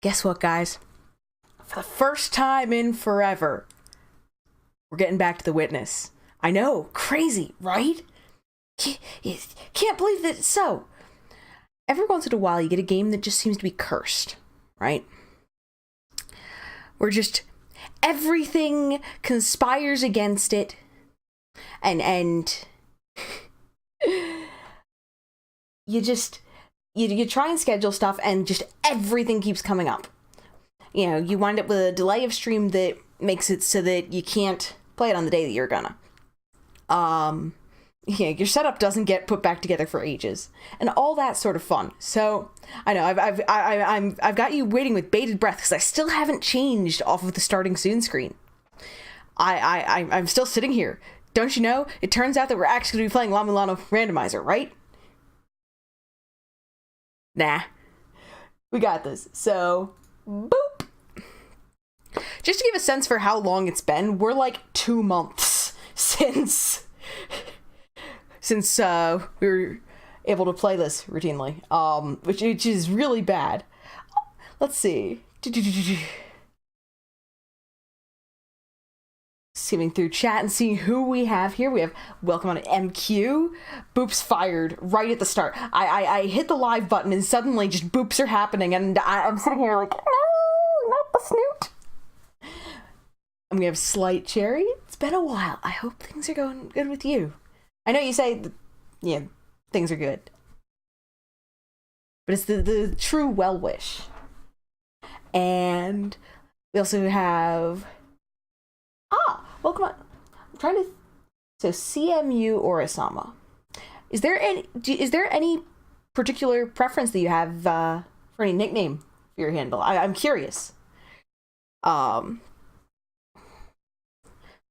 Guess what, guys? For the first time in forever, we're getting back to The Witness. I know, crazy, right? Can't believe that it's so. Every once in a while, you get a game that just seems to be cursed, right? Where just everything conspires against it, and you try and schedule stuff, and just everything keeps coming up. You know, you wind up with a delay of stream that makes it so that you can't play it on the day that you're gonna. Yeah, your setup doesn't get put back together for ages, and all that sort of fun. So I know I've got you waiting with bated breath because I still haven't changed off of the starting soon screen. I'm still sitting here. Don't you know? It turns out that we're actually going to be playing La Milano Randomizer, right? Nah, we got this. So, boop. Just to give a sense for how long it's been, we're like 2 months since we were able to play this routinely, which is really bad. Let's see. Skimming through chat and seeing who we have here. We have welcome on MQ. Boops fired right at the start. I hit the live button and suddenly just boops are happening, and I'm sitting here like, no, not the snoot. And we have Slight Cherry. It's been a while. I hope things are going good with you. I know you say, things are good. But it's the true well wish. And we also have... welcome on. I'm trying to... So, CMU Orisama. Is there any particular preference that you have for any nickname for your handle? I'm curious.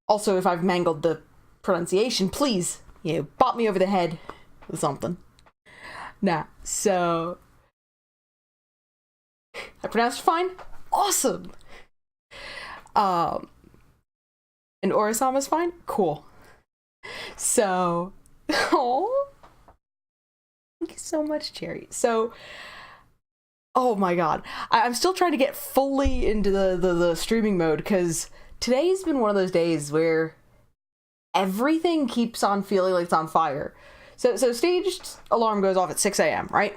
Also, if I've mangled the pronunciation, please, bop me over the head with something. Nah, so... I pronounced it fine? Awesome! And Orisama's fine? Cool. So... Oh, thank you so much, Cherry. So... Oh my god. I'm still trying to get fully into the streaming mode, because today's been one of those days where everything keeps on feeling like it's on fire. So staged alarm goes off at 6 a.m., right?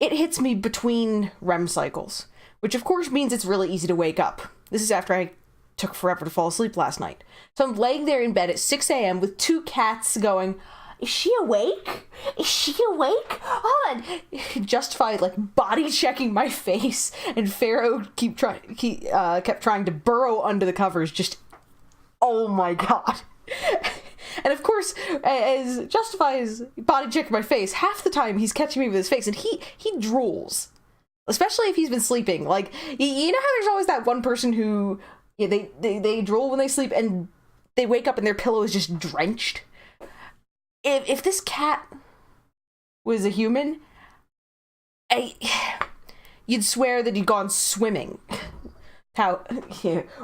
It hits me between REM cycles, which of course means it's really easy to wake up. This is after I took forever to fall asleep last night. So I'm laying there in bed at 6 a.m. with 2 cats going, is she awake? Is she awake? Oh, and Justify body checking my face, and Pharaoh kept trying to burrow under the covers. Just, oh my god. And of course, as Justify is body checking my face, half the time he's catching me with his face, and he drools, especially if he's been sleeping. Like, you know how there's always that one person who they drool when they sleep, and they wake up and their pillow is just drenched. If this cat was a human, you'd swear that he'd gone swimming.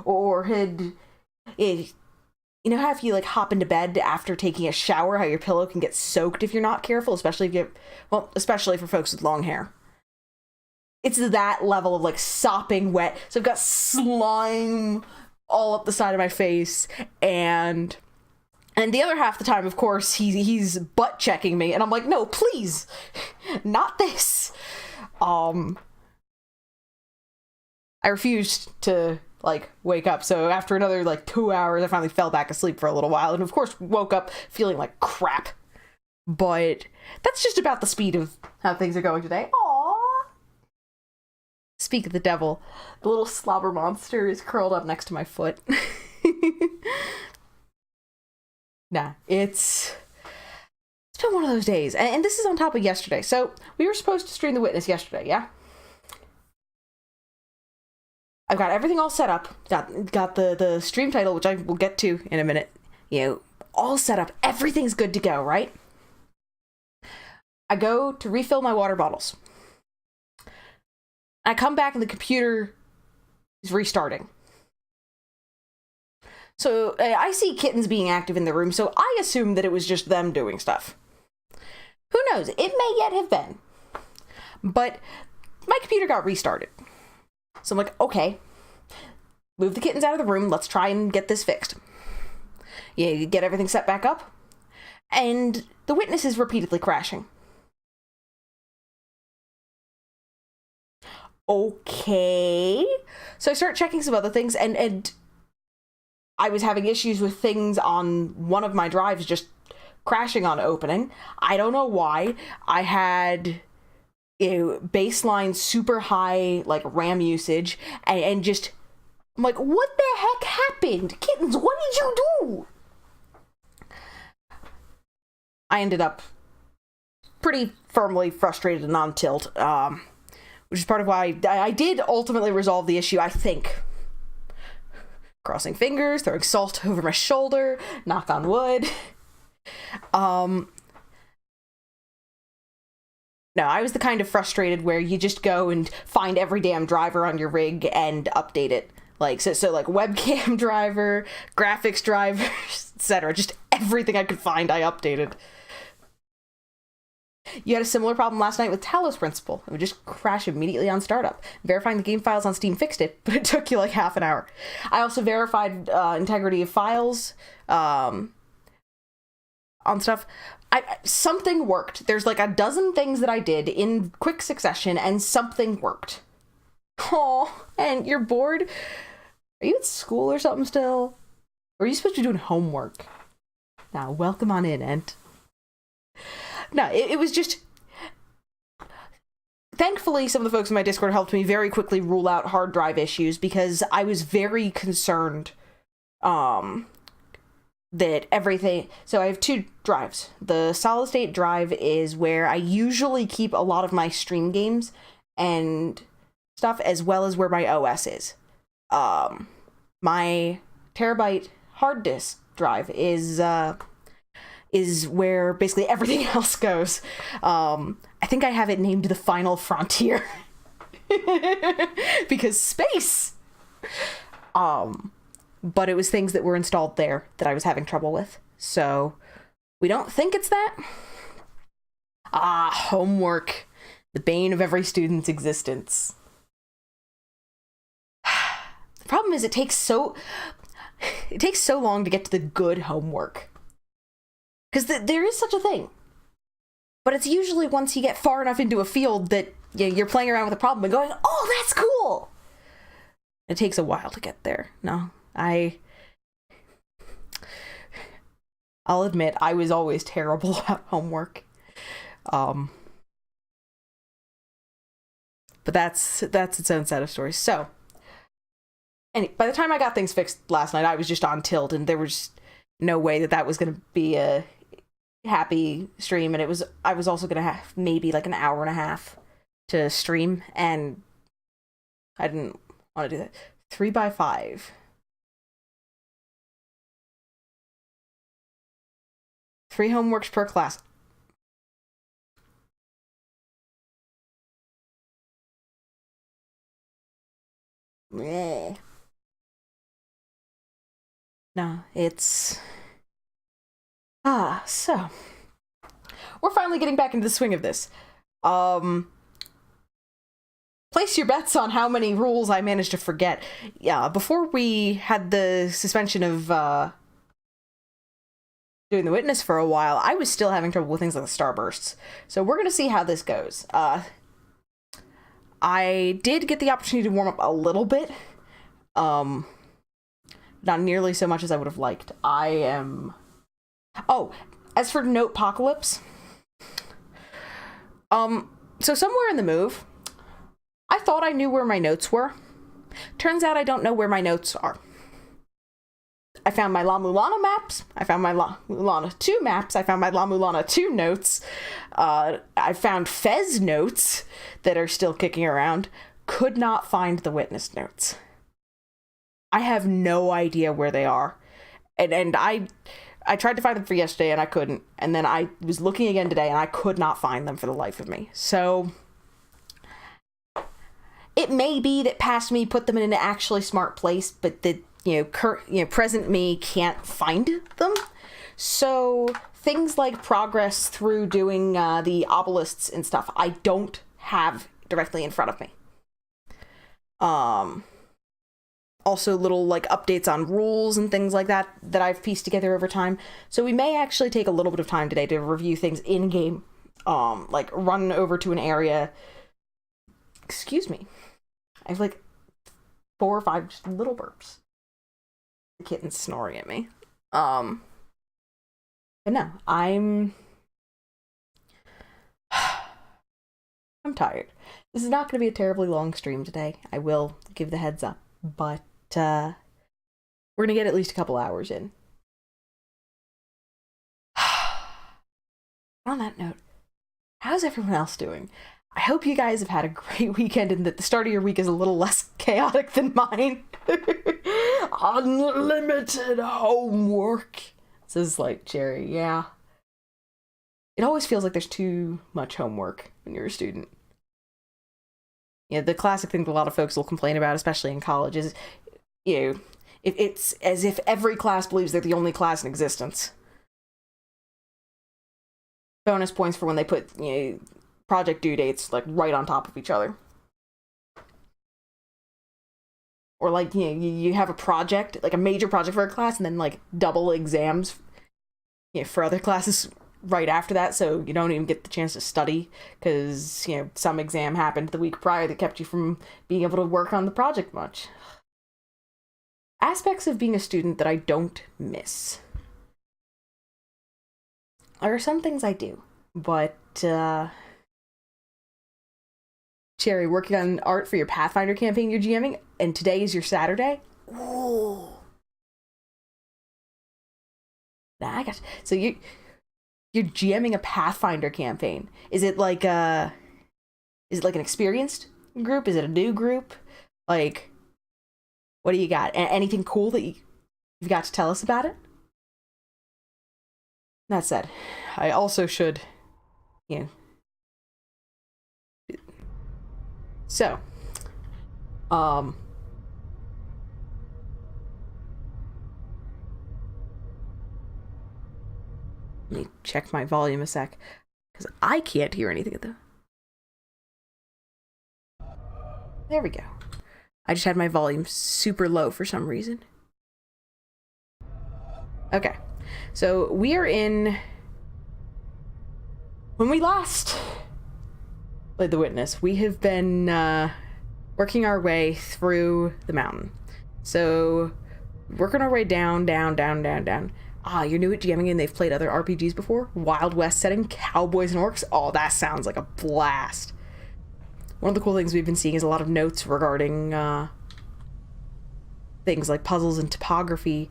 Or had... You know how if you hop into bed after taking a shower, how your pillow can get soaked if you're not careful, especially for folks with long hair. It's that level of sopping wet. So I've got slime all up the side of my face, and the other half the time, of course, he's butt checking me, and I'm like, no, please, not this. I refused to wake up, so after another 2 hours, I finally fell back asleep for a little while, and of course woke up feeling like crap. But that's just about the speed of how things are going today. Aww. Speak of the devil, the little slobber monster is curled up next to my foot. Nah, it's been one of those days, and this is on top of yesterday. So we were supposed to stream The Witness yesterday, yeah? I've got everything all set up. Got the stream title, which I will get to in a minute. All set up. Everything's good to go, right? I go to refill my water bottles. I come back and the computer is restarting. So I see kittens being active in the room, so I assume that it was just them doing stuff. Who knows? It may yet have been. But my computer got restarted. So I'm like, okay, move the kittens out of the room. Let's try and get this fixed. Yeah, you get everything set back up. And the witness is repeatedly crashing. Okay. So I start checking some other things, and I was having issues with things on one of my drives just crashing on opening. I don't know why. I had baseline super high like RAM usage, and just I'm like, what the heck happened? Kittens, what did you do? I ended up pretty firmly frustrated and on tilt, which is part of why I did ultimately resolve the issue, I think. Crossing fingers, throwing salt over my shoulder, knock on wood. No, I was the kind of frustrated where you just go and find every damn driver on your rig and update it. Like, so like webcam driver, graphics drivers, etc. Just everything I could find, I updated. You had a similar problem last night with Talos Principle. It would just crash immediately on startup. Verifying the game files on Steam fixed it, but it took you like half an hour. I also verified integrity of files on stuff. Something worked. There's like a dozen things that I did in quick succession, and something worked. Oh, and you're bored? Are you at school or something still? Or are you supposed to be doing homework? Now, welcome on in, Ent. No, it was just... Thankfully, some of the folks in my Discord helped me very quickly rule out hard drive issues, because I was very concerned that everything... So I have two drives. The solid state drive is where I usually keep a lot of my stream games and stuff, as well as where my OS is. My terabyte hard disk drive is where basically everything else goes. I think I have it named The Final Frontier. Because space! But it was things that were installed there that I was having trouble with. So, we don't think it's that. Homework. The bane of every student's existence. The problem is it takes so long to get to the good homework. Because there is such a thing. But it's usually once you get far enough into a field that you're playing around with a problem and going, oh, that's cool! It takes a while to get there. No, I'll admit, I was always terrible at homework. But that's its own set of stories. So, by the time I got things fixed last night, I was just on tilt, and there was no way that was going to be a happy stream, and I was also going to have maybe like an hour and a half to stream, and I didn't want to do that. 3x5. Three homeworks per class. Meh. No, it's... so... We're finally getting back into the swing of this. Place your bets on how many rules I managed to forget. Yeah, before we had the suspension of, doing the witness for a while, I was still having trouble with things like the starbursts. So we're gonna see how this goes. I did get the opportunity to warm up a little bit. Not nearly so much as I would have liked. Oh, as for Notepocalypse, so somewhere in the move, I thought I knew where my notes were. Turns out I don't know where my notes are. I found my La Mulana maps. I found my La Mulana 2 maps. I found my La Mulana 2 notes. I found Fez notes that are still kicking around. Could not find the witness notes. I have no idea where they are. And I tried to find them for yesterday and I couldn't. And then I was looking again today and I could not find them for the life of me. So it may be that past me put them in an actually smart place, but that present me can't find them. So things like progress through doing the obelisks and stuff, I don't directly in front of me. Also little like updates on rules and things like that I've pieced together over time. So we may actually take a little bit of time today to review things in game. Like run over to an area. Excuse me. I have like 4 or 5 just little burps. The kitten's snoring at me. But no, I'm tired. This is not going to be a terribly long stream today. I will give the heads up, but we're going to get at least a couple hours in. On that note, how's everyone else doing? I hope you guys have had a great weekend and that the start of your week is a little less chaotic than mine. Unlimited homework, says like Jerry. Yeah. It always feels like there's too much homework when you're a student. Yeah, the classic thing that a lot of folks will complain about, especially in college, is, you know, it's as if every class believes they're the only class in existence. Bonus points for when they put, you know, project due dates like right on top of each other. Or like, you know, you have a project, like a major project for a class, and then like double exams, you know, for other classes right after that, so you don't even get the chance to study because, you know, some exam happened the week prior that kept you from being able to work on the project much. Aspects of being a student that I don't miss. There are some things I do, but Cherry, working on art for your Pathfinder campaign you're GMing, and today is your Saturday? Ooh. Nah, I got you. So you're GMing a Pathfinder campaign. Is it like an experienced group? Is it a new group? Like, what do you got? Anything cool that you've got to tell us about it? That said, I also should, you know. So, let me check my volume a sec, because I can't hear anything at the... There we go. I just had my volume super low for some reason. Okay, so we are in... When we last played The Witness, we have been working our way through the mountain. So, working our way down. Ah, you're new at GMing and they've played other RPGs before? Wild West setting, cowboys and orcs? Oh, that sounds like a blast. One of the cool things we've been seeing is a lot of notes regarding things like puzzles and topography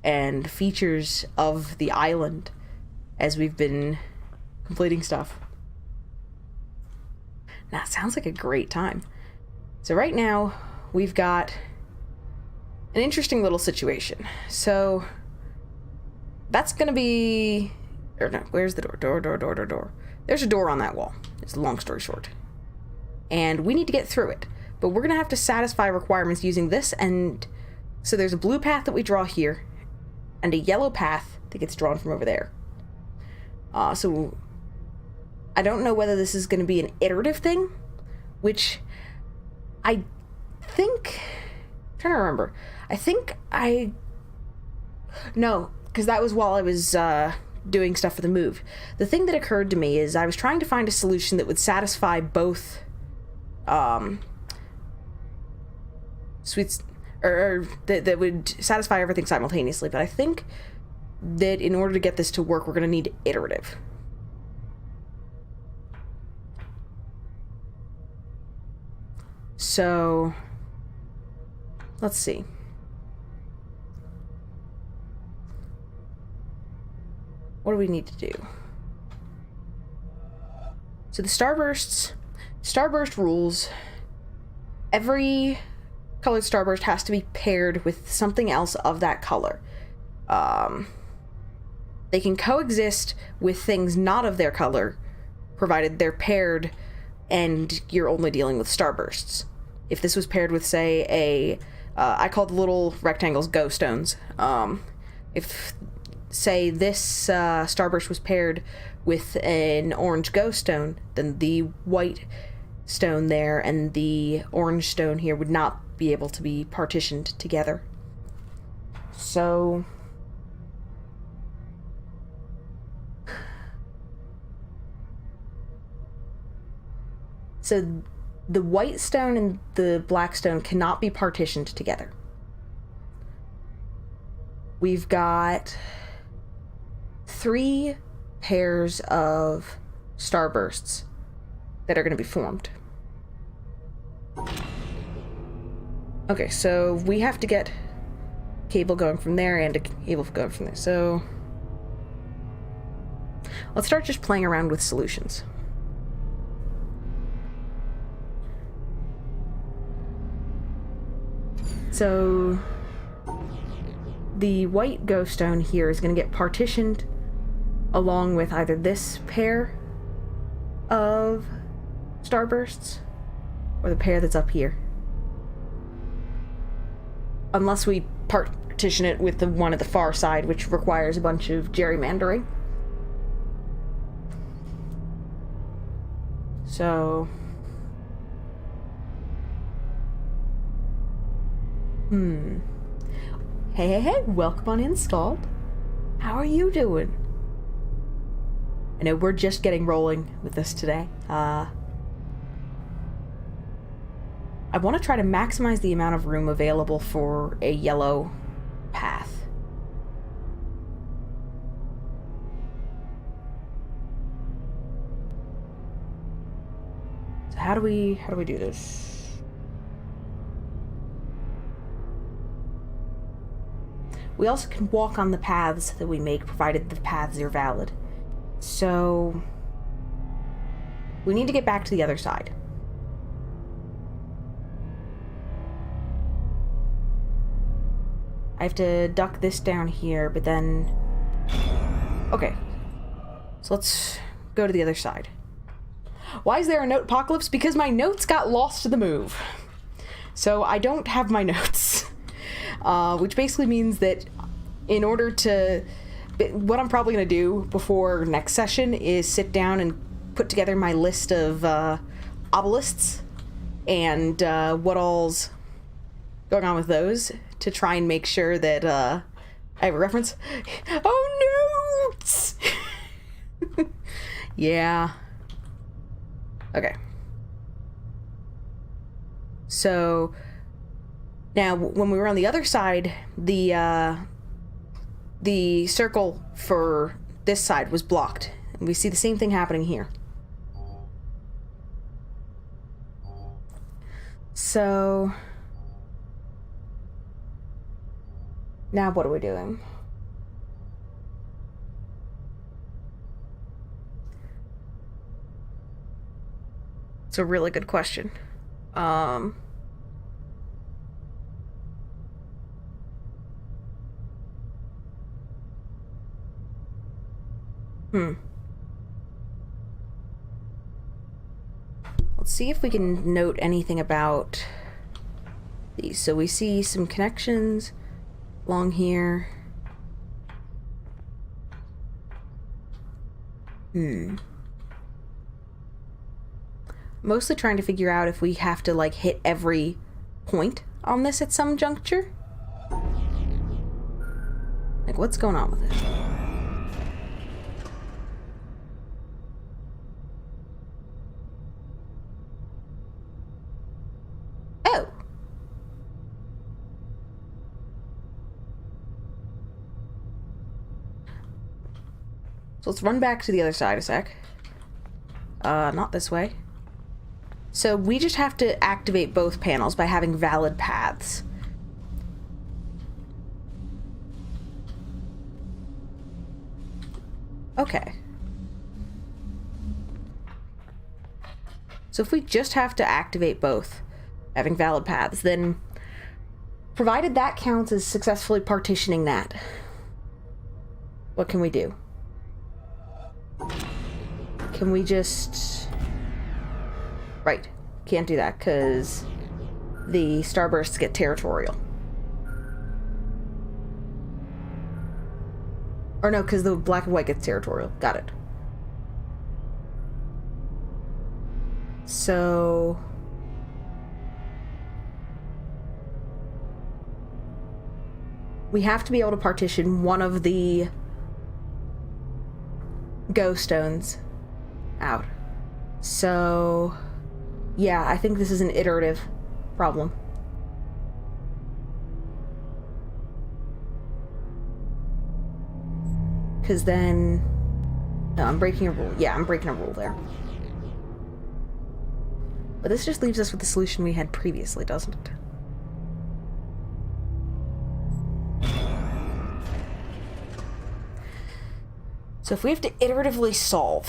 and features of the island as we've been completing stuff. Now, it sounds like a great time. So right now, we've got an interesting little situation. So, that's gonna be... Or no, where's the door? Door. There's a door on that wall. It's a long story short. And we need to get through it. But we're gonna have to satisfy requirements using this, and... So there's a blue path that we draw here, and a yellow path that gets drawn from over there. So... I don't know whether this is going to be an iterative thing, which I think... I'm trying to remember. No, because that was while I was doing stuff for the move. The thing that occurred to me is I was trying to find a solution that would satisfy both sweets, or that would satisfy everything simultaneously, but I think that in order to get this to work, we're going to need iterative. So, let's see. What do we need to do? So the starburst rules, every colored starburst has to be paired with something else of that color. They can coexist with things not of their color, provided they're paired and you're only dealing with starbursts. If this was paired with, say, I call the little rectangles go stones. If, say, this starburst was paired with an orange go stone, then the white stone there and the orange stone here would not be able to be partitioned together. So the white stone and the black stone cannot be partitioned together. We've got 3 pairs of starbursts that are going to be formed. Okay, so we have to get cable going from there and a cable going from there. So let's start just playing around with solutions. So the white ghost stone here is going to get partitioned along with either this pair of starbursts or the pair that's up here. Unless we partition it with the one at the far side, which requires a bunch of gerrymandering. So Hey, welcome on Installed. How are you doing? I know we're just getting rolling with this today. I want to try to maximize the amount of room available for a yellow path. So how do we do this? We also can walk on the paths that we make, provided the paths are valid. So we need to get back to the other side. I have to duck this down here, but then... Okay. So let's go to the other side. Why is there a Notepocalypse? Because my notes got lost to the move. So I don't have my notes. Which basically means that in order to... What I'm probably going to do before next session is sit down and put together my list of obelisks and what all's going on with those to try and make sure that I have a reference. Oh, notes! Yeah. Okay. So... Now, when we were on the other side, the circle for this side was blocked. And we see the same thing happening here. So... Now what are we doing? It's a really good question. Let's see if we can note anything about these. So we see some connections along here. Mostly trying to figure out if we have to, like, hit every point on this at some juncture. Like, what's going on with it? Oh! So let's run back to the other side a sec. Not this way. So we just have to activate both panels by having valid paths. Okay. So if we just have to activate both, having valid paths, then provided that counts as successfully partitioning that, what can we do? Can we just... Right, can't do that because the starbursts get territorial. Or no, because the black and white gets territorial. Got it. So we have to be able to partition one of the go stones out. So yeah, I think this is an iterative problem. Because then... No, I'm breaking a rule. Yeah, I'm breaking a rule there. But this just leaves us with the solution we had previously, doesn't it? So if we have to iteratively solve...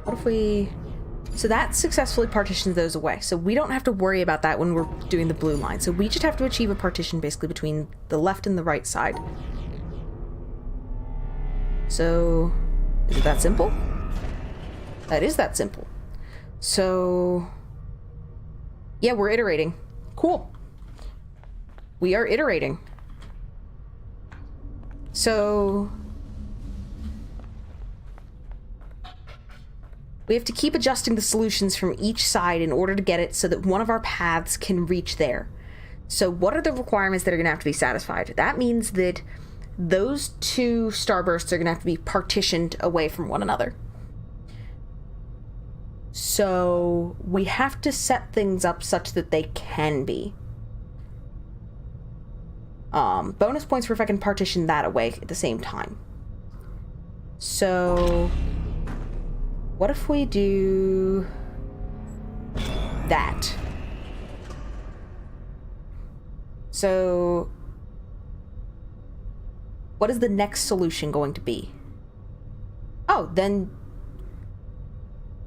What if we... So that successfully partitions those away. So we don't have to worry about that when we're doing the blue line. So we just have to achieve a partition basically between the left and the right side. So, is it that simple? That is that simple. So, yeah, we're iterating. Cool. We are iterating. So... we have to keep adjusting the solutions from each side in order to get it so that one of our paths can reach there. So what are the requirements that are going to have to be satisfied? That means that those two starbursts are going to have to be partitioned away from one another. So we have to set things up such that they can be. Bonus points for if I can partition that away at the same time. So... what if we do that? So, what is the next solution going to be? Oh, then,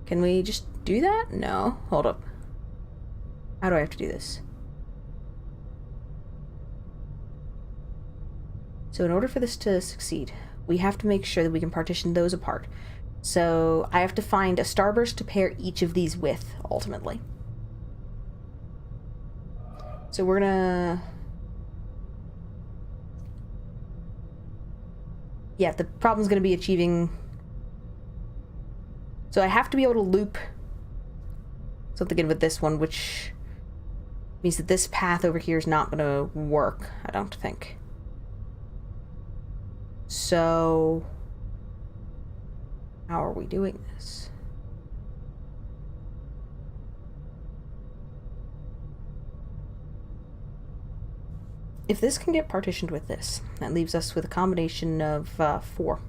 can we just do that? No, hold up. How do I have to do this? So in order for this to succeed, we have to make sure that we can partition those apart. So I have to find a starburst to pair each of these with, ultimately. So we're gonna... yeah, the problem's gonna be achieving... so I have to be able to loop something in with this one, which means that this path over here is not gonna work, I don't think. So... how are we doing this? If this can get partitioned with this, that leaves us with a combination of 4.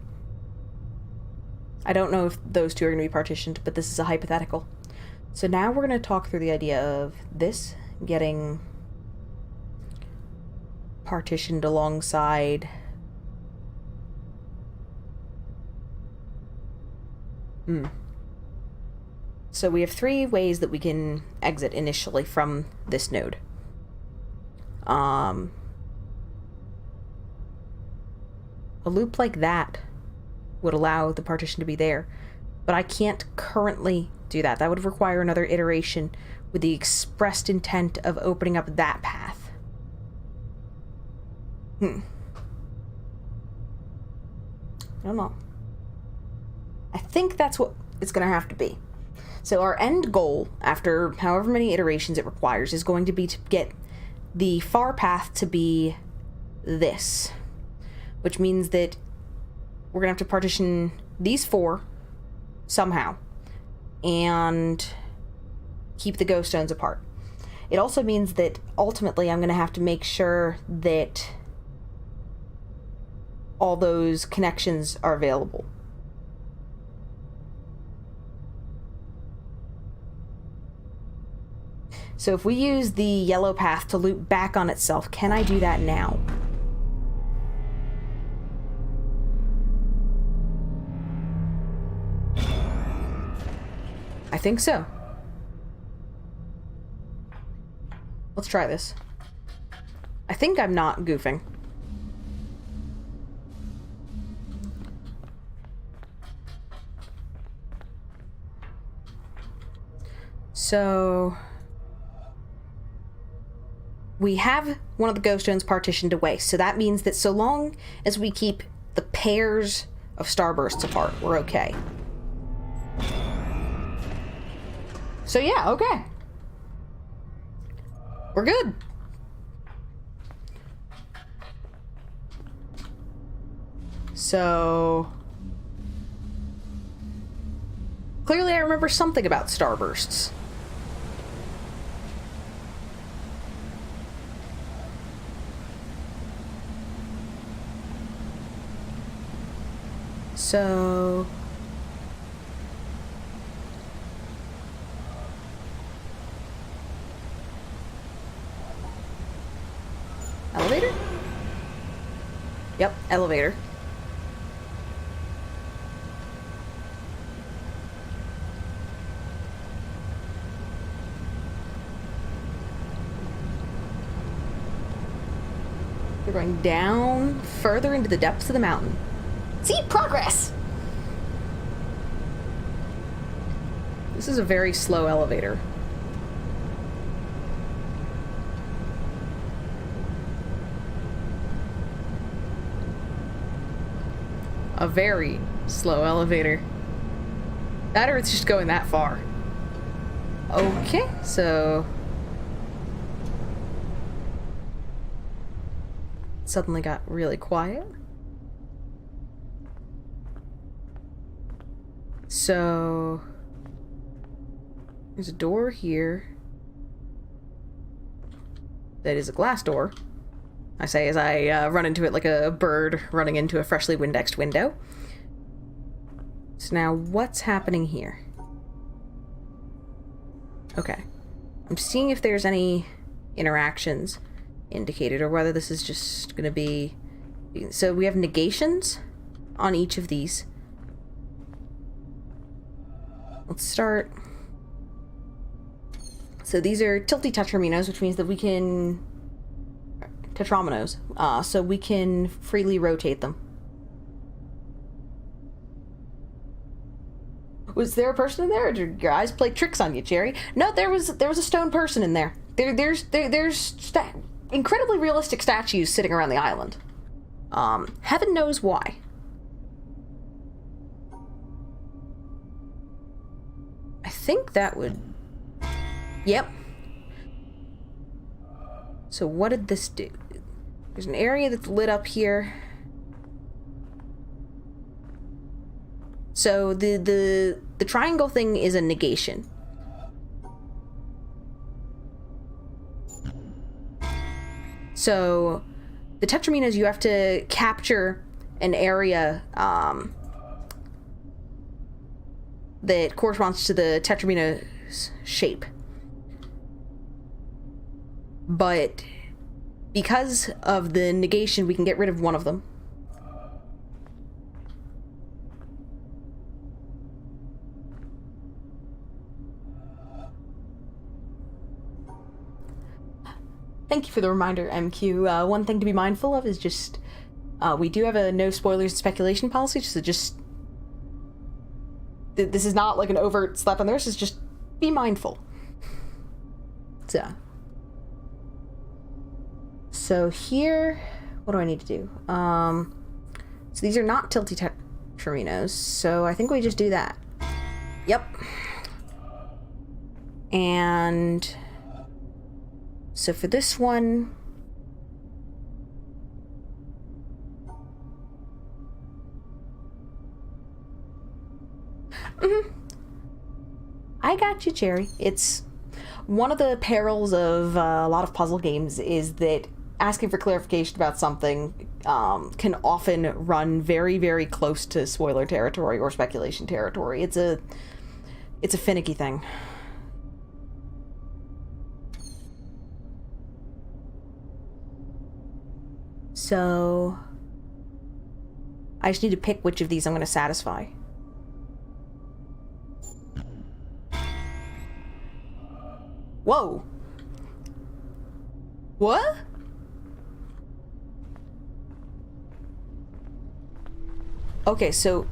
I don't know if those two are going to be partitioned, but this is a hypothetical. So now we're going to talk through the idea of this getting partitioned alongside... So we have 3 ways that we can exit initially from this node. A loop like that would allow the partition to be there, but I can't currently do that. That would require another iteration with the expressed intent of opening up that path. I don't know. I think that's what it's going to have to be. So our end goal, after however many iterations it requires, is going to be to get the far path to be this. Which means that we're going to have to partition these 4 somehow and keep the ghost stones apart. It also means that ultimately I'm going to have to make sure that all those connections are available. So if we use the yellow path to loop back on itself, can I do that now? I think so. Let's try this. I think I'm not goofing. So... we have one of the ghost zones partitioned away, so that means that so long as we keep the pairs of starbursts apart, we're okay. So yeah, okay. We're good. So clearly I remember something about starbursts. So elevator? Yep, elevator. We're going down further into the depths of the mountain. See? Progress! This is a very slow elevator. A very slow elevator. That or it's just going that far. Okay, so... Suddenly got really quiet. So... There's a door here. That is a glass door. I say as I run into it like a bird running into a freshly Windexed window. So now, what's happening here? Okay. I'm seeing if there's any interactions indicated, or whether this is just gonna be... So we have negations on each of these. Let's start... So these are tilty tetraminos, which means that we can... Tetraminos. So we can freely rotate them. Was there a person in there, or did your eyes play tricks on you, Jerry? No, there was a stone person in there. There's incredibly realistic statues sitting around the island. Heaven knows why. I think that would... Yep. So what did this do? There's an area that's lit up here. So the triangle thing is a negation. So the tetraminos, you have to capture an area that corresponds to the tetramino's shape. But because of the negation, we can get rid of one of them. Thank you for the reminder, MQ. One thing to be mindful of is just, we do have a no spoilers and speculation policy, so just, this is not like an overt slap on the wrist, it's just be mindful. So here, what do I need to do? So these are not tilty tetraminos, so I think we just do that. Yep. And so for this one, I got you, Cherry. It's one of the perils of a lot of puzzle games is that asking for clarification about something can often run very, very close to spoiler territory or speculation territory. It's a finicky thing. So I just need to pick which of these I'm going to satisfy. Whoa. What? Okay, so...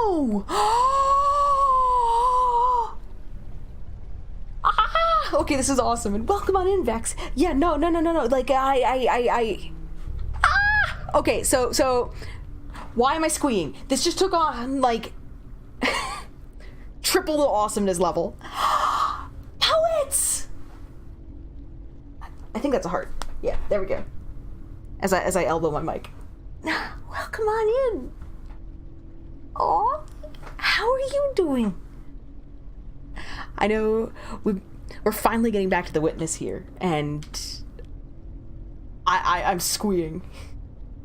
no! Ah! Okay, this is awesome. And welcome on in, Vex. Yeah, no. Like, ah! Okay, so, why am I squeeing? This just took on, like, triple the awesomeness level. Poets! I think that's a heart. Yeah, there we go. As I elbow my mic. Welcome on in. Aw, how are you doing? I know we're finally getting back to the witness here, and I'm squeeing.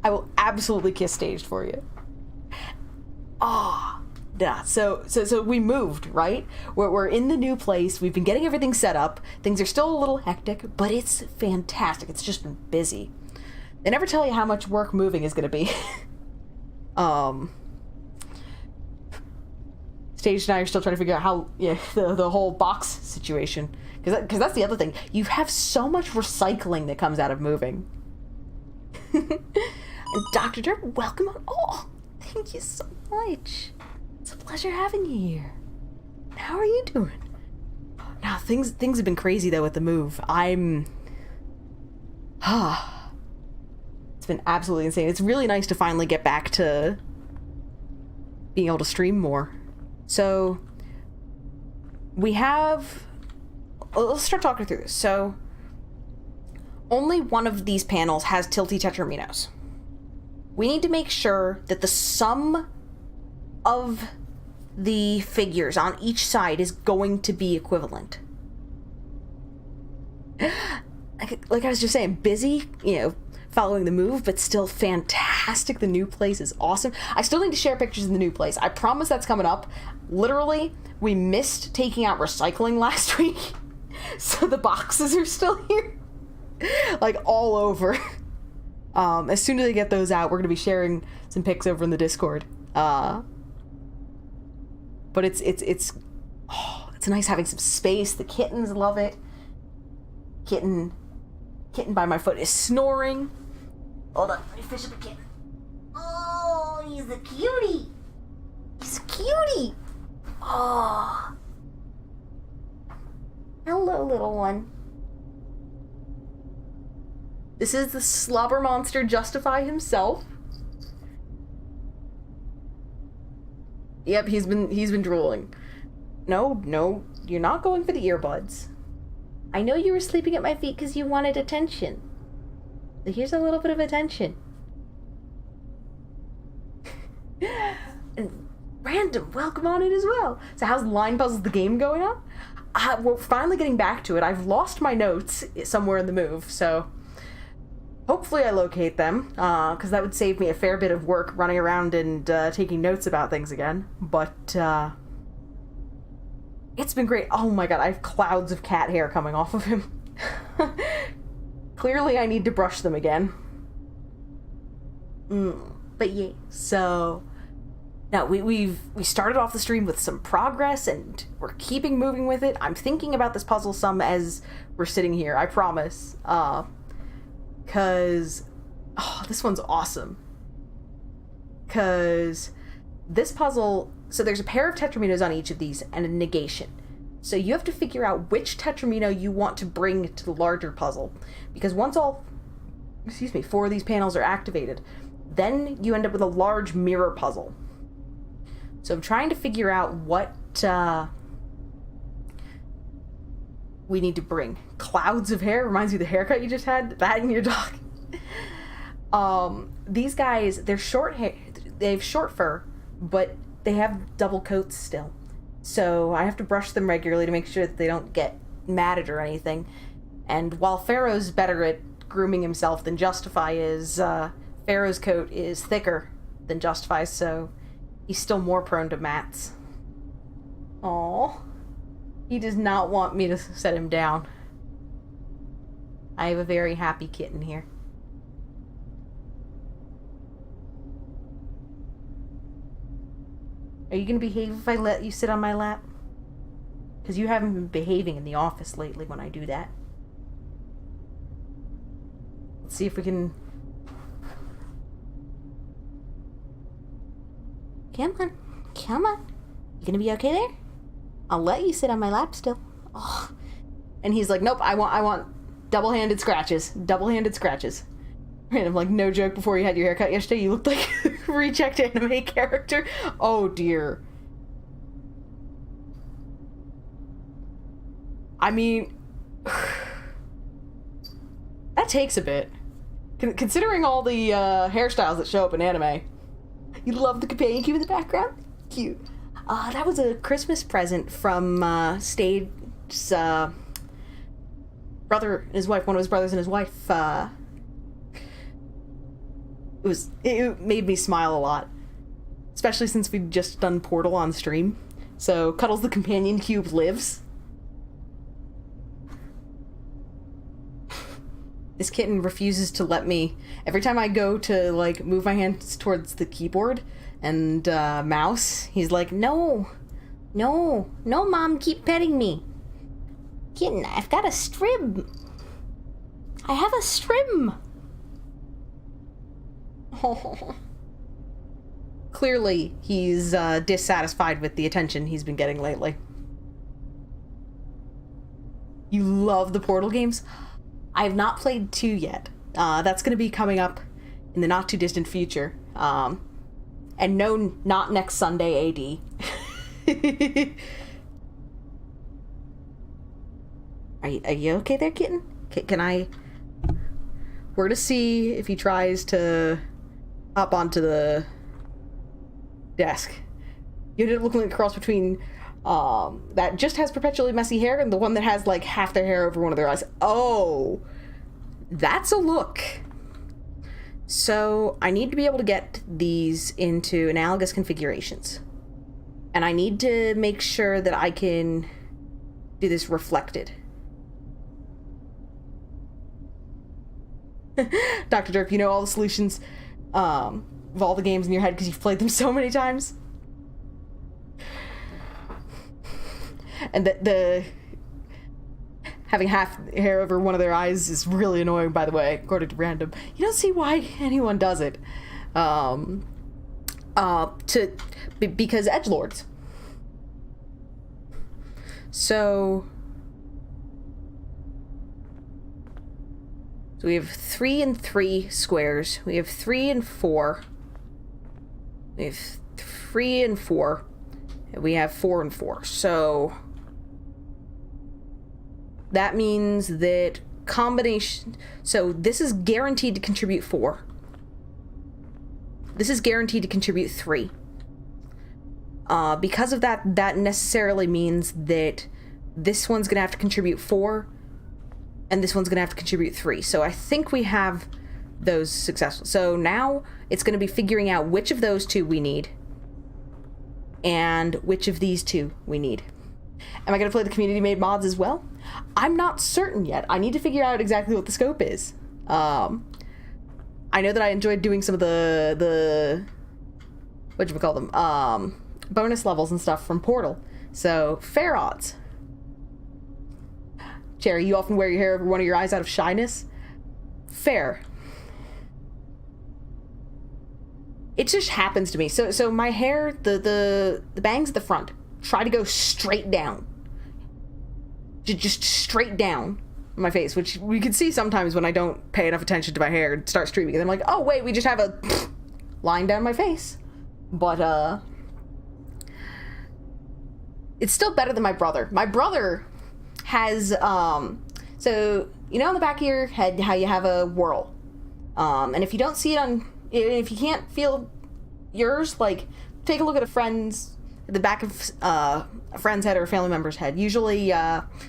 I will absolutely kiss staged for you. Ah, yeah. So we moved, right? We're in the new place. We've been getting everything set up. Things are still a little hectic, but it's fantastic. It's just been busy. They never tell you how much work moving is going to be. Stage and I are still trying to figure out how, the whole box situation. Because that's the other thing. You have so much recycling that comes out of moving. And Dr. Derp, welcome on. Oh, thank you so much. It's a pleasure having you here. How are you doing? Now, things have been crazy, though, with the move. It's been absolutely insane. It's really nice to finally get back to being able to stream more. So, let's start talking through this. So, only one of these panels has tilty tetraminos. We need to make sure that the sum of the figures on each side is going to be equivalent. Like I was just saying, busy, following the move, but still fantastic. The new place is awesome. I still need to share pictures in the new place. I promise that's coming up. Literally, we missed taking out recycling last week, so the boxes are still here, like all over. As soon as I get those out, we're gonna be sharing some pics over in the Discord. But it's nice having some space. The kittens love it. Kitten by my foot is snoring. Hold on, let me fish up a kitten. Oh, he's a cutie. He's a cutie. Oh. Hello, little one. This is the slobber monster Justify himself. Yep, he's been drooling. No, you're not going for the earbuds. I know you were sleeping at my feet because you wanted attention. So here's a little bit of attention. And Random, welcome on in as well. So how's Line Puzzles the game going on? We're finally getting back to it. I've lost my notes somewhere in the move, so hopefully I locate them, because that would save me a fair bit of work running around and taking notes about things again. But it's been great. Oh my god, I have clouds of cat hair coming off of him. Clearly I need to brush them again. But yeah, so now we started off the stream with some progress, and we're keeping moving with it. I'm thinking about this puzzle some as we're sitting here, I promise. Cause this one's awesome. Cause this puzzle, so there's a pair of tetraminos on each of these and a negation. So you have to figure out which tetramino you want to bring to the larger puzzle. Because once all 4 of these panels are activated, then you end up with a large mirror puzzle. So I'm trying to figure out what we need to bring. Clouds of hair reminds you of the haircut you just had, that and your dog. These guys, they're short hair, they have short fur, but they have double coats still. So I have to brush them regularly to make sure that they don't get matted or anything. And while Pharaoh's better at grooming himself than Justify is, Pharaoh's coat is thicker than Justify's, so he's still more prone to mats. Aww. He does not want me to set him down. I have a very happy kitten here. Are you gonna behave if I let you sit on my lap? Because you haven't been behaving in the office lately when I do that. Let's see if we can... Come on. Come on. You gonna be okay there? I'll let you sit on my lap still. Oh. And he's like, nope, I want double-handed scratches. Double-handed scratches. And I'm like, no joke, before you had your haircut yesterday, you looked like a reject anime character. Oh, dear. I mean, that takes a bit. Considering all the hairstyles that show up in anime. You love the companion cube in the background? Cute. That was a Christmas present from Stade's brother and his wife, one of his brothers and his wife. It made me smile a lot. Especially since we'd just done Portal on stream. So, Cuddles the companion cube lives. This kitten refuses to let me. Every time I go to, like, move my hands towards the keyboard and mouse, he's like, no, Mom, keep petting me. Kitten, I've got a strim. I have a strim. Oh. Clearly, he's dissatisfied with the attention he's been getting lately. You love the Portal games? I have not played 2 yet. That's going to be coming up in the not too distant future. And no, not next Sunday AD. Are you okay there, kitten? Can I... We're to see if he tries to hop onto the desk. You ended up looking like a cross between that just has perpetually messy hair and the one that has like half their hair over one of their eyes. Oh, that's a look. So I need to be able to get these into analogous configurations. And I need to make sure that I can do this reflected. Dr. Derp, you know all the solutions of all the games in your head because you've played them so many times. And the having half hair over one of their eyes is really annoying, by the way, according to Random. You don't see why anyone does it. Because edgelords. So we have 3 and 3 squares. We have 3 and 4. We have 3 and 4. And we have 4 and 4. So that means that combination... So this is guaranteed to contribute 4. This is guaranteed to contribute 3. Because of that, that necessarily means that this one's going to have to contribute 4, and this one's going to have to contribute 3. So I think we have those successful. So now it's going to be figuring out which of those 2 we need, and which of these 2 we need. Am I going to play the community-made mods as well? I'm not certain yet. I need to figure out exactly what the scope is. I know that I enjoyed doing some of the whatchamacallit them? Bonus levels and stuff from Portal. So, fair odds. Cherry, you often wear your hair over one of your eyes out of shyness? Fair. It just happens to me. So my hair, the bangs at the front, try to go straight down. Just straight down my face, which we can see sometimes when I don't pay enough attention to my hair and start streaming. And I'm like, oh wait, we just have a line down my face. But, it's still better than my brother. My brother has, so, you know on the back of your head how you have a whorl? And if you don't see it if you can't feel yours, like, take a look at the back of a friend's head or a family member's head. Usually,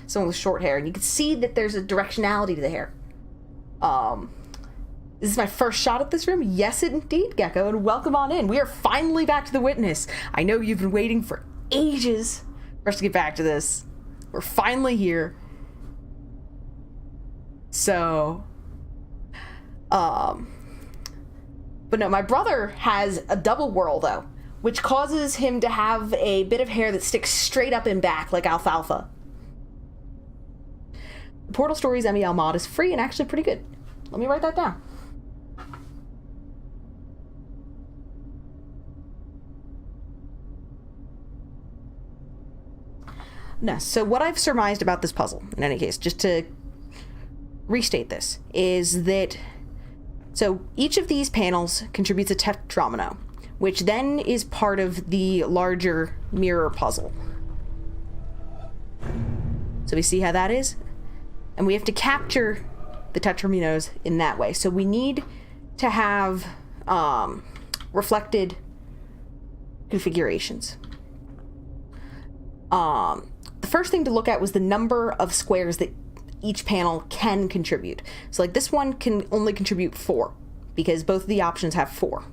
someone with short hair. And you can see that there's a directionality to the hair. This is my first shot at this room. Yes, indeed, Gecko, and welcome on in. We are finally back to the Witness. I know you've been waiting for ages for us to get back to this. We're finally here. So, but no, my brother has a double whorl, though, which causes him to have a bit of hair that sticks straight up and back like alfalfa. The Portal Stories MEL mod is free and actually pretty good. Let me write that down. No, so what I've surmised about this puzzle, in any case, just to restate this, is that so each of these panels contributes a tetromino, which then is part of the larger mirror puzzle. So we see how that is? And we have to capture the tetrominos in that way. So we need to have reflected configurations. The first thing to look at was the number of squares that each panel can contribute. So like this one can only contribute 4 because both of the options have 4.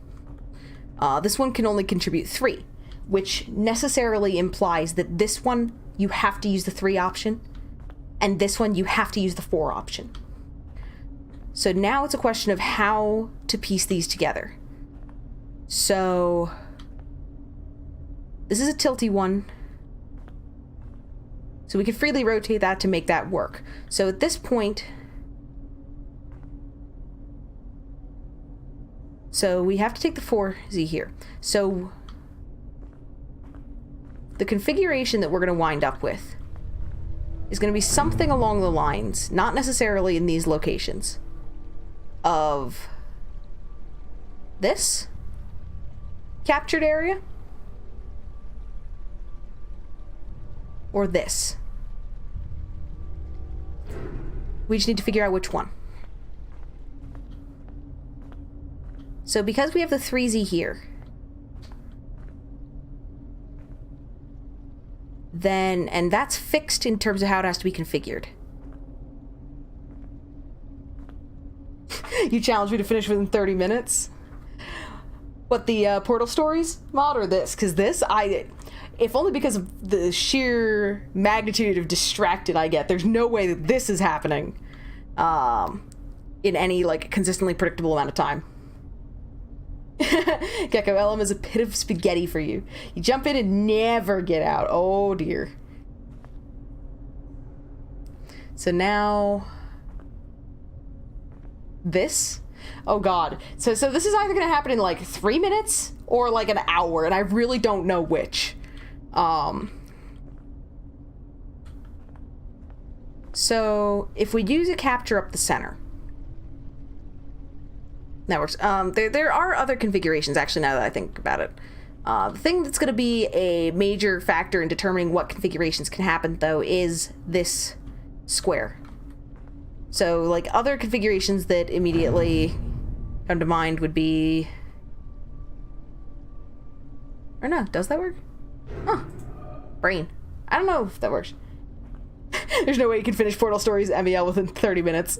This one can only contribute 3, which necessarily implies that this one you have to use the 3 option, and this one you have to use the 4 option. So now it's a question of how to piece these together. So this is a tilty one, so we can freely rotate that to make that work. So at this point, so we have to take the 4Z here. So the configuration that we're going to wind up with is going to be something along the lines, not necessarily in these locations, of this captured area or this. We just need to figure out which one. So because we have the 3Z here, then, and that's fixed in terms of how it has to be configured. You challenged me to finish within 30 minutes? What, the Portal Stories mod or this? Because this, if only because of the sheer magnitude of distracted I get, there's no way that this is happening in any, like, consistently predictable amount of time. Gecko Elm is a pit of spaghetti for you. You jump in and never get out. Oh dear. So now this. Oh god. So this is either gonna happen in like 3 minutes or like an hour, and I really don't know which. So if we use a capture up the center, that works. There are other configurations, actually, now that I think about it. The thing that's going to be a major factor in determining what configurations can happen, though, is this square. So, like, other configurations that immediately come to mind would be... Or no, does that work? Huh. Brain. I don't know if that works. There's no way you can finish Portal Stories MEL within 30 minutes.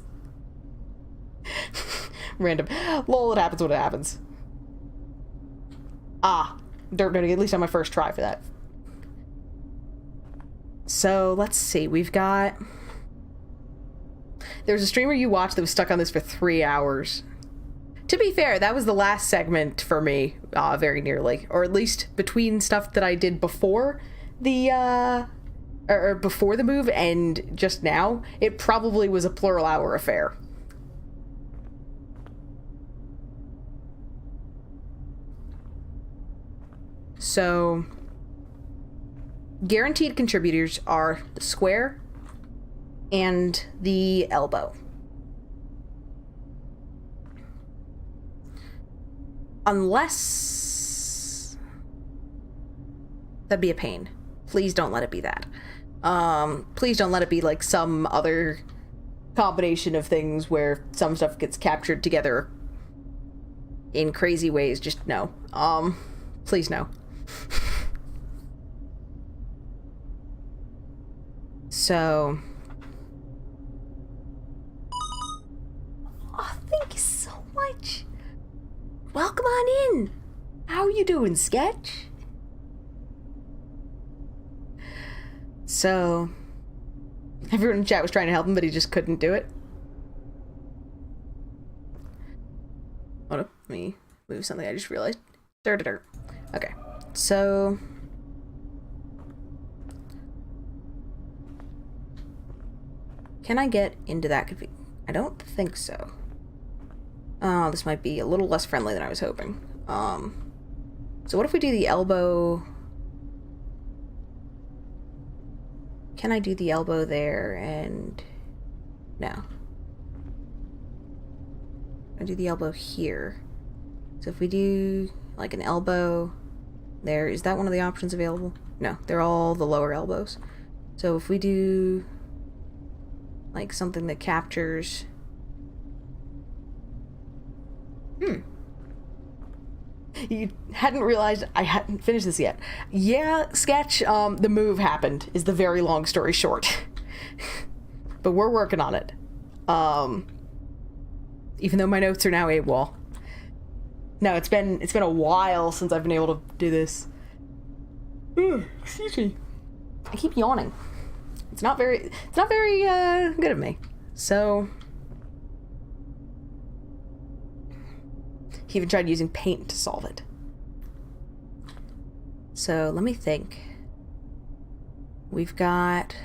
Random. Lol, it happens when it happens. They're gonna get at least on my first try for that. So, let's see. We've got... There was a streamer you watched that was stuck on this for 3 hours. To be fair, that was the last segment for me, very nearly. Or at least between stuff that I did before the, or before the move and just now, it probably was a plural hour affair. So, guaranteed contributors are the square and the elbow. Unless... That'd be a pain. Please don't let it be that. Please don't let it be like some other combination of things where some stuff gets captured together in crazy ways. Just no. Please no. So... Oh, thank you so much. Welcome on in. How are you doing, Sketch? So... Everyone in chat was trying to help him, but he just couldn't do it. Hold up, let me move something I just realized. Okay, so... Can I get into that config? I don't think so. Oh, this might be a little less friendly than I was hoping. So what if we do the elbow... can I do the elbow there and... No. I do the elbow here. So if we do like an elbow there, is that one of the options available? No, they're all the lower elbows. So if we do like something that captures... You hadn't realized I hadn't finished this yet. Yeah, sketch, the move happened, is the very long story short. But we're working on it. Even though my notes are now AWOL. No, it's been a while since I've been able to do this. Excuse me. I keep yawning. It's not very good of me. So he even tried using paint to solve it. So let me think. We've got...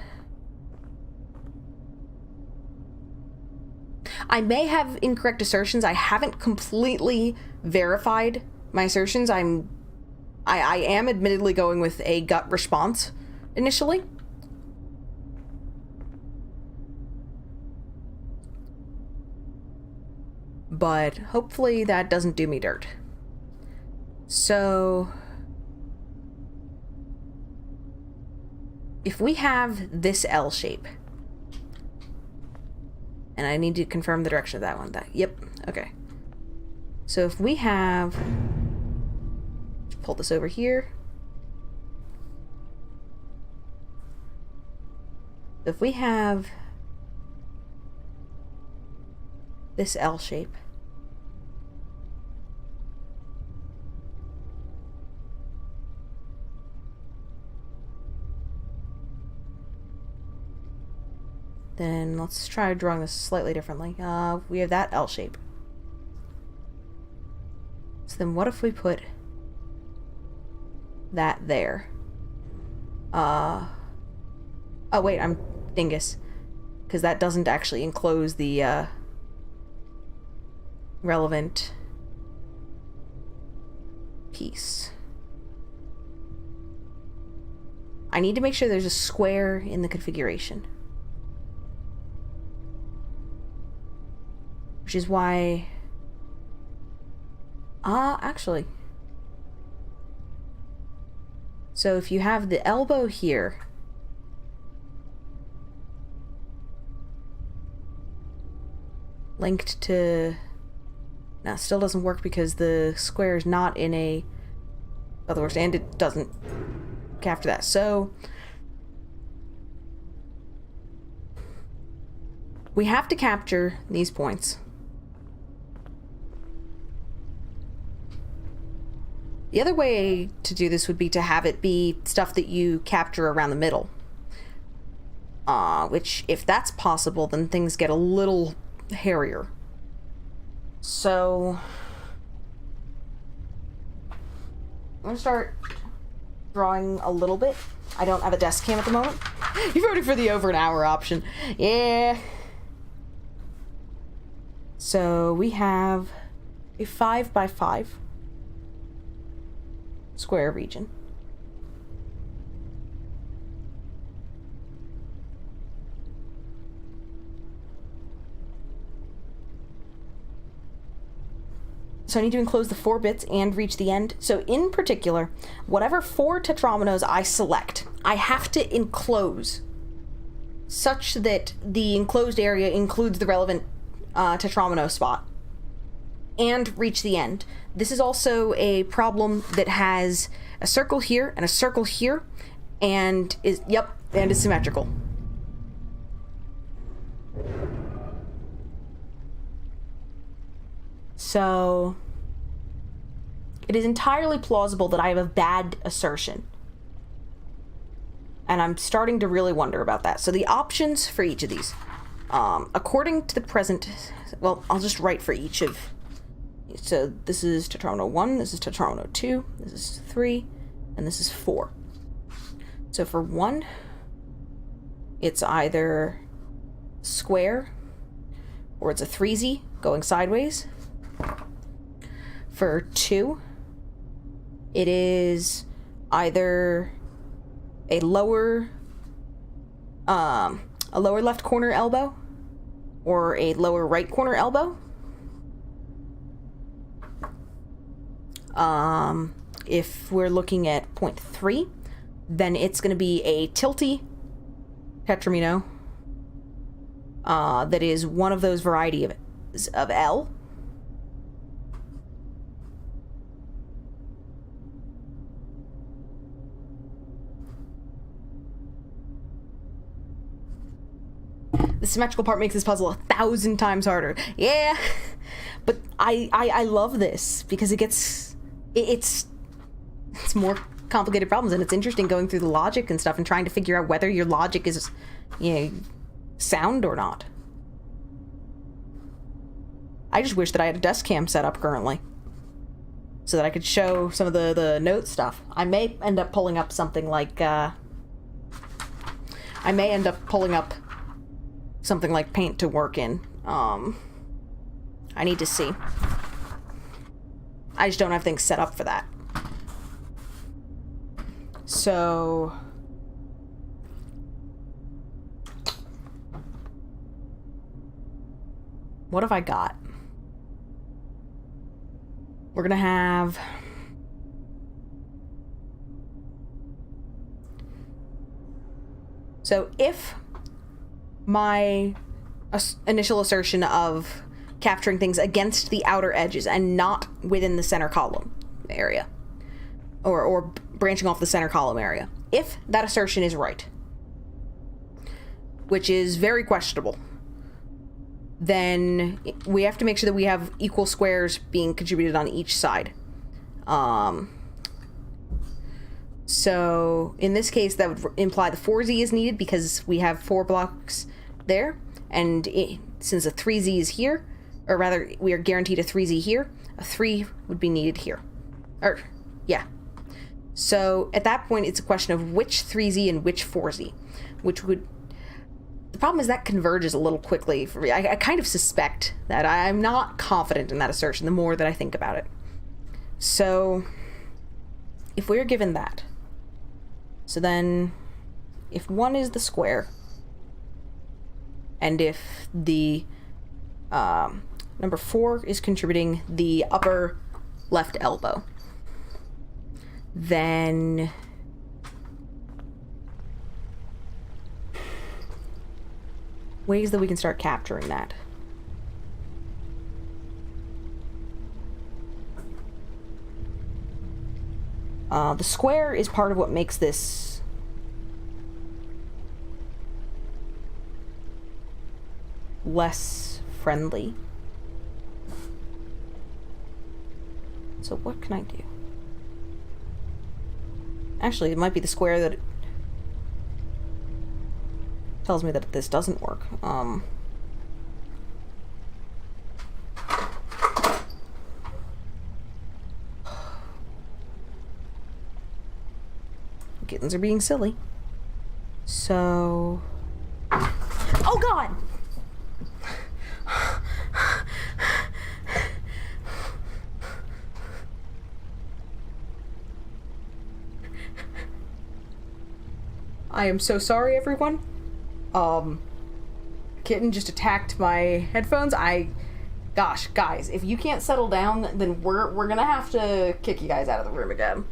I may have incorrect assertions. I haven't completely verified my assertions. I am admittedly going with a gut response initially. But hopefully that doesn't do me dirt. So if we have this L shape, and I need to confirm the direction of that one. Yep, okay. So if we have, pull this over here. If we have this L shape, then let's try drawing this slightly differently. We have that L shape. So then what if we put that there? Oh wait, I'm dingus. Because that doesn't actually enclose the relevant piece. I need to make sure there's a square in the configuration. Which is why... actually. So if you have the elbow here, linked to... Now, it still doesn't work because the square is not in a... Other words, and it doesn't capture that. So we have to capture these points. The other way to do this would be to have it be stuff that you capture around the middle. Which, if that's possible, then things get a little hairier. So I'm gonna start drawing a little bit. I don't have a desk cam at the moment. You voted for the over an hour option. Yeah. So we have a 5x5 square region. So I need to enclose the 4 bits and reach the end. So in particular, whatever 4 tetrominoes I select, I have to enclose such that the enclosed area includes the relevant tetromino spot and reach the end. This is also a problem that has a circle here and a circle here and is, yep, and is symmetrical. So it is entirely plausible that I have a bad assertion. And I'm starting to really wonder about that. So the options for each of these, according to the present, well, I'll just write for each of. So this is tetromino 1, this is tetromino 2, this is 3, and this is 4. So for 1, it's either square or it's a 3Z going sideways. For 2, it is either a lower a lower left corner elbow or a lower right corner elbow. If we're looking at point 3, then it's going to be a tilty tetramino. That is one of those variety of L. The symmetrical part makes this puzzle 1,000 times harder. Yeah, but I love this because it's more complicated problems, and it's interesting going through the logic and stuff and trying to figure out whether your logic is, sound or not. I just wish that I had a desk cam set up currently so that I could show some of the note stuff. I may end up pulling up something like Paint to work in. I need to see. I just don't have things set up for that. So what have I got? We're gonna have so if my initial assertion of capturing things against the outer edges and not within the center column area, or branching off the center column area, if that assertion is right, which is very questionable, then we have to make sure that we have equal squares being contributed on each side. So in this case, that would imply the 4z is needed because we have 4 blocks there, and since a 3z is here, or rather we are guaranteed a 3z here, a 3 would be needed here. So at that point it's a question of which 3z and which 4z, the problem is that converges a little quickly for me. I kind of suspect that I'm not confident in that assertion the more that I think about it. So if we're given that, so then if 1 is the square, and if the number 4 is contributing the upper left elbow, then ways that we can start capturing that. The square is part of what makes this less friendly. So what can I do? Actually, it might be the square that tells me that this doesn't work. Kittens are being silly. So... Oh God! I am so sorry, everyone. Kitten just attacked my headphones. Gosh, guys, if you can't settle down, then we're gonna have to kick you guys out of the room again.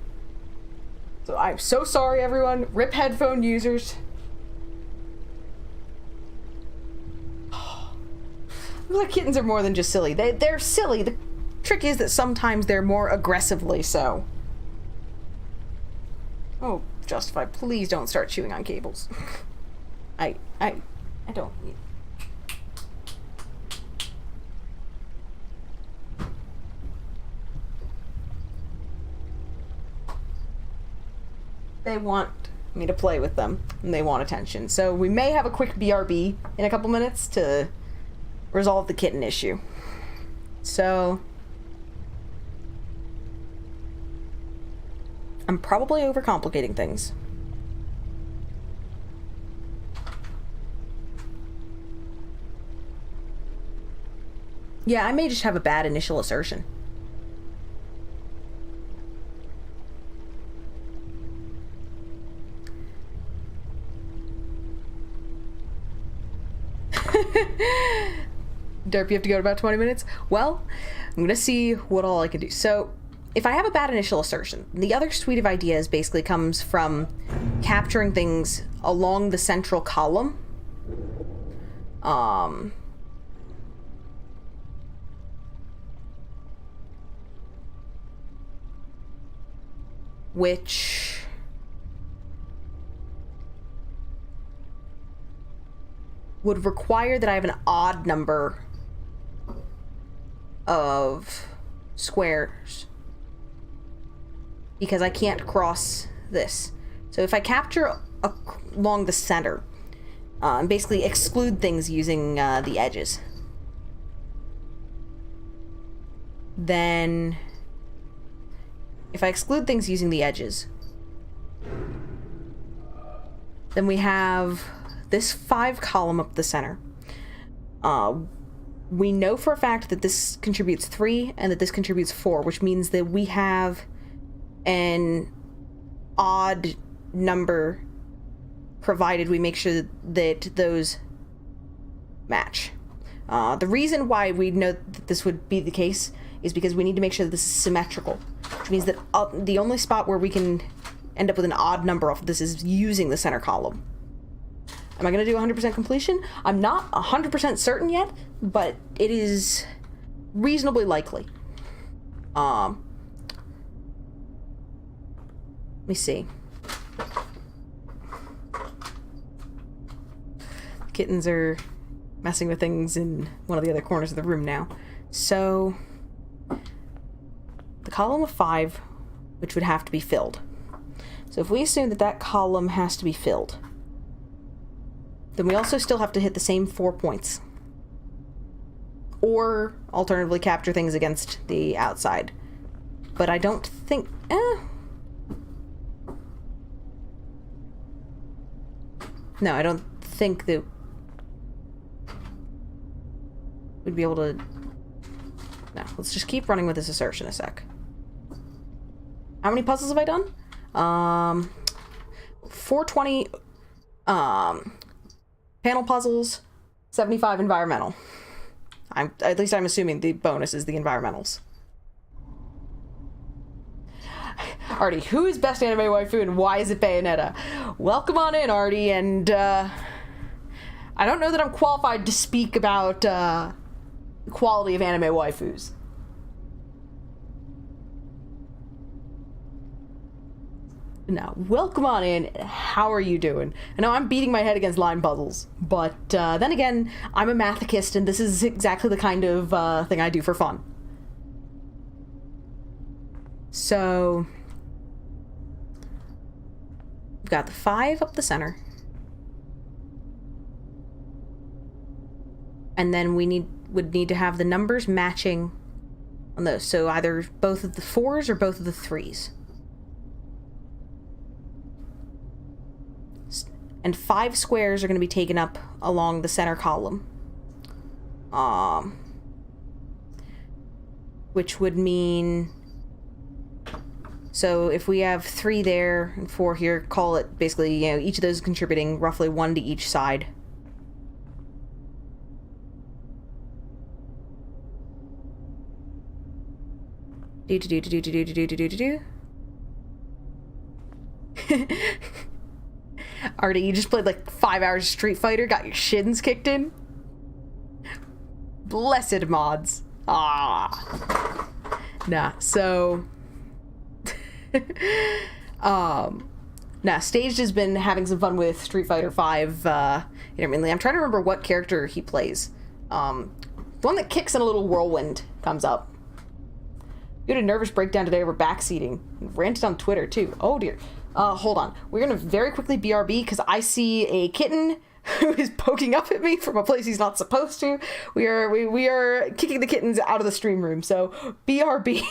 So I'm so sorry, everyone. RIP headphone users. The kittens are more than just silly. They're silly. The trick is that sometimes they're more aggressively so. Oh, Justified, please don't start chewing on cables. I don't need... They want me to play with them, and they want attention. So we may have a quick BRB in a couple minutes to resolve the kitten issue. So... I'm probably overcomplicating things. Yeah, I may just have a bad initial assertion. Derp, you have to go in about 20 minutes? Well, I'm gonna see what all I can do. So, if I have a bad initial assertion, the other suite of ideas basically comes from capturing things along the central column. Which would require that I have an odd number of squares, because I can't cross this. So if I capture along the center, and basically exclude things using the edges, then if I exclude things using the edges, then we have this 5 column up the center. We know for a fact that this contributes 3 and that this contributes 4, which means that we have an odd number provided we make sure that those match. The reason why we know that this would be the case is because we need to make sure that this is symmetrical, which means that the only spot where we can end up with an odd number off of this is using the center column. Am I going to do 100% completion? I'm not 100% certain yet, but it is reasonably likely. Let me see. Kittens are messing with things in one of the other corners of the room now. So, the column of 5, which would have to be filled. So if we assume that that column has to be filled, then we also still have to hit the same 4 points. Or, alternatively, capture things against the outside. But I don't think... No, I don't think that we'd be able to... No, let's just keep running with this assertion a sec. How many puzzles have I done? 420 panel puzzles, 75 environmental. At least I'm assuming the bonus is the environmentals. Artie, who is best anime waifu and why is it Bayonetta? Welcome on in, Artie, and I don't know that I'm qualified to speak about the quality of anime waifus. Now, welcome on in. How are you doing? I know I'm beating my head against line puzzles, but then again, I'm a masochist, and this is exactly the kind of thing I do for fun. So, we've got the 5 up the center. And then we would need to have the numbers matching on those. So either both of the 4s or both of the 3s. And 5 squares are going to be taken up along the center column. Which would mean... So if we have 3 there and 4 here, call it basically, you know, each of those contributing roughly 1 to each side. Artie, you just played like 5 hours of Street Fighter, got your shins kicked in? Blessed mods. Ah. Nah, so... Staged has been having some fun with Street Fighter 5 intermittently. I'm trying to remember what character he plays. The one that kicks in a little whirlwind comes up. You had a nervous breakdown today over backseating. Ranted on Twitter, too. Oh, dear. Hold on. We're gonna very quickly BRB, because I see a kitten who is poking up at me from a place he's not supposed to. We are kicking the kittens out of the stream room, so BRB.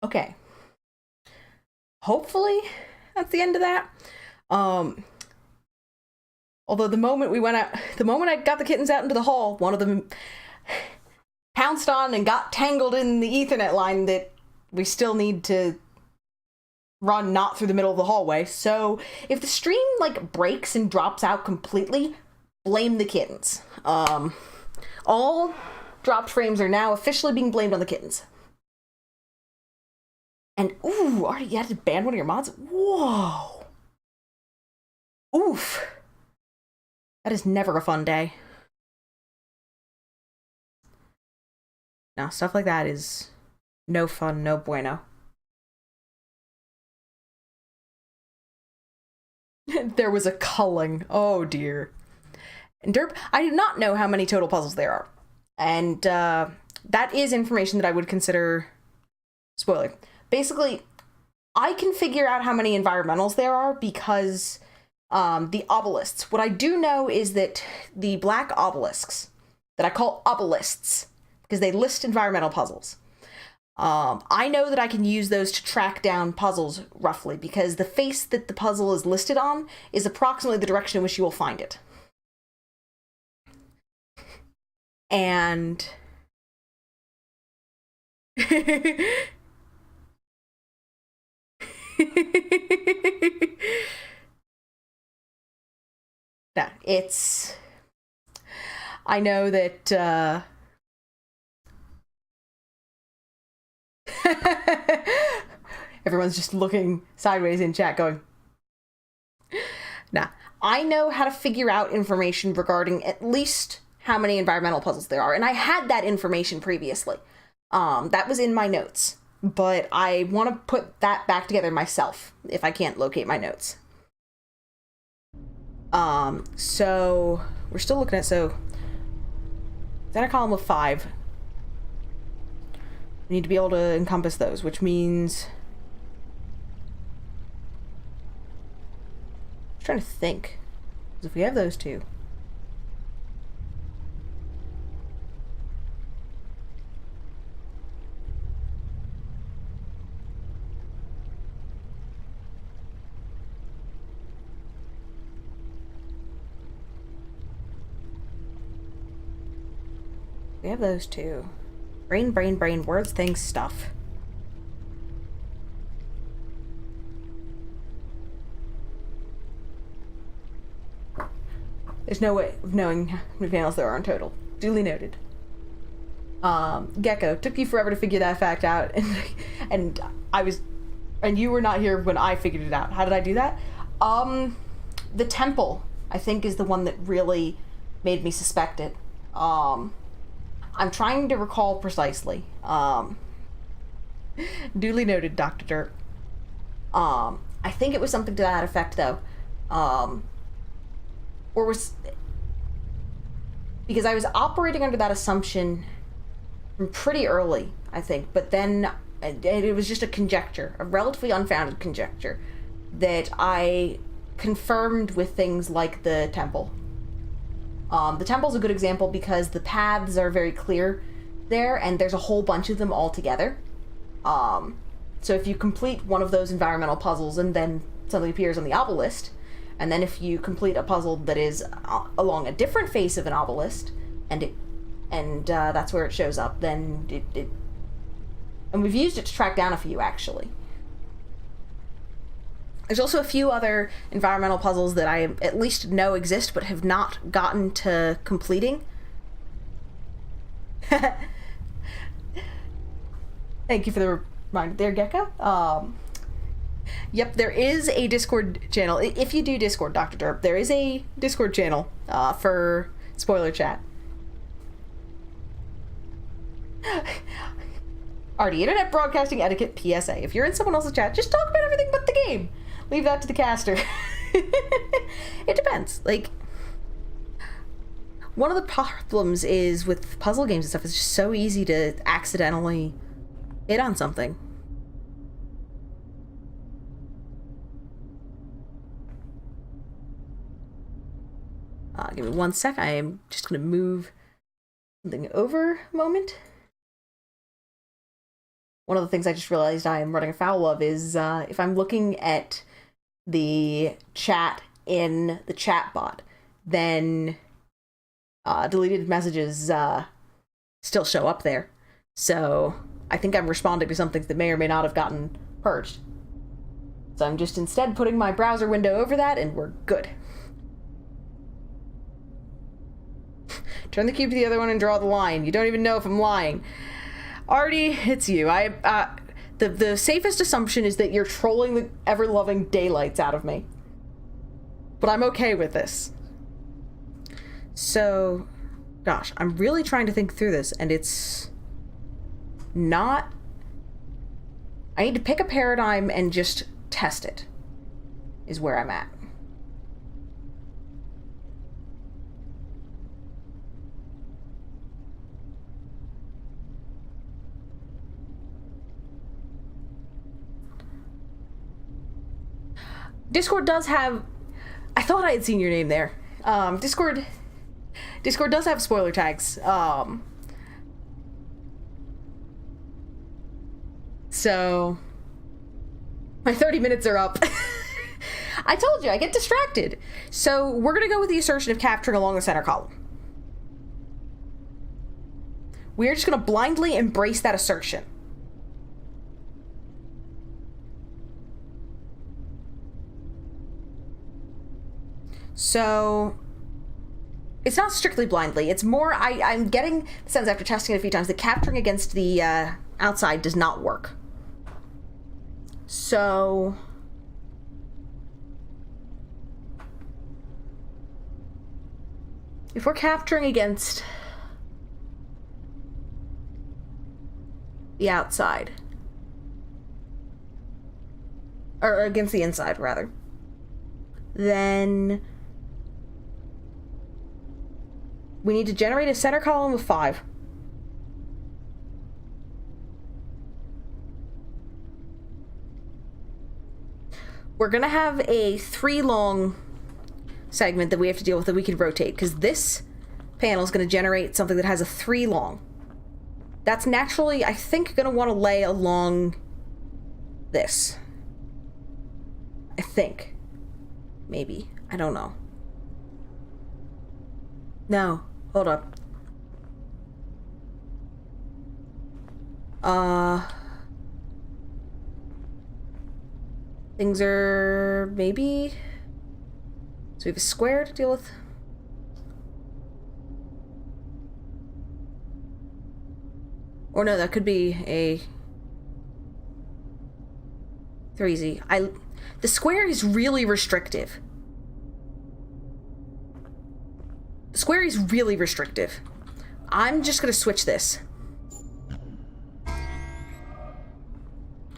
Okay. Hopefully that's the end of that. Although the moment I got the kittens out into the hall, one of them pounced on and got tangled in the Ethernet line that we still need to run not through the middle of the hallway. So if the stream like breaks and drops out completely, blame the kittens. All dropped frames are now officially being blamed on the kittens. And ooh, already you had to ban one of your mods? Whoa. Oof. That is never a fun day. No, stuff like that is no fun, no bueno. There was a culling. Oh dear. And Derp, I do not know how many total puzzles there are. And that is information that I would consider spoiler. Basically, I can figure out how many environmentals there are because the obelisks. What I do know is that the black obelisks, that I call obelisks, because they list environmental puzzles. I know that I can use those to track down puzzles roughly, because the face that the puzzle is listed on is approximately the direction in which you will find it. And no, it's... I know that everyone's just looking sideways in chat going, nah. I know how to figure out information regarding at least how many environmental puzzles there are, and I had that information previously. That was in my notes, but I want to put that back together myself if I can't locate my notes. So we're still looking at, so is that a column of 5? We need to be able to encompass those, which means I'm trying to think. If we have those two, brain, words, things, stuff. There's no way of knowing how many panels there are in total. Duly noted. Gecko, took you forever to figure that fact out, and you were not here when I figured it out. How did I do that? The temple, I think, is the one that really made me suspect it. I'm trying to recall precisely. Duly noted, Dr. Dirt. I think it was something to that effect, though. Or was... Because I was operating under that assumption from pretty early, I think. But then it was just a conjecture, a relatively unfounded conjecture, that I confirmed with things like the temple. The temple's a good example because the paths are very clear there, and there's a whole bunch of them all together. So if you complete one of those environmental puzzles and then something appears on the obelisk, and then if you complete a puzzle that is along a different face of an obelisk, and that's where it shows up, then it and we've used it to track down a few, actually. There's also a few other environmental puzzles that I at least know exist, but have not gotten to completing. Thank you for the reminder there, Gecko. Yep, there is a Discord channel. If you do Discord, Dr. Derp, there is a Discord channel for spoiler chat. Already, internet broadcasting etiquette PSA. If you're in someone else's chat, just talk about everything but the game. Leave that to the caster. It depends. Like, one of the problems is with puzzle games and stuff, it's just so easy to accidentally hit on something. Give me 1 sec. I am just going to move something over a moment. one of the things I just realized I am running afoul of is if I'm looking at the chat in the chat bot, then deleted messages still show up there. So I think I'm responding to something that may or may not have gotten purged. So I'm just instead putting my browser window over that, and we're good. Turn the cube to the other one and draw the line. You don't even know if I'm lying. Artie, it's you. The safest assumption is that you're trolling the ever-loving daylights out of me. But I'm okay with this. So, gosh, I'm really trying to think through this, and it's not... I need to pick a paradigm and just test it, is where I'm at. Discord does have... I thought I had seen your name there. Discord does have spoiler tags. So... my 30 minutes are up. I told you, I get distracted. So we're going to go with the assertion of capturing along the center column. We're just going to blindly embrace that assertion. So, it's not strictly blindly. It's more, I'm getting the sense after testing it a few times that capturing against the outside does not work. So, if we're capturing against the outside, or against the inside, rather, then we need to generate a center column of 5. We're going to have a 3 long segment that we have to deal with that we can rotate, because this panel is going to generate something that has a 3 long. That's naturally, I think, going to want to lay along this. I think. Maybe. I don't know. No. Hold up. Things are maybe... So we have a square to deal with. Or no, that could be a 3Z. The square is really restrictive. The square is really restrictive. I'm just gonna switch this.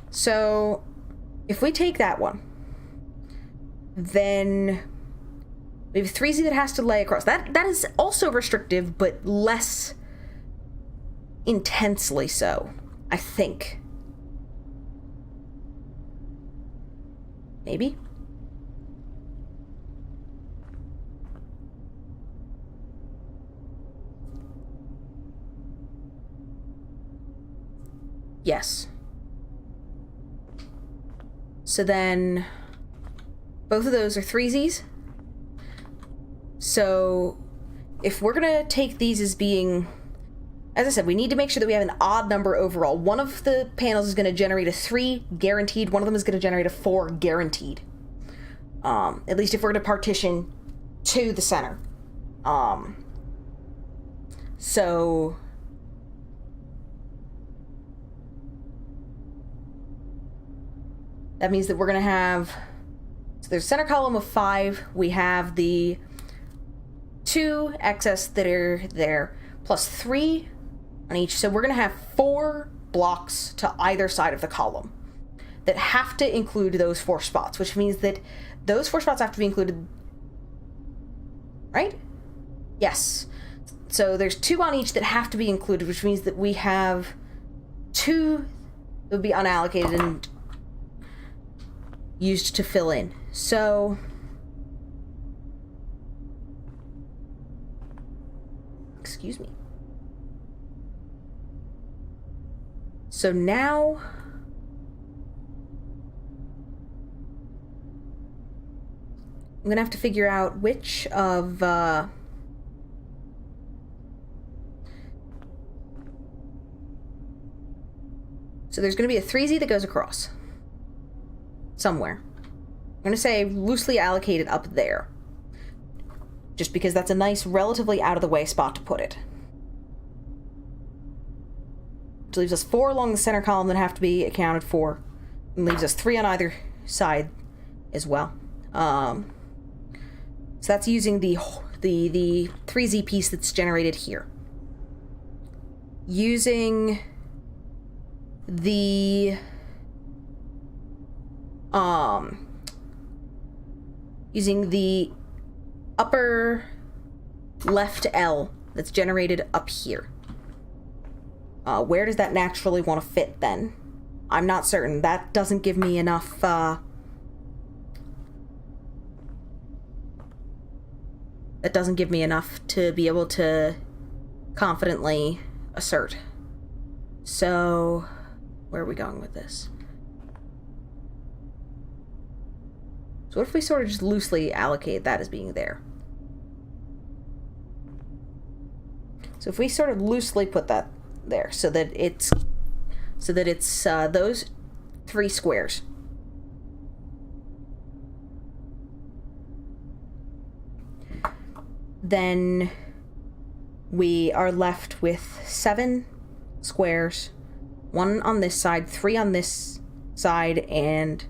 So, if we take that one, then we have 3Z that has to lay across. That is also restrictive, but less intensely so, I think. Maybe? Yes. So then, both of those are 3Zs. So, if we're gonna take these as being, as I said, we need to make sure that we have an odd number overall. One of the panels is gonna generate a 3 guaranteed, one of them is gonna generate a 4 guaranteed. At least if we're gonna partition to the center. So... that means that we're going to have, so there's a center column of 5, we have the 2 excess that are there, plus 3 on each, so we're going to have 4 blocks to either side of the column that have to include those 4 spots, which means that those 4 spots have to be included, right? Yes. So there's 2 on each that have to be included, which means that we have 2 that would be unallocated and used to fill in. So excuse me. So now I'm gonna have to figure out which of so there's gonna be a 3Z that goes across somewhere. I'm gonna say loosely allocated up there, just because that's a nice, relatively out of the way spot to put it. Which leaves us 4 along the center column that have to be accounted for, and leaves us 3 on either side as well. So that's using the 3Z piece that's generated here. Using the upper left L that's generated up here. Where does that naturally want to fit then? I'm not certain. That doesn't give me enough, that doesn't give me enough to be able to confidently assert. So, where are we going with this? So what if we sort of just loosely allocate that as being there? So if we sort of loosely put that there, so that it's those 3 squares. Then we are left with 7 squares, 1 on this side, 3 on this side, and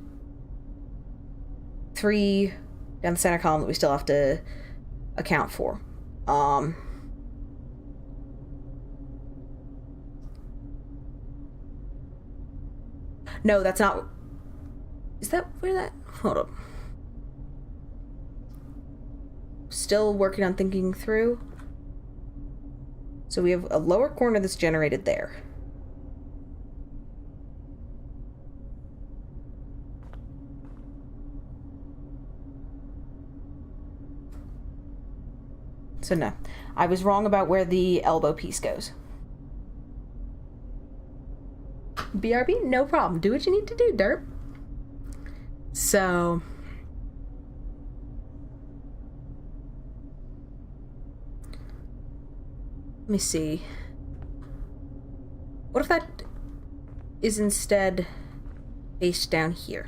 3 down the center column that we still have to account for. No, that's not... Is that where that... Hold up. Still working on thinking through. So we have a lower corner that's generated there. So no, I was wrong about where the elbow piece goes. BRB, no problem. Do what you need to do, derp. So... let me see. What if that is instead based down here?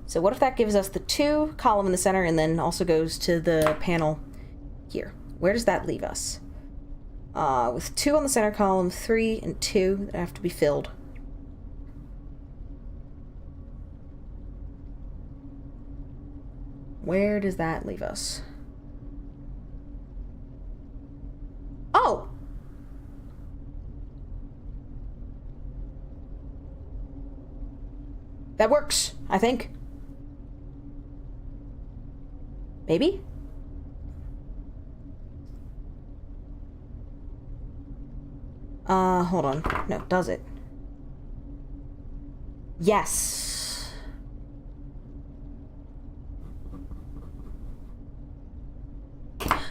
So what if that gives us the 2 column in the center and then also goes to the panel here? Where does that leave us? With 2 on the center column, 3 and 2 that have to be filled. Where does that leave us? Oh! That works, I think. Maybe? Hold on. No, does it? Yes.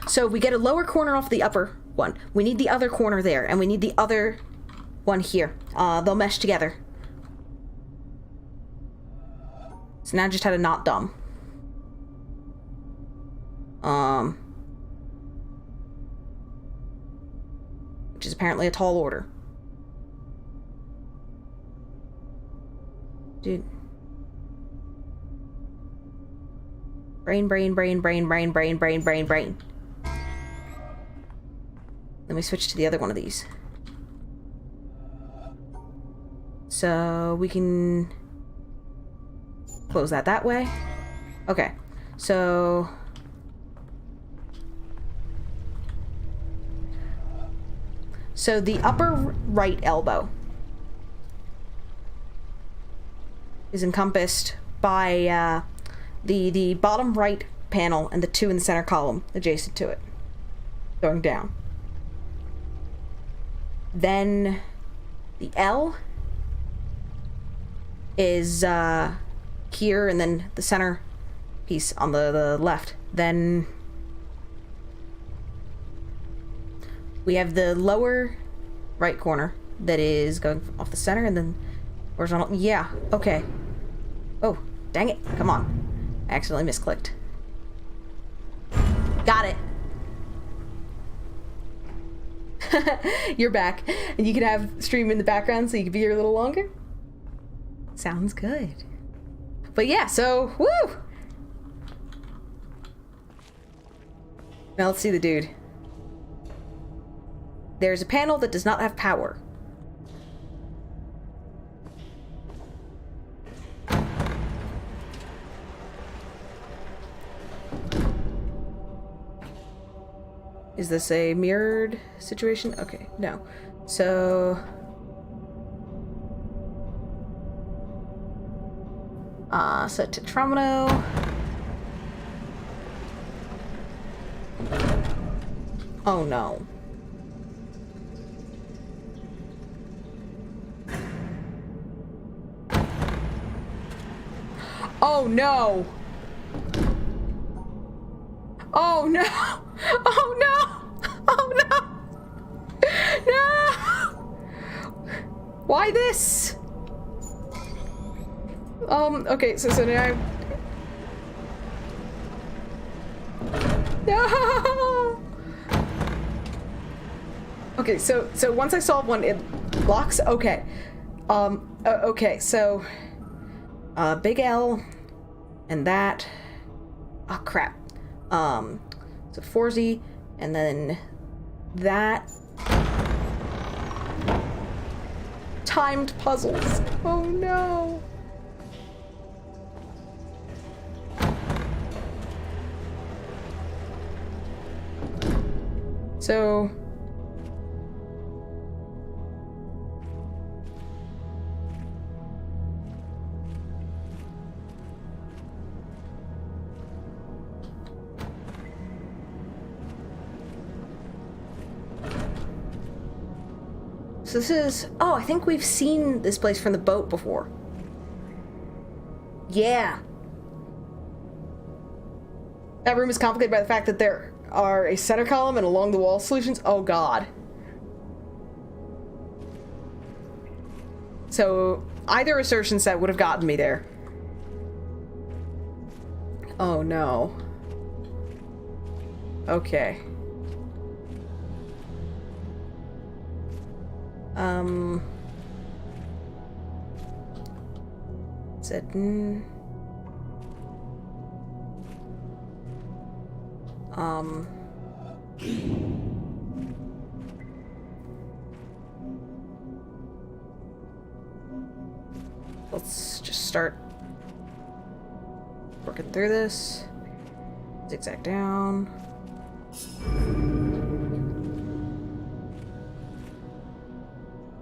So we get a lower corner off the upper one. We need the other corner there, and we need the other one here. They'll mesh together. So now I just had a not dumb. Which is apparently a tall order. Dude. Brain. Then we switch to the other one of these. So we can close that way. Okay, so the upper right elbow is encompassed by the bottom right panel and the 2 in the center column adjacent to it, going down. Then the L is here, and then the center piece on the left. Then we have the lower right corner that is going off the center and then horizontal. Yeah, okay. Oh, dang it. Come on. I accidentally misclicked. Got it. You're back. And you can have stream in the background so you can be here a little longer. Sounds good. But yeah, so, woo! Now let's see the dude. There's a panel that does not have power. Is this a mirrored situation? Okay, no. So... set to Tromino. Oh no. Oh no! Oh no! Oh no! Oh no! No! Why this? Okay, so now no! Okay, so once I solve one, it locks? Okay. Okay, so big L and that. Oh crap. So 4Z and then that. Timed puzzles. Oh no. So this is... Oh, I think we've seen this place from the boat before. Yeah. That room is complicated by the fact that there are a center column and along the wall solutions. Oh god. So, either assertion set would have gotten me there. Oh no. Okay. Said let's just start working through this. Zigzag down.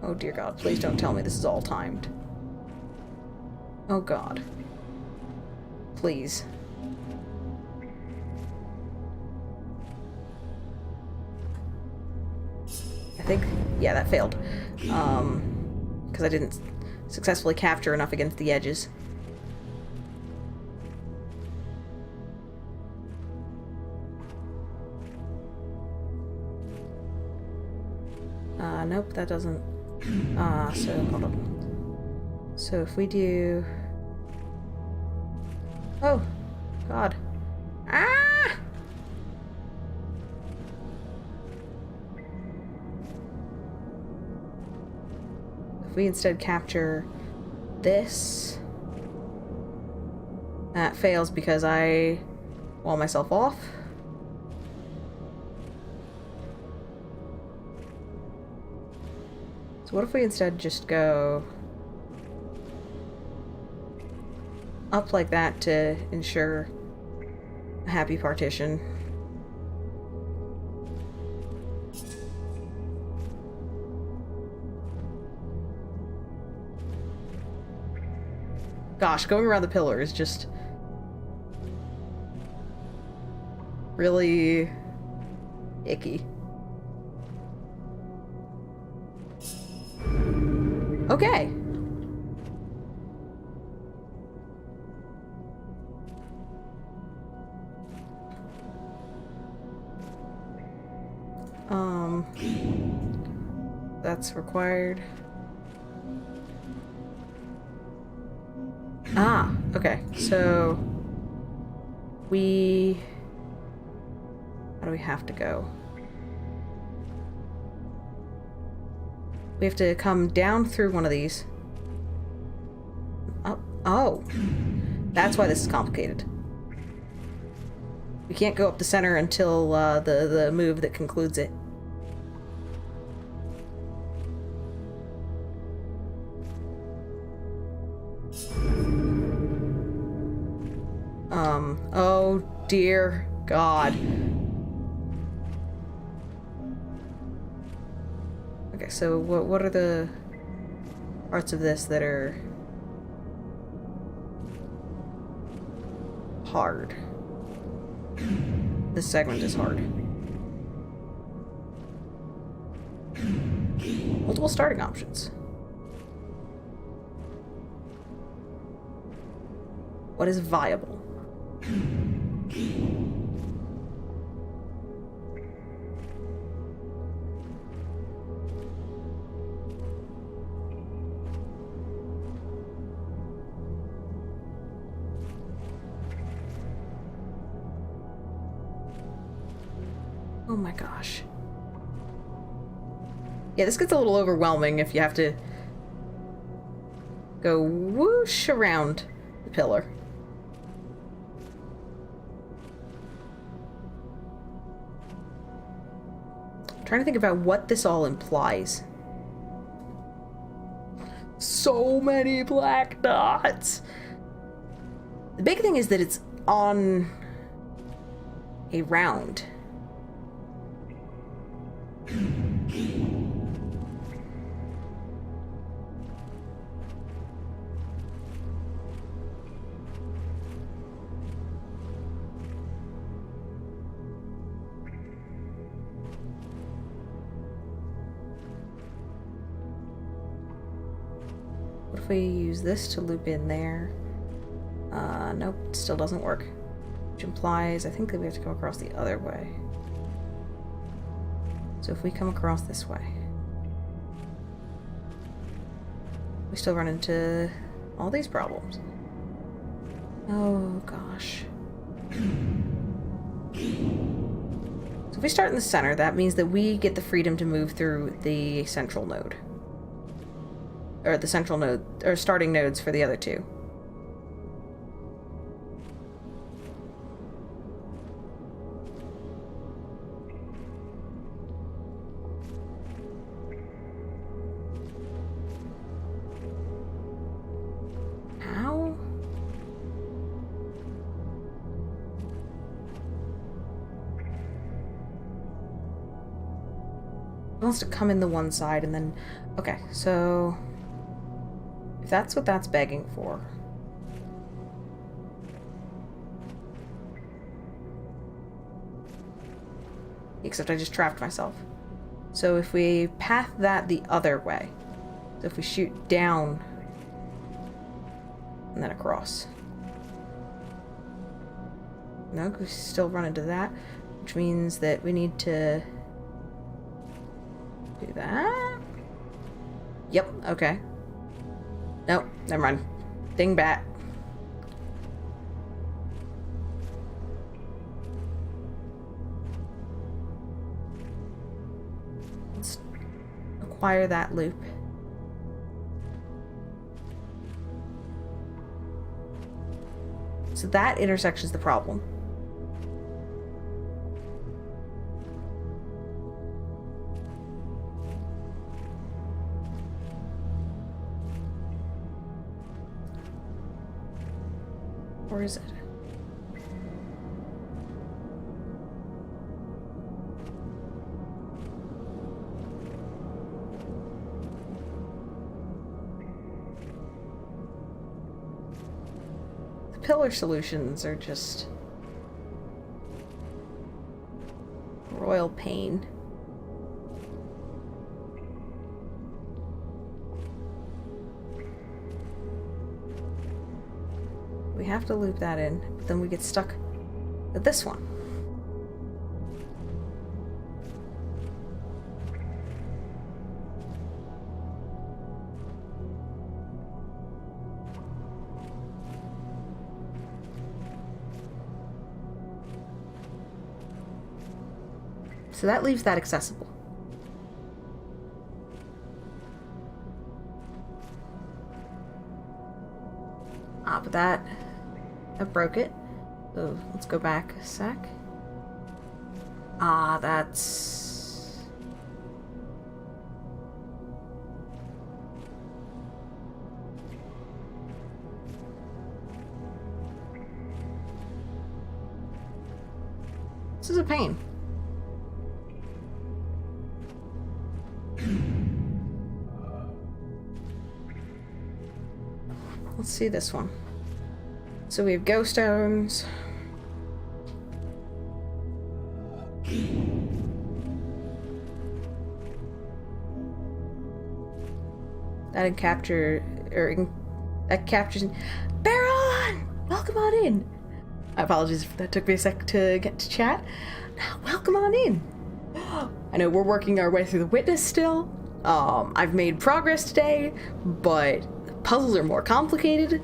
Oh dear god, please don't tell me this is all timed. Oh god. Please. I think, yeah, that failed. Because I didn't successfully capture enough against the edges. Nope, that doesn't. So hold on. So if we do... Oh, God. Ah! If we instead capture this, that fails because I wall myself off. So what if we instead just go up like that to ensure a happy partition? Gosh, going around the pillar is just really icky. Okay. That's required. Ah, okay. So we... How do we have to go? We have to come down through one of these. Oh, oh. That's why this is complicated. We can't go up the center until the move that concludes it. Oh dear God. Okay, so what are the parts of this that are hard? This segment is hard. Multiple starting options. What is viable? Oh my gosh. Yeah, this gets a little overwhelming if you have to go whoosh around the pillar. I'm trying to think about what this all implies. So many black dots! The big thing is that it's on a round. What if we use this to loop in there? Nope, it still doesn't work. Which implies, I think that we have to come across the other way. So if we come across this way, we still run into all these problems. Oh gosh. So if we start in the center, that means that we get the freedom to move through the central node. Or the central node, or starting nodes for the other two. How? It wants to come in the one side and then... Okay, so... if that's what that's begging for. Except I just trapped myself. So if we path that the other way, so if we shoot down and then across. No, we still run into that, which means that we need to do that. Yep, okay. Nope, never mind. Dingbat. Let's acquire that loop. So that intersection's the problem. Or is it? The pillar solutions are just royal pain. We have to loop that in, but then we get stuck at this one. so that leaves that accessible. Ah, but that broke it. So let's go back a sec. Ah, that's... This is a pain. Let's see this one. So we have ghost stones. That captures. Baron! Welcome on in! Apologies if that took me a sec to get to chat. Welcome on in! I know we're working our way through the witness still. I've made progress today, but puzzles are more complicated.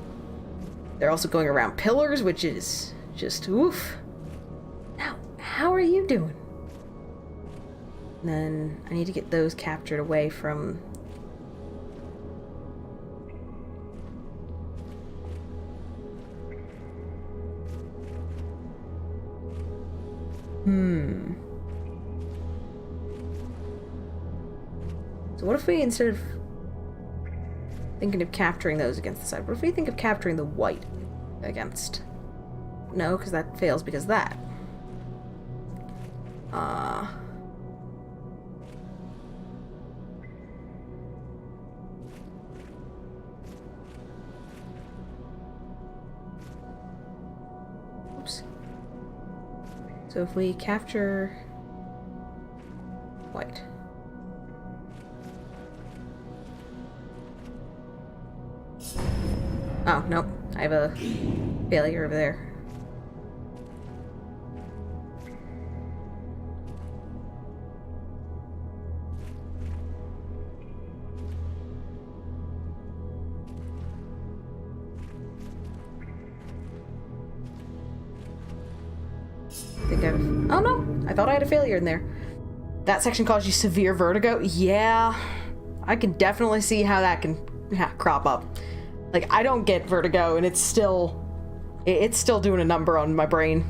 They're also going around pillars, which is just oof. Now, how are you doing? And then I need to get those captured away from... So what if we, instead of thinking of capturing those against the side, what if we think of capturing the white against? No, because that fails because of that. Oops. So if we capture white. Oh, nope. I have a failure over there. Oh no! I thought I had a failure in there. That section caused you severe vertigo? Yeah. I can definitely see how that can crop up. Like, I don't get vertigo, and it's still doing a number on my brain.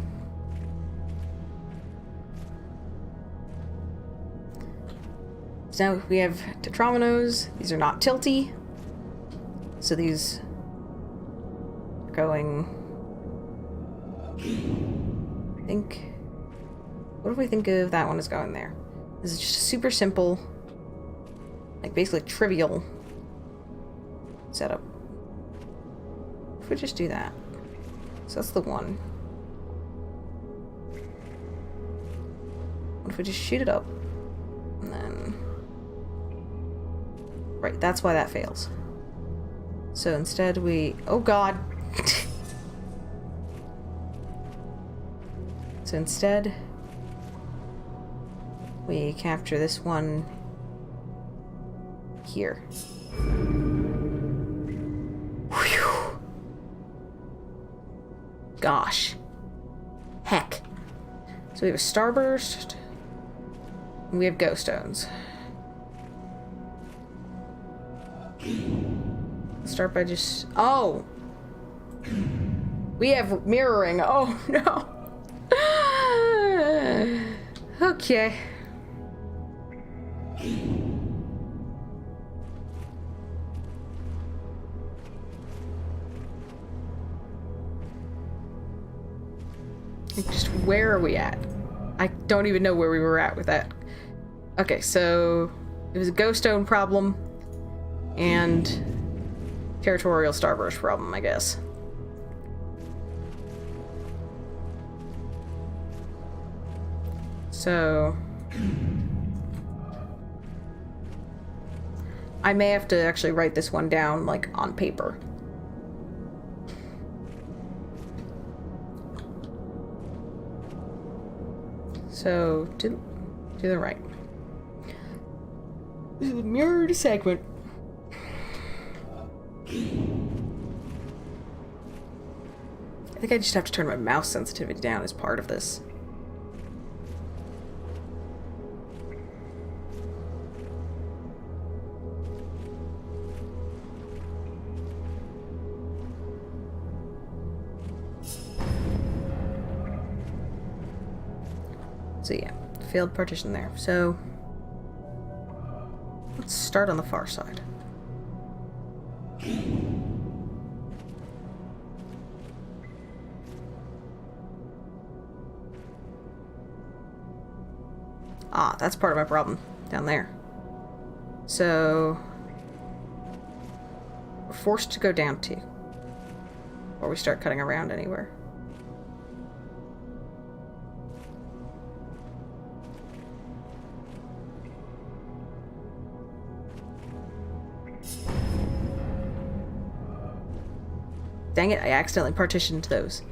So now we have tetrominos. These are not tilty. So these are going... What if we think of that one as going there? This is just a super simple, like basically trivial setup. If we just do that. So that's the one. What if we just shoot it up? And then... Right, that's why that fails. So instead we... Oh god! So instead... we capture this one... here. Whew. Gosh. Heck. So we have a starburst. And we have ghost stones. Start by just... Oh! We have mirroring. Oh, no. Okay. Just where are we at? I don't even know where we were at with that. Okay, so it was a ghost stone problem and territorial starburst problem, I guess. So I may have to actually write this one down, like, on paper. So, to the right. This is a mirrored segment. I think I just have to turn my mouse sensitivity down as part of this. So yeah, failed partition there. So let's start on the far side. Ah, that's part of my problem down there. So we're forced to go down 2. Or we start cutting around anywhere. Dang it, I accidentally partitioned those.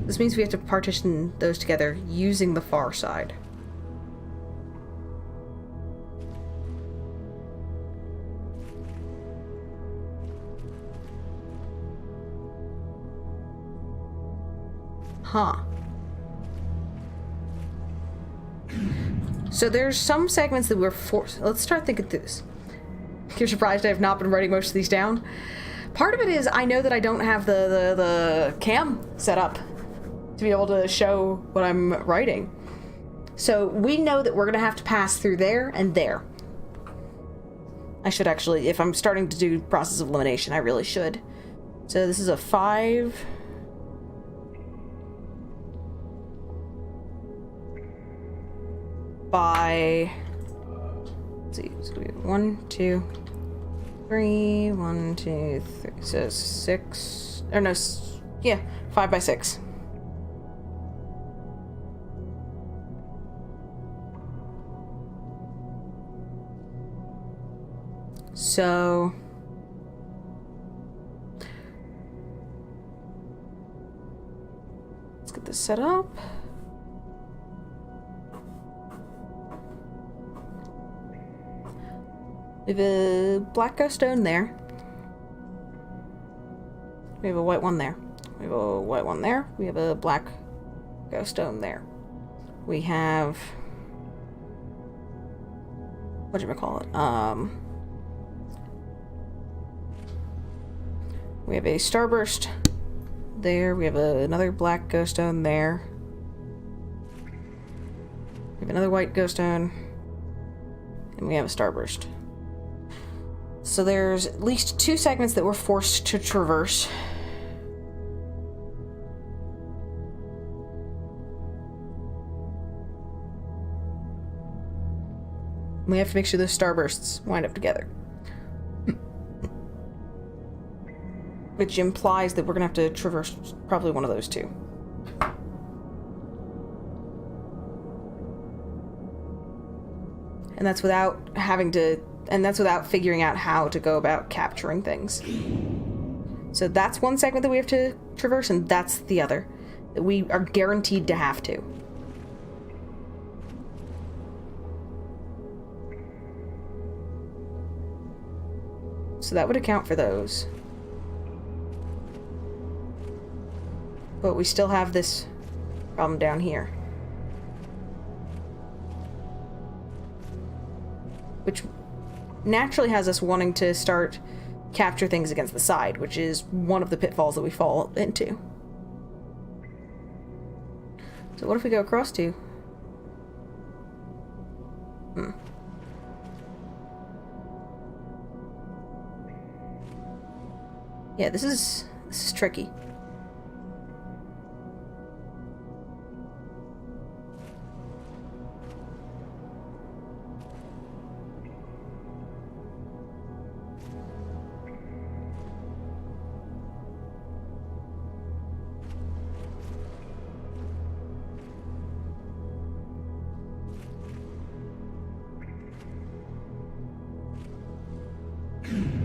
This means we have to partition those together using the far side. Huh. So there's some segments that we're forced... Let's start thinking through this. You're surprised I have not been writing most of these down? Part of it is I know that I don't have the cam set up to be able to show what I'm writing. So we know that we're going to have to pass through there and there. I should actually, if I'm starting to do process of elimination, I really should. So this is a 5... by... Let's see, it's gonna be 1, 2, 3, 1, 2, 3, so 6, or no, yeah, 5 by 6. So let's get this set up. We have a black ghost stone there. We have a white one there. We have a white one there. We have a black ghost stone there. We have... whatchamacallit? We have a starburst there. We have another black ghost stone there. We have another white ghost stone. And we have a starburst. So there's at least 2 segments that we're forced to traverse. We have to make sure those starbursts wind up together. Which implies that we're gonna have to traverse probably one of those 2. And that's without having to... And that's without figuring out how to go about capturing things. So that's one segment that we have to traverse, and that's the other. That we are guaranteed to have to. So that would account for those. But we still have this problem down here. Which naturally has us wanting to start capture things against the side, which is one of the pitfalls that we fall into. So what if we go across 2? Yeah, this is tricky.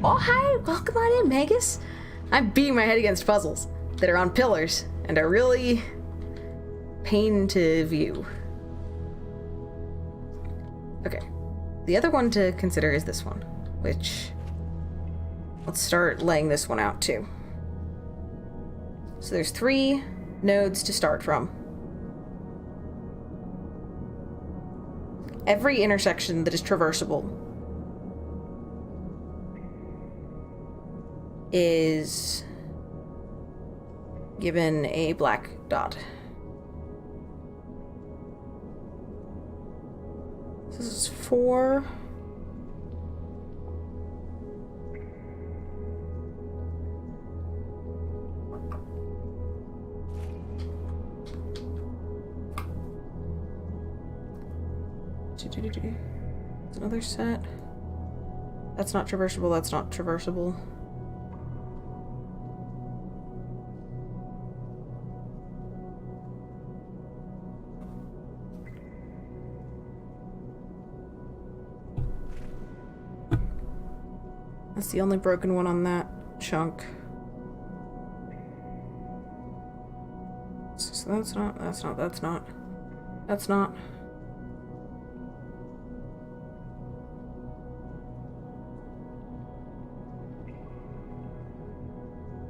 Oh, hi! Welcome on in, Magus! I'm beating my head against puzzles that are on pillars and are really pain to view. Okay. The other one to consider is this one, which... let's start laying this one out, too. So there's 3 nodes to start from. Every intersection that is traversable is given a black dot. This is 4. It's another set. That's not traversable, that's not traversable. That's the only broken one on that chunk. So that's not.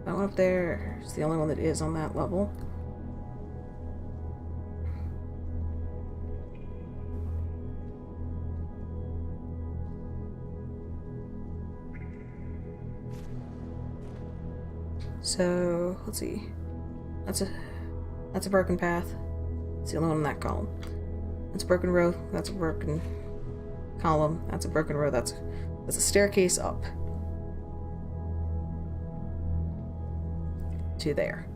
That one up there is the only one that is on that level. So, let's see. That's a broken path. It's the only one in that column. That's a broken row. That's a broken column. That's a broken row. That's a staircase up to there.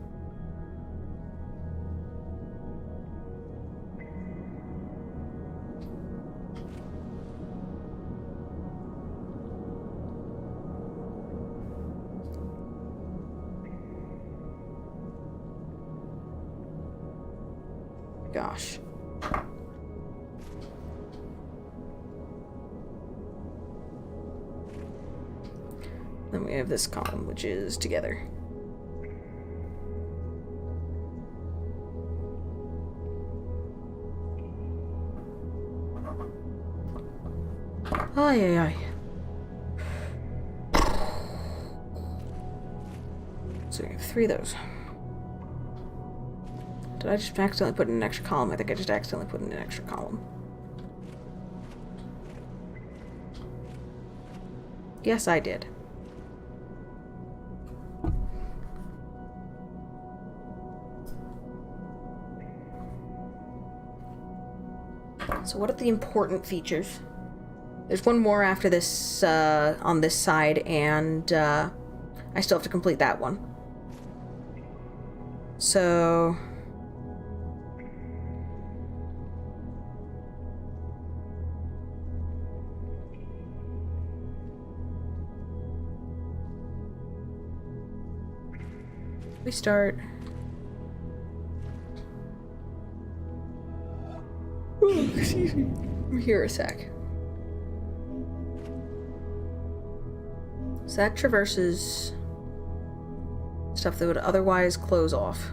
Gosh. Then we have this column, which is together. Ay, ay, ay. So we have 3 of those. Did I just accidentally put in an extra column? I think I just accidentally put in an extra column. Yes, I did. So what are the important features? There's one more after this, on this side, and I still have to complete that one. So... we start... Oh, excuse me. I'm here a sec. So that traverses stuff that would otherwise close off.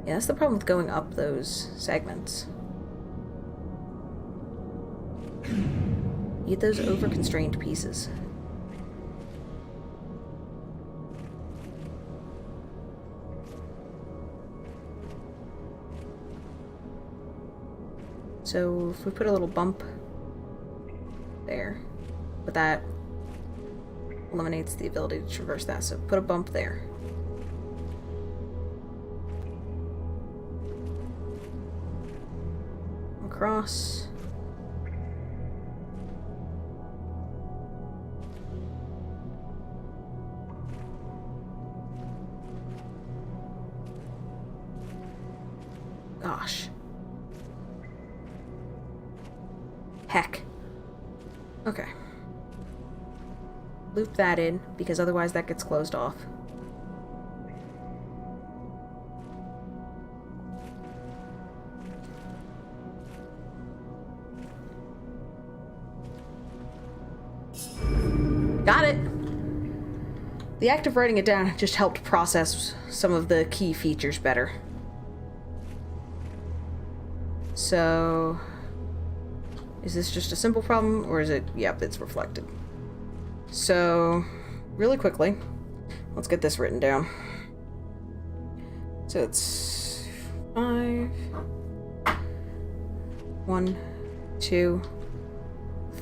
Yeah, that's the problem with going up those segments. Eat those over-constrained pieces. So if we put a little bump there, but that eliminates the ability to traverse that, so put a bump there. Across. Gosh. Heck. Okay. Loop that in, because otherwise that gets closed off. Got it! The act of writing it down just helped process some of the key features better. So... is this just a simple problem, or is it... yep, it's reflected. So, really quickly, let's get this written down. So it's 5, 1, 2,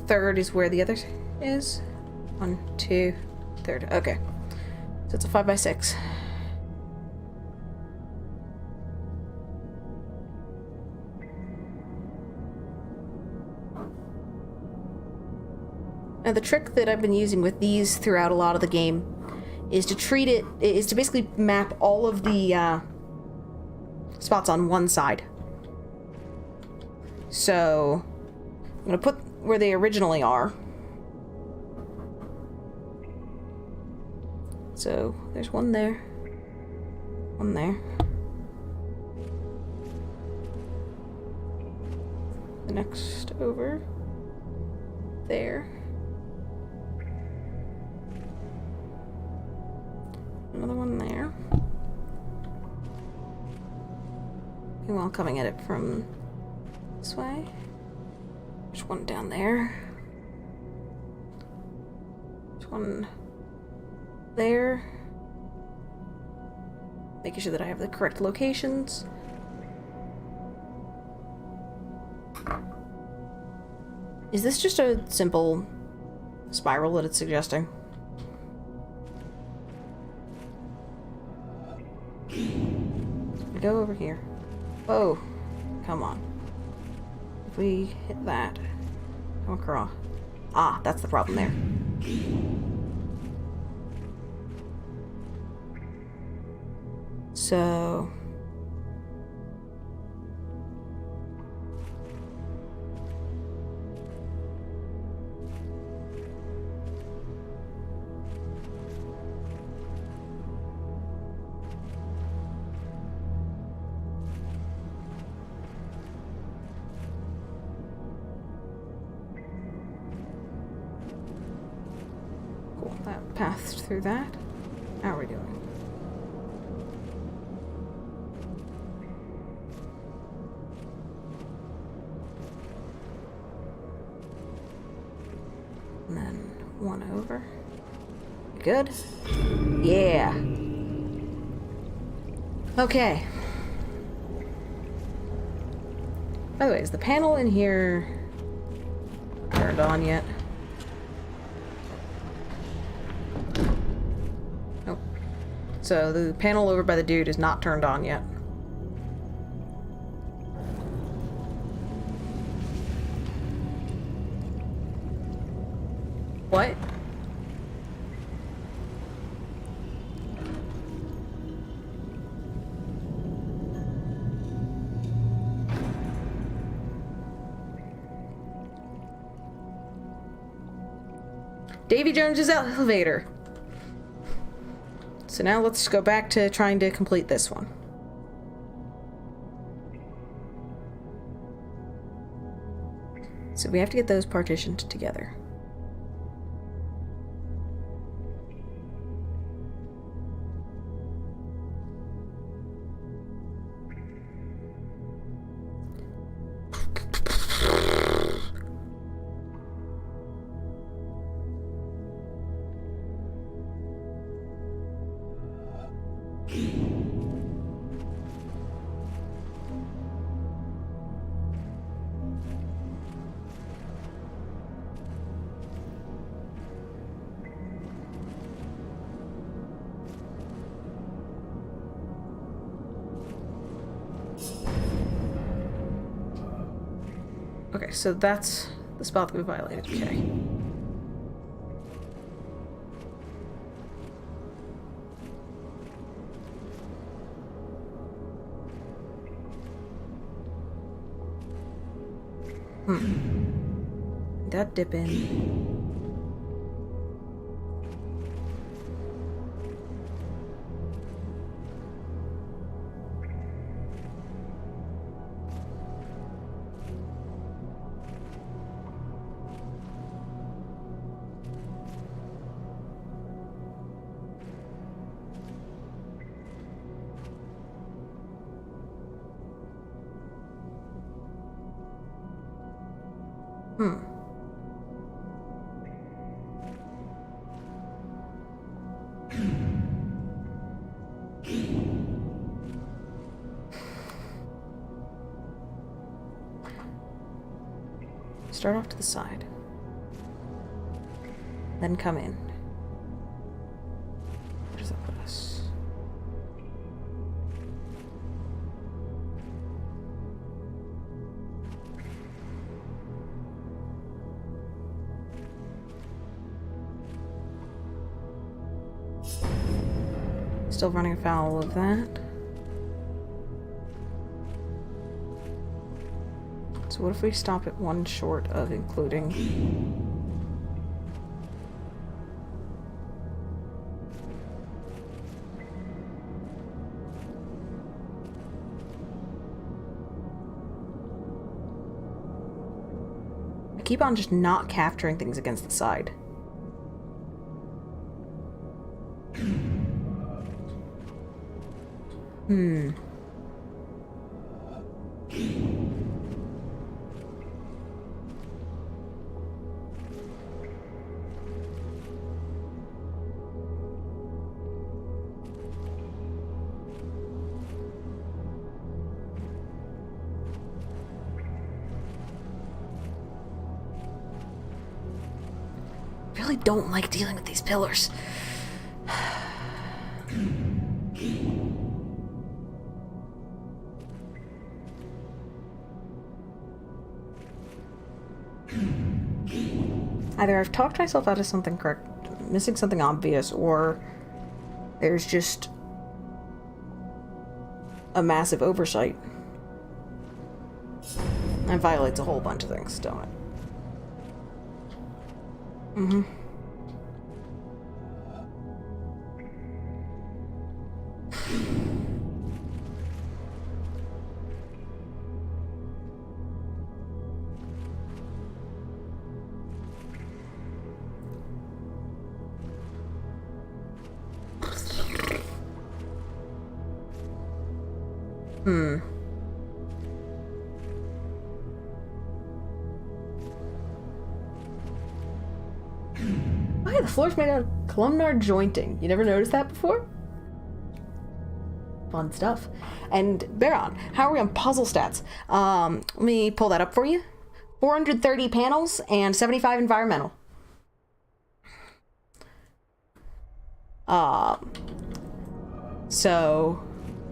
third is where the other is. 1, 2, third. Okay. So it's a 5x6. Now the trick that I've been using with these throughout a lot of the game is to basically map all of the spots on one side. So I'm gonna put where they originally are. So there's one there, one there. The next over there. Another one there. And while coming at it from this way. There's one down there. There's one there. Making sure that I have the correct locations. Is this just a simple spiral that it's suggesting? We go over here. Oh, come on. If we hit that, come across. Ah, that's the problem there. So... cool, that passed through that. How are we doing? And then one over. Good? Yeah. Okay. By the way, is the panel in here turned on yet? Nope. So the panel over by the dude is not turned on yet. What? Davy Jones's elevator. So now let's go back to trying to complete this one. So we have to get those partitioned together. Okay, so that's the spot that we violated. Okay. That dip in. Start off to the side. then come in. Where does that put us? Still running afoul of that. So what if we stop at one short of including... I keep on just not capturing things against the side. I really don't like dealing with these pillars. Either I've talked myself out of something correct, missing something obvious, or there's just a massive oversight. It violates a whole bunch of things, don't it? Mm-hmm. Oh yeah, the floor's made out of columnar jointing. You never noticed that before? Fun stuff. And Baron, how are we on puzzle stats? Let me pull that up for you. 430 panels and 75 environmental. So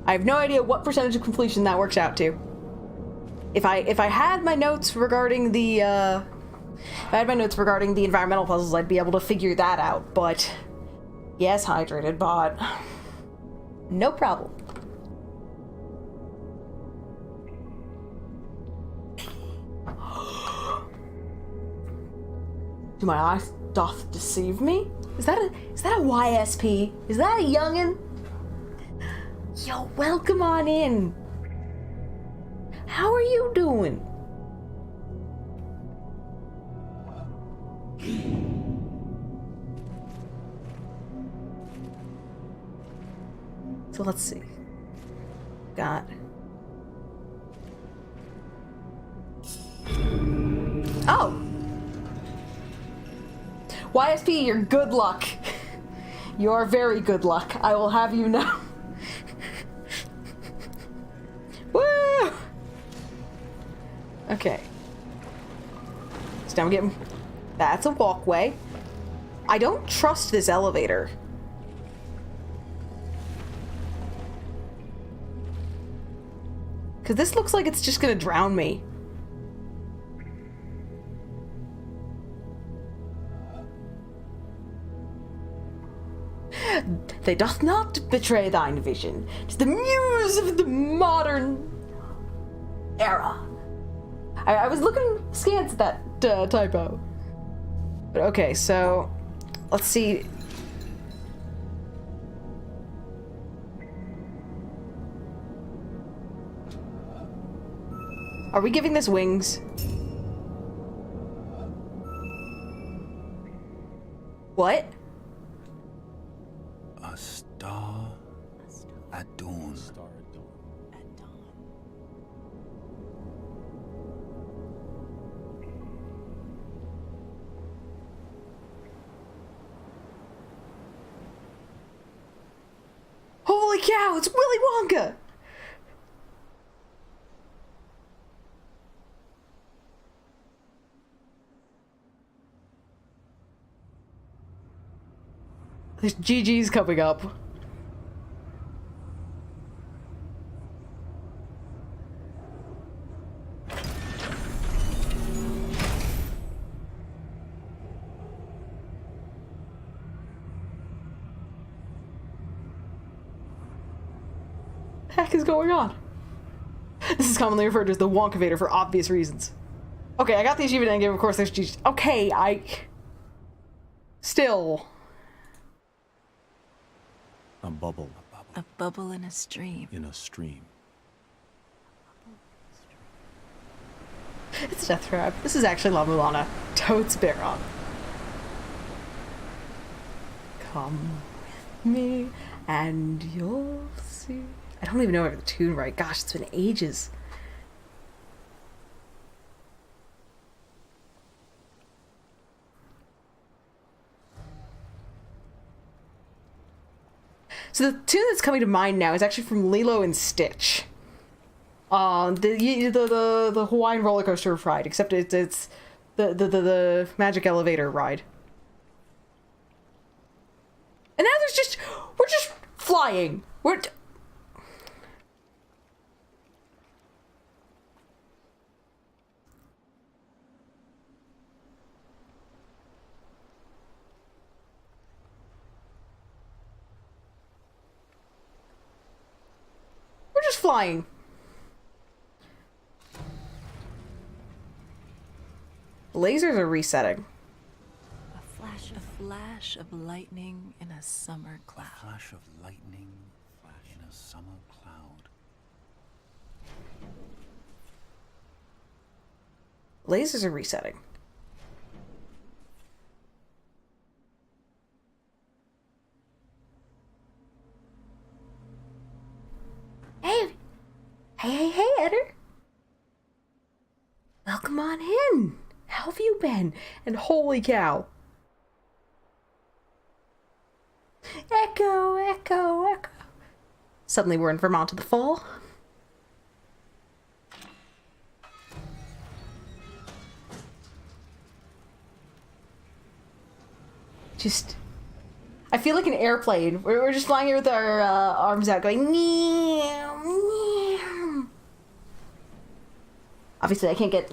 I have no idea what percentage of completion that works out to. If I had my notes regarding the environmental puzzles, I'd be able to figure that out, but yes, hydrated bot. No problem. Do my eyes doth deceive me? Is that a YSP? Is that a youngin'? Yo, welcome on in. How are you doing? So let's see. Got... Oh! YSP, you're good luck. You're very good luck. I will have you know. Woo! Okay. So now I'm getting... That's a walkway. I don't trust this elevator. Because this looks like it's just gonna drown me. They doth not betray thine vision. 'Tis the muse of the modern era. I was looking scans at that typo. But okay, so let's see. Are we giving this wings? What? A star at dawn. Holy cow, it's Willy Wonka! There's GG's coming up. What the heck is going on? This is commonly referred to as the Wonkavator for obvious reasons. Okay, I got the achievement endgame, of course there's GG. Okay, Still. A bubble. A bubble in a stream. In a stream. It's Death Trap. This is actually La Mulana. Totes Baron. Come with me and you'll see. I don't even know the tune right. Gosh, it's been ages. So the tune that's coming to mind now is actually from Lilo and Stitch. The Hawaiian roller coaster ride, except it's the magic elevator ride. And now we're just flying. We're just flying. Lasers are resetting. A flash of lightning in a summer cloud. A flash of lightning in a summer cloud. Lasers are resetting. Hey, Eder. Welcome on in. How have you been? And holy cow. Echo. Suddenly we're in Vermont in the fall. I feel like an airplane. We're just flying here with our arms out going, meow, meow. Obviously, I can't get,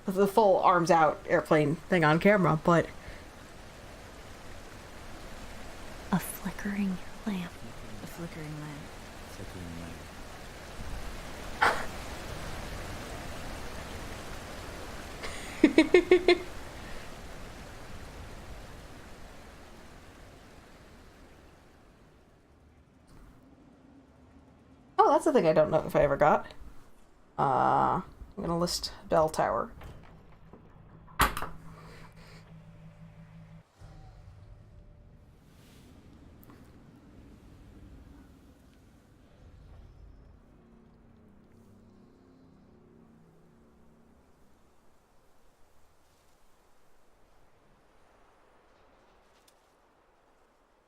the full arms out airplane thing on camera, but... A flickering lamp. A flickering lamp. Flickering light. Oh, that's the thing I don't know if I ever got. I'm gonna list Bell Tower.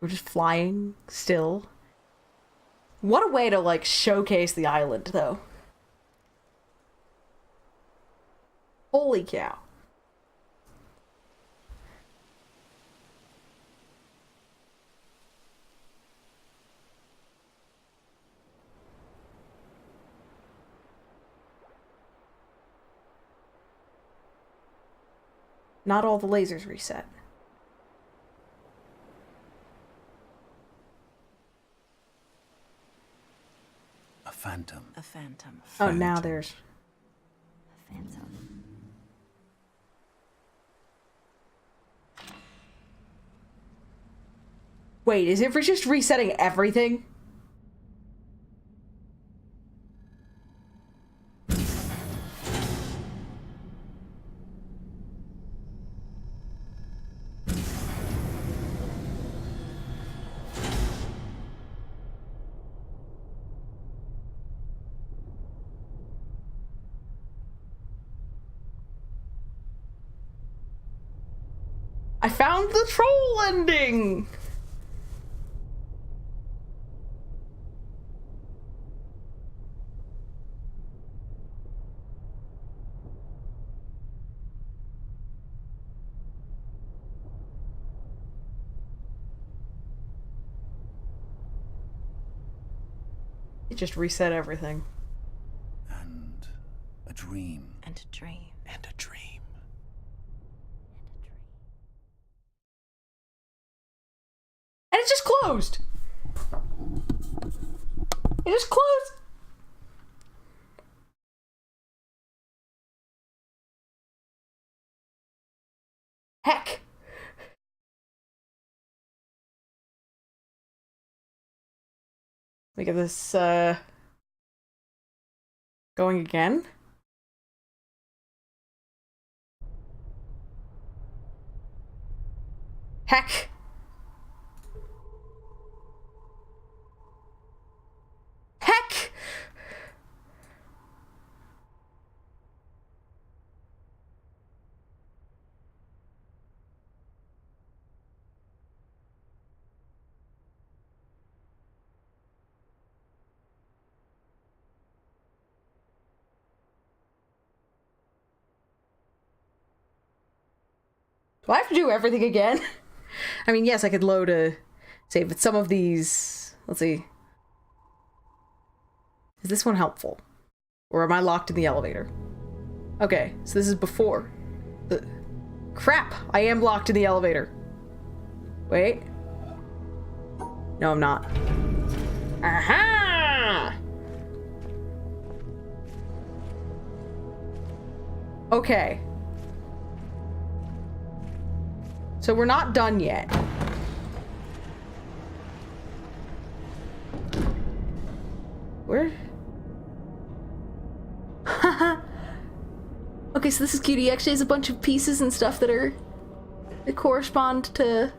We're just flying still. What a way to, like, showcase the island, though. Holy cow. Not all the lasers reset. Phantom. A phantom. Oh, now there's... A phantom. Wait, is it for just resetting everything? I found the troll ending! It just reset everything. And a dream. And a dream. And a dream. And it just closed! It just closed! Heck! Let me get this, going again. Heck! Heck! Do I have to do everything again? I mean, yes, I could load a save, but some of these... Let's see. Is this one helpful? Or am I locked in the elevator? Okay, so this is before. Crap! I am locked in the elevator. Wait. No, I'm not. Aha! Okay. So we're not done yet. Where? Okay, so this is cute. He actually has a bunch of pieces and stuff that correspond to...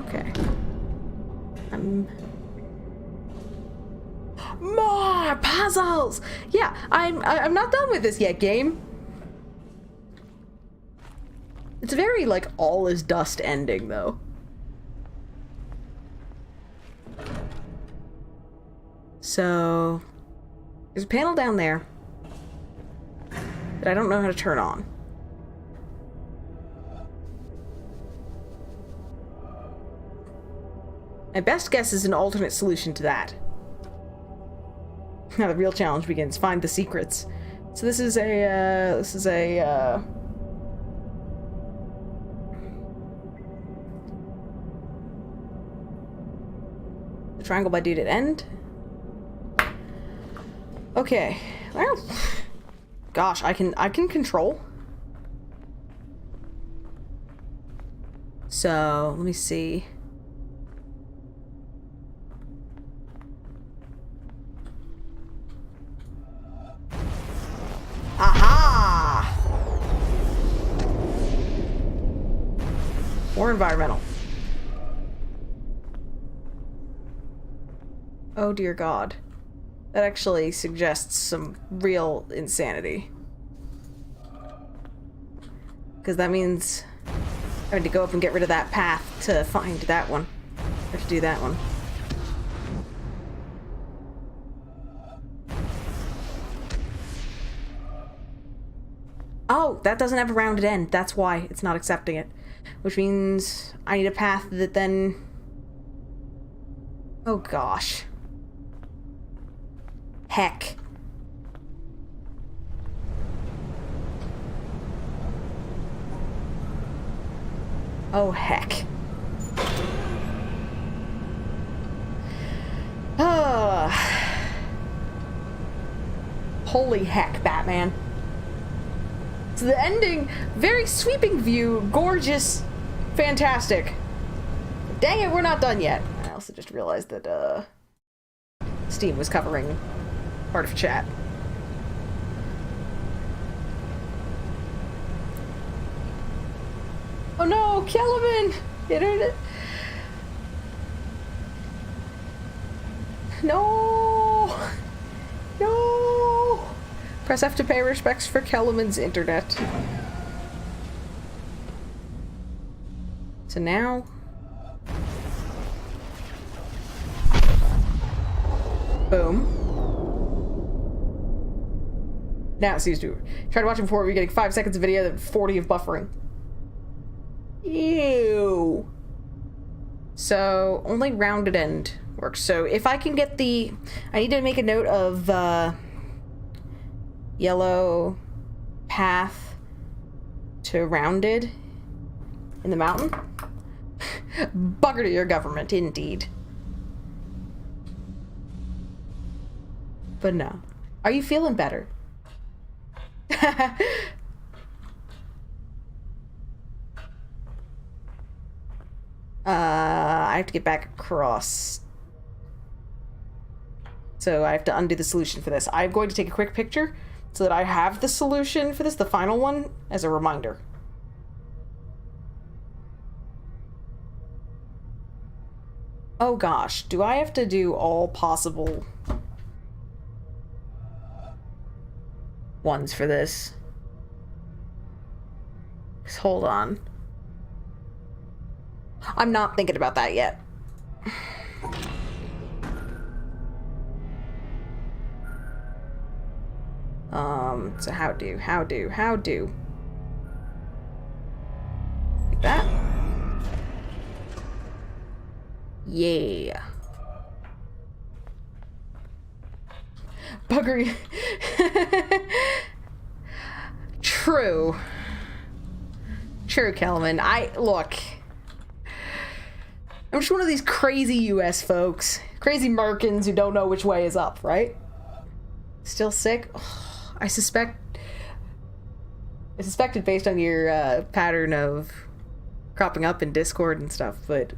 Okay. More puzzles! Yeah, I'm not done with this yet, game. It's very, like, all is dust ending, though. So... there's a panel down there that I don't know how to turn on. My best guess is an alternate solution to that. Now the real challenge begins. Find the secrets. So this is a, the triangle by dude at end. Okay. Well, gosh, I can control. So, let me see. Aha! More environmental. Oh dear God. That actually suggests some real insanity. Because that means having to go up and get rid of that path to find that one. Or to do that one. Oh, that doesn't have a rounded end. That's why it's not accepting it. Which means I need a path that then... Oh gosh. Heck. Oh heck. Holy heck, Batman. So the ending, very sweeping view, gorgeous, fantastic. Dang it, we're not done yet. I also just realized that, Steam was covering part of chat. Oh no, Kellerman! Internet. No! No! Press F to pay respects for Kellerman's internet. So now... Boom. Now it seems to. Try to watch it before we're getting 5 seconds of video, then 40 of buffering. Ew. So, only rounded end works. So, if I can get the... I need to make a note of yellow path to rounded in the mountain. Bugger to your government, indeed. But no. Are you feeling better? I have to get back across. So I have to undo the solution for this. I'm going to take a quick picture so that I have the solution for this, the final one, as a reminder. Oh gosh, do I have to do all possible ones for this? Just hold on. I'm not thinking about that yet. So how do? Like that? Yeah. Buggery. True. True, Kelman. Look. I'm just one of these crazy US folks. Crazy Merkins who don't know which way is up, right? Still sick? Oh, I suspected based on your pattern of cropping up in Discord and stuff, but...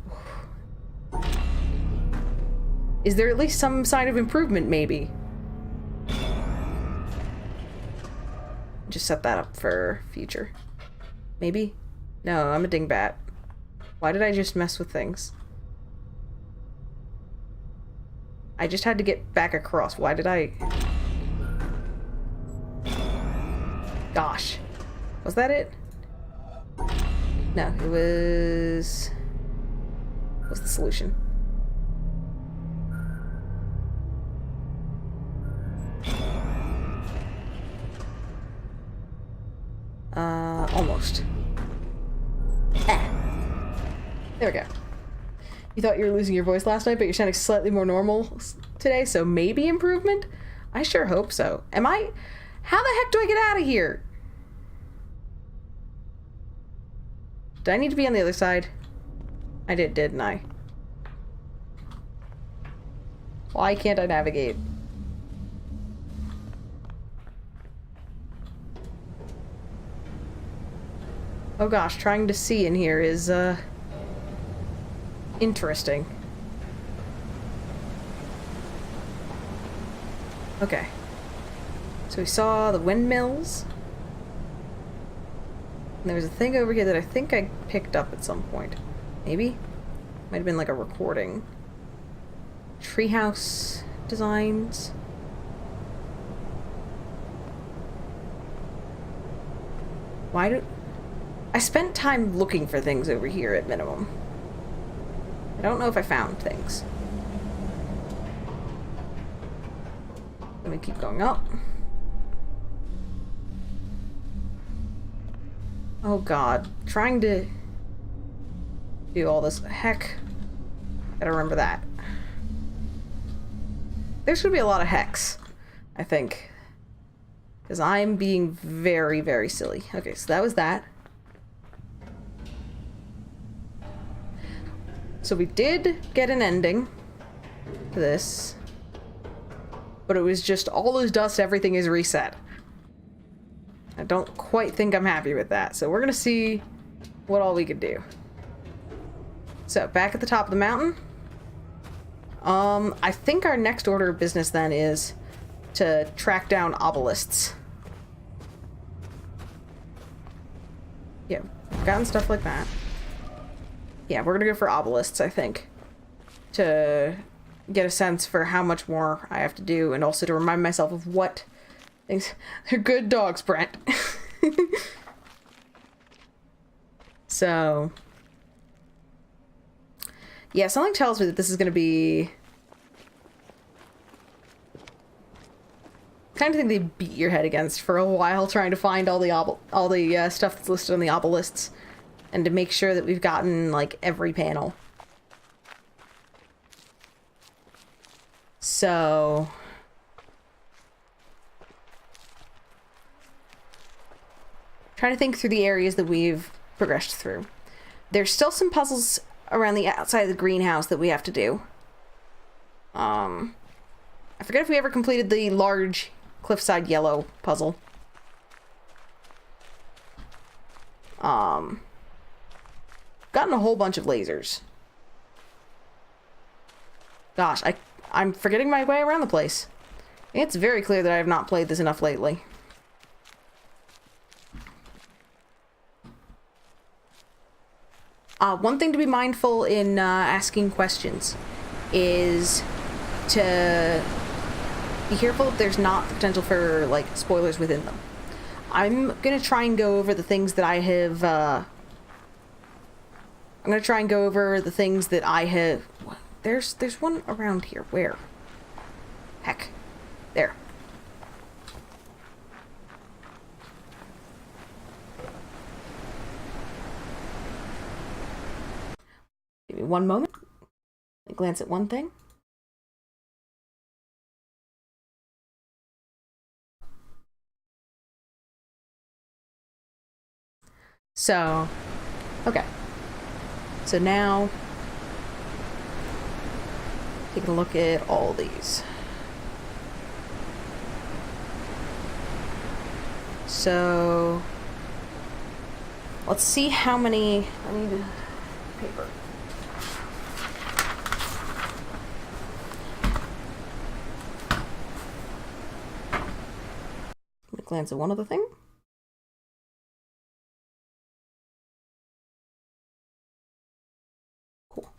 Is there at least some sign of improvement, maybe? Just set that up for future. Maybe? No, I'm a dingbat. Why did I just mess with things? I just had to get back across. Why did I... Gosh. Was that it? No, it was... What was the solution? Almost. There we go. You thought you were losing your voice last night, but you're sounding slightly more normal today, so maybe improvement? I sure hope so. Am I... How the heck do I get out of here? Do I need to be on the other side? I did, didn't I? Why can't I navigate? Oh gosh, trying to see in here is, interesting. Okay. So we saw the windmills. And there was a thing over here that I think I picked up at some point. Maybe? Might have been like a recording. Treehouse designs. Why do... I spent time looking for things over here at minimum. I don't know if I found things. Let me keep going up. Oh god, trying to do all this. Heck. Gotta remember that. There's gonna be a lot of hex, I think. Because I'm being very, very silly. Okay, so that was that. So we did get an ending to this. But it was just all those dust, everything is reset. I don't quite think I'm happy with that. So we're gonna see what all we could do. So back at the top of the mountain. I think our next order of business then is to track down obelisks. Yeah, we've gotten stuff like that. Yeah, we're gonna go for obelisks, I think. To get a sense for how much more I have to do, and also to remind myself of what things... They're good dogs, Brent. So... yeah, something tells me that this is gonna be... kind kind of thing they beat your head against for a while, trying to find all the stuff that's listed on the obelisks, and to make sure that we've gotten like every panel. So trying to think through the areas that we've progressed through. There's still some puzzles around the outside of the greenhouse that we have to do. I forget if we ever completed the large cliffside yellow puzzle. Gotten a whole bunch of lasers. Gosh, I'm forgetting my way around the place. It's very clear that I have not played this enough lately. One thing to be mindful in asking questions is to be careful if there's not the potential for, like, spoilers within them. I'm gonna try and go over the things that I have, I'm gonna try and go over the things that I have... There's one around here. Where? Heck. There. Give me one moment. Let me glance at one thing. So, okay. So now, taking a look at all these. So, let's see how many... I need paper. Let me glance at one other thing. Cool.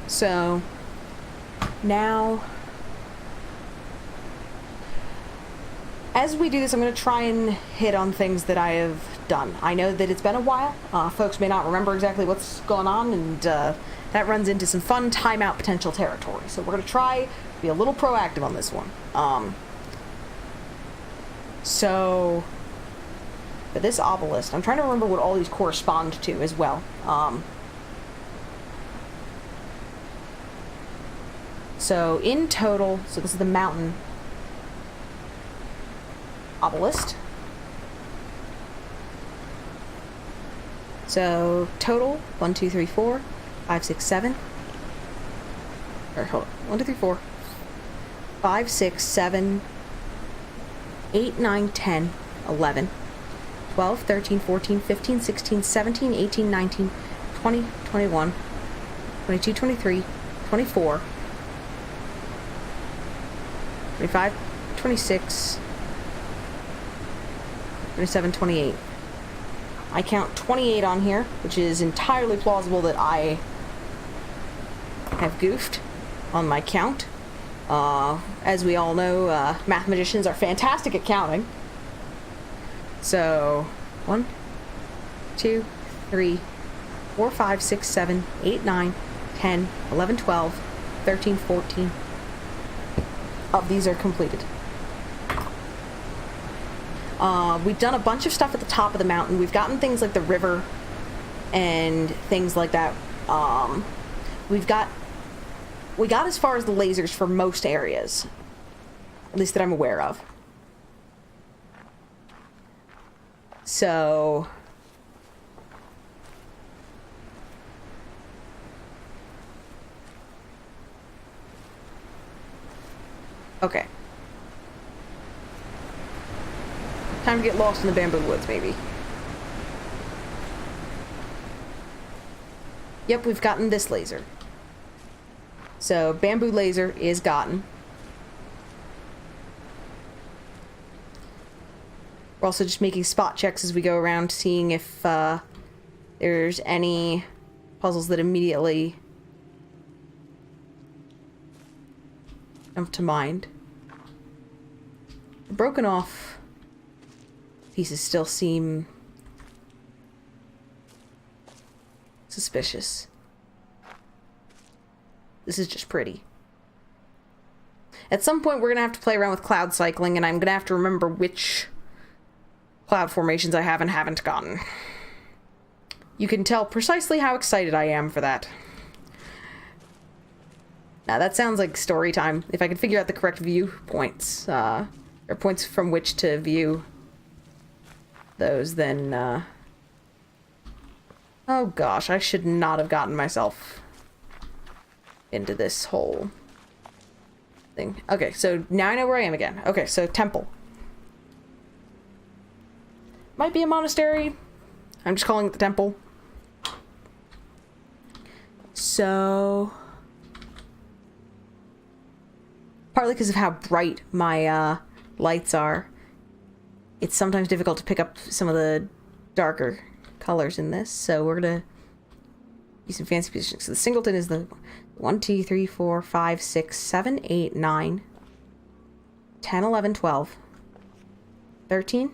So, now, as we do this, I'm going to try and hit on things that I have done. I know that it's been a while. Folks may not remember exactly what's going on, and that runs into some fun timeout potential territory. So we're going to try to be a little proactive on this one. So, for this obelisk, I'm trying to remember what all these correspond to as well. So in total, so this is the mountain obelisk. So total 1, 2, 3, 4, 5, 6, 7. Or hold on, 1, 2, 3, 4, 5, 6, 7, 8, 9, 10, 11, 12, 13, 14, 15, 16, 17, 18, 19, 20, 21, 22, 23, 24, 25, 26, 27, 28. I count 28 on here, which is entirely plausible that I have goofed on my count. As we all know, mathematicians are fantastic at counting. So, 1, 2, 3, 4, 5, 6, 7, 8, 9, 10, 11, 12, 13, 14. Of these are completed. We've done a bunch of stuff at the top of the mountain. We've gotten things like the river and things like that. We got as far as the lasers for most areas, at least that I'm aware of. So, okay. Time to get lost in the bamboo woods, maybe. Yep, we've gotten this laser. So, bamboo laser is gotten. We're also just making spot checks as we go around, seeing if there's any puzzles that immediately come to mind. The broken off pieces still seem suspicious. This is just pretty. At some point, we're going to have to play around with cloud cycling, and I'm going to have to remember which cloud formations I have and haven't gotten. You can tell precisely how excited I am for that. Now, that sounds like story time. If I could figure out the correct viewpoints, or points from which to view those, then, oh gosh, I should not have gotten myself into this whole thing. Okay, so now I know where I am again. Okay, so temple. Might be a monastery. I'm just calling it the temple. So, partly because of how bright my lights are, it's sometimes difficult to pick up some of the darker colors in this. So we're gonna use some fancy positioning. So the singleton is the 1, 2, 3, 4, 5, 6, 7, 8, 9, 10, 11, 12, 13,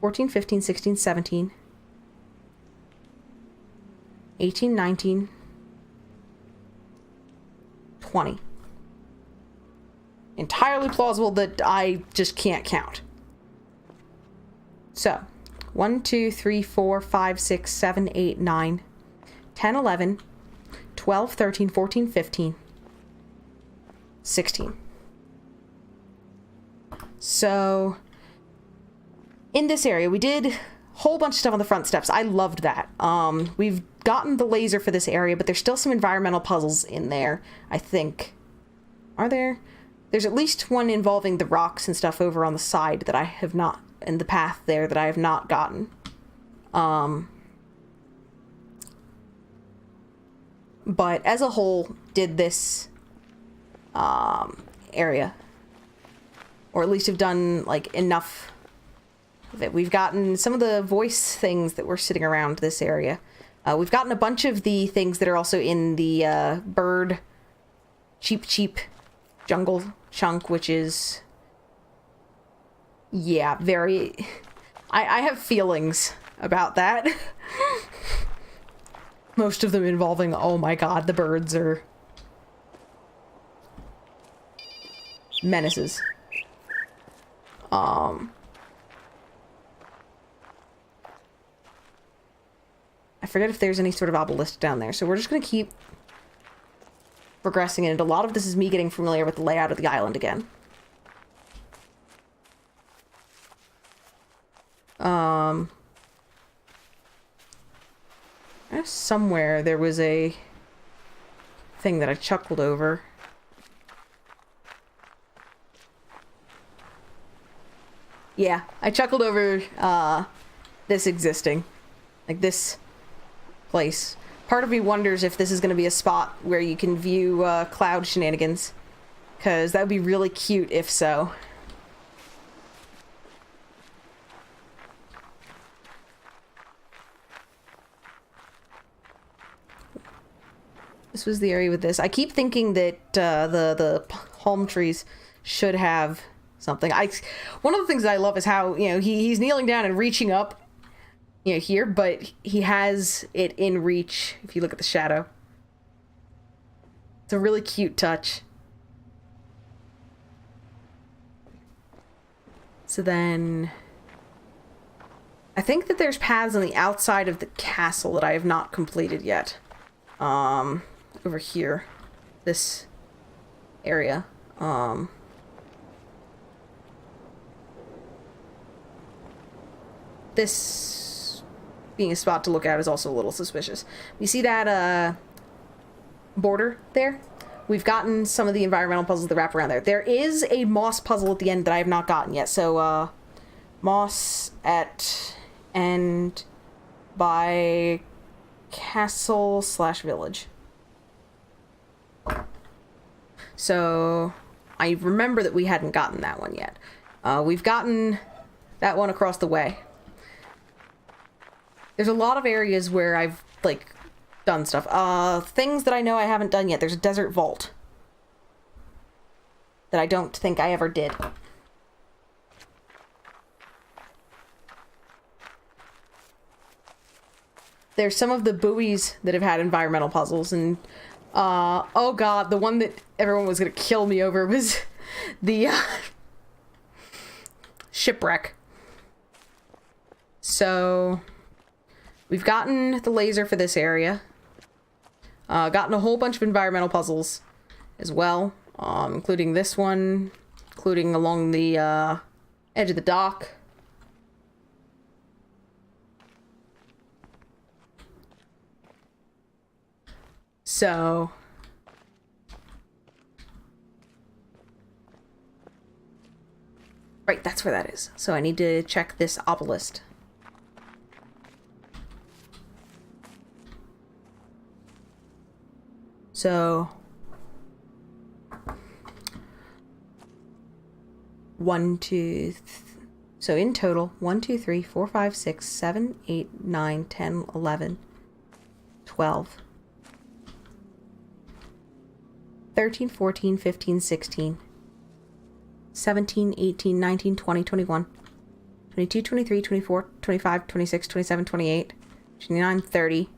14, 15, 16, 17, 18, 19, 20. Entirely plausible that I just can't count. So, 1, 2, 3, 4, 5, 6, 7, 8, 9, 10, 11, 12, 13, 14, 15, 16. So, in this area, we did a whole bunch of stuff on the front steps. I loved that. We've gotten the laser for this area, but there's still some environmental puzzles in there, I think. Are there? There's at least one involving the rocks and stuff over on the side that I have not, and the path there that I have not gotten. But as a whole, did this area, or at least have done like enough of it. We've gotten some of the voice things that were sitting around this area. We've gotten a bunch of the things that are also in the bird cheap jungle chunk, which is, yeah, very, I have feelings about that. Most of them involving, oh my god, the birds are menaces. I forget if there's any sort of obelisk down there, so we're just gonna keep progressing in it. A lot of this is me getting familiar with the layout of the island again. Somewhere there was a thing that I chuckled over. Yeah, I chuckled over this existing. Like this place. Part of me wonders if this is going to be a spot where you can view cloud shenanigans. Because that would be really cute if so. This was the area with this. I keep thinking that the palm trees should have something. One of the things that I love is how, you know, he's kneeling down and reaching up, you know, here, but he has it in reach if you look at the shadow. It's a really cute touch. So then I think that there's paths on the outside of the castle that I have not completed yet. Over here, this area. This being a spot to look at is also a little suspicious. You see that border there? We've gotten some of the environmental puzzles that wrap around there. There is a moss puzzle at the end that I have not gotten yet. So moss at end by castle/village. So I remember that we hadn't gotten that one yet. We've gotten that one across the way. There's a lot of areas where I've, like, done stuff. Things that I know I haven't done yet. There's a desert vault that I don't think I ever did. There's some of the buoys that have had environmental puzzles, and Oh god, the one that everyone was gonna kill me over was the shipwreck. So we've gotten the laser for this area. Gotten a whole bunch of environmental puzzles as well, including this one, including along the edge of the dock. So right, that's where that is. So I need to check this obelisk. So so in total 1 2 3 4 5 6 7 8 9 10 11 12 13 14 15 16 17 18 19 20 21 22 23 24 25 26 27 28 29 30.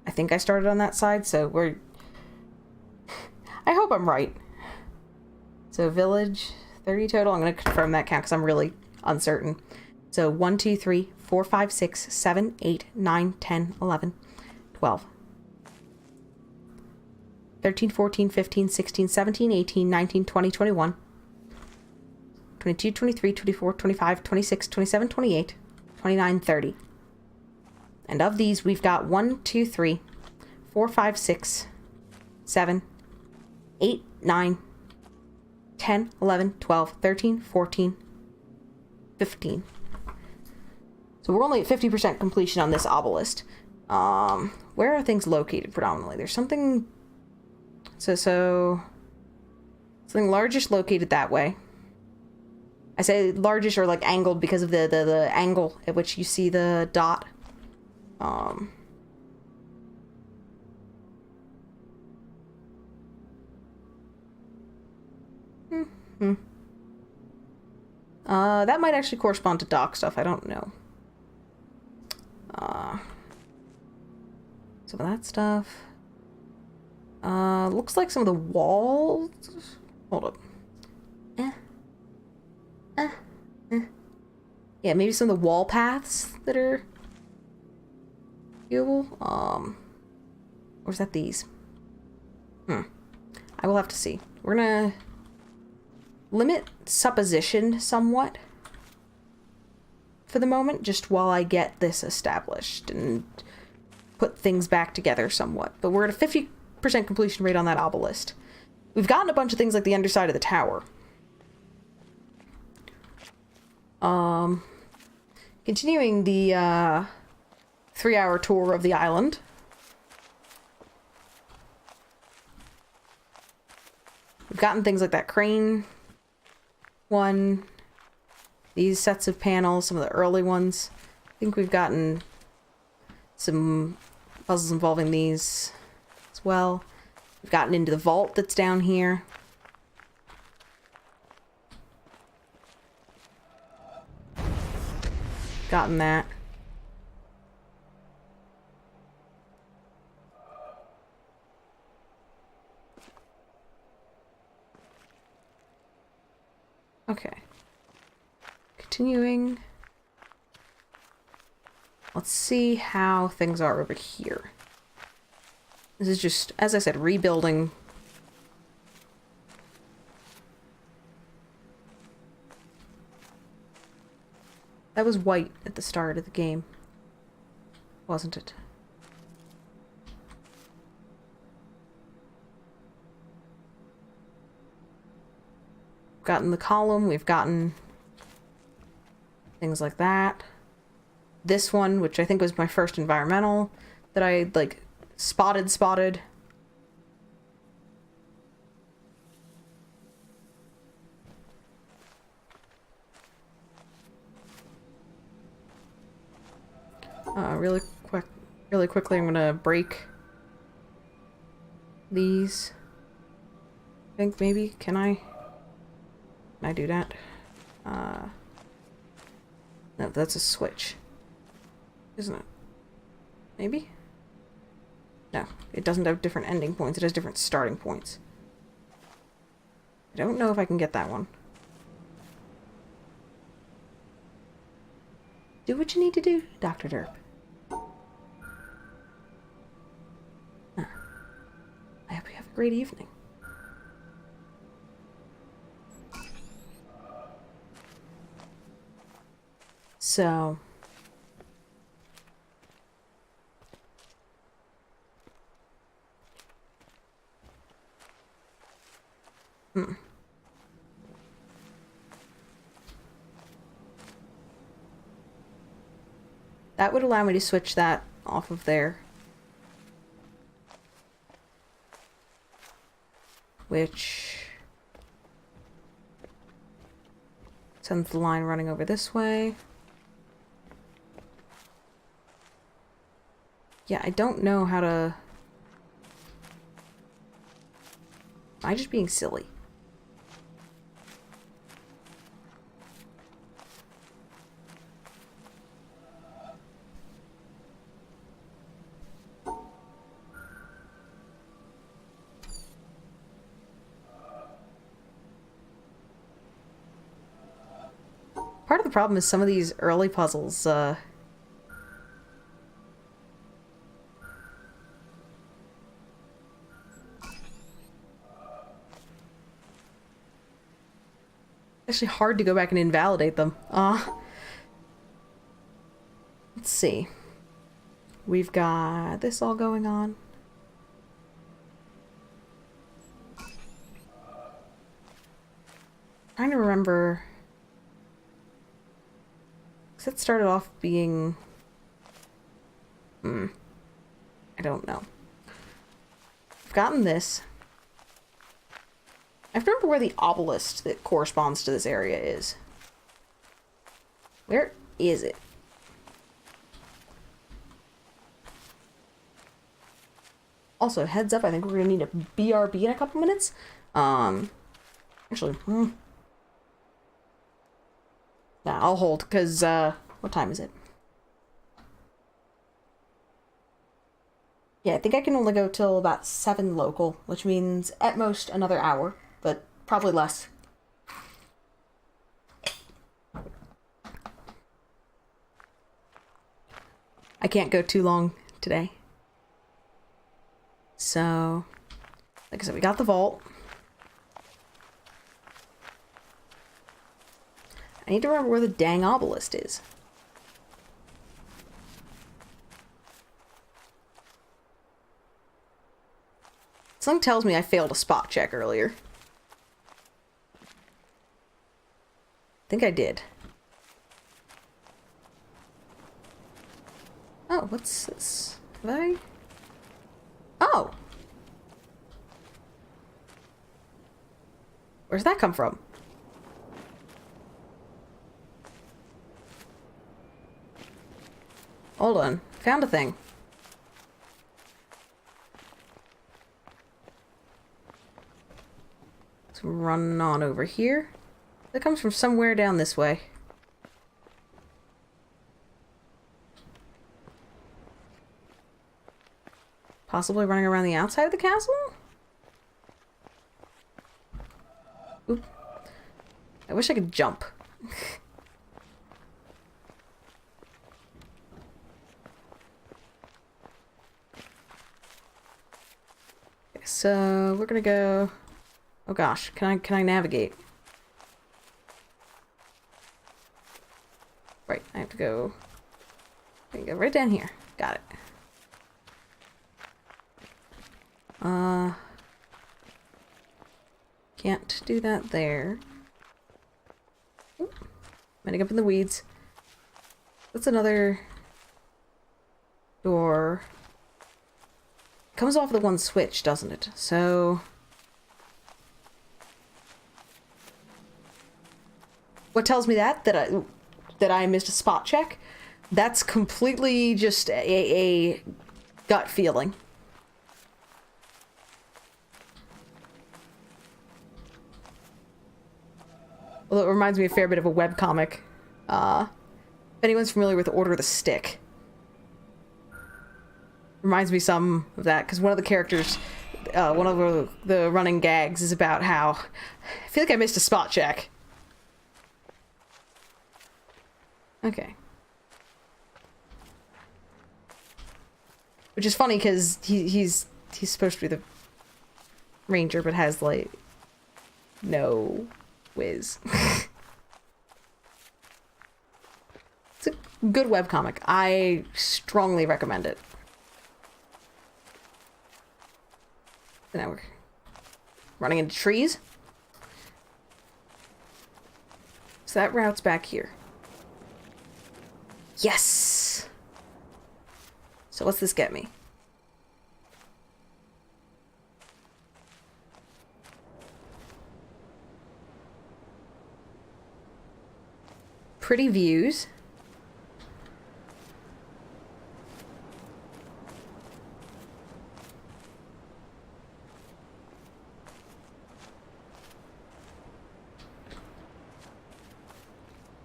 I think I started on that side, so we're... I hope I'm right. So village, 30 total. I'm going to confirm that count because I'm really uncertain. So 1, 2, 3, 4, 5, 6, 7, 8, 9, 10, 11, 12, 13, 14, 15, 16, 17, 18, 19, 20, 21, 22, 23, 24, 25, 26, 27, 28, 29, 30. And of these, we've got 1, 2, 3, 4, 5, 6, 7, 8, 9, 10, 11, 12, 13, 14, 15. So we're only at 50% completion on this obelisk. Where are things located predominantly? There's something... So something largish located that way. I say largish or like angled because of the angle at which you see the dot. That might actually correspond to dock stuff. I don't know. Some of that stuff. Looks like some of the walls. Hold up. Yeah, maybe some of the wall paths that are viewable. Or is that these? I will have to see. We're gonna limit supposition somewhat for the moment, just while I get this established and put things back together somewhat. But we're at a 50% completion rate on that obelisk. We've gotten a bunch of things like the underside of the tower. Continuing the 3-hour tour of the island. We've gotten things like that crane one, these sets of panels, some of the early ones. I think we've gotten some puzzles involving these as well. We've gotten into the vault that's down here. Gotten that. Okay. Continuing. Let's see how things are over here. This is just, as I said, rebuilding. That was white at the start of the game, wasn't it? We've gotten the column, we've gotten things like that. This one, which I think was my first environmental, that I, like, spotted. Really quickly, I'm gonna break these. I think maybe, can I do that? No, that's a switch, isn't it? Maybe? No, it doesn't have different ending points. It has different starting points. I don't know if I can get that one. Do what you need to do, Dr. Derp. Huh. I hope you have a great evening. So... That would allow me to switch that off of there. Which sends the line running over this way. Yeah, I don't know how to... Am I just being silly? Part of the problem is some of these early puzzles, actually hard to go back and invalidate them. Let's see. We've got this all going on. Trying to remember... Because it started off being... I don't know. I've gotten this. I have to remember where the obelisk that corresponds to this area is. Where is it? Also, heads up, I think we're going to need a BRB in a couple minutes. Actually, nah, I'll hold, because, what time is it? Yeah, I think I can only go till about 7 local, which means at most another hour, but probably less. I can't go too long today. So, like I said, we got the vault. I need to remember where the dang obelisk is. Something tells me I failed a spot check earlier. I think I did. Oh, what's this? Have I... Oh! Where's that come from? Hold on. Found a thing. So running on over here. That comes from somewhere down this way. Possibly running around the outside of the castle? Oop. I wish I could jump. Okay, so we're gonna go... Oh gosh, can I navigate? Right, I have to go... I can go right down here. Got it. Can't do that there. Oop. Ending up in the weeds. That's another door. It comes off the one switch, doesn't it? So... What tells me that? That I missed a spot check? That's completely just a gut feeling. Well, it reminds me a fair bit of a webcomic. If anyone's familiar with Order of the Stick. reminds me some of that, because one of the characters, one of the running gags is about how I feel like I missed a spot check. Okay. Which is funny because he's supposed to be the ranger, but has like no whiz. It's a good webcomic. I strongly recommend it. So now we're running into trees. So that route's back here. Yes! So what's this get me? Pretty views.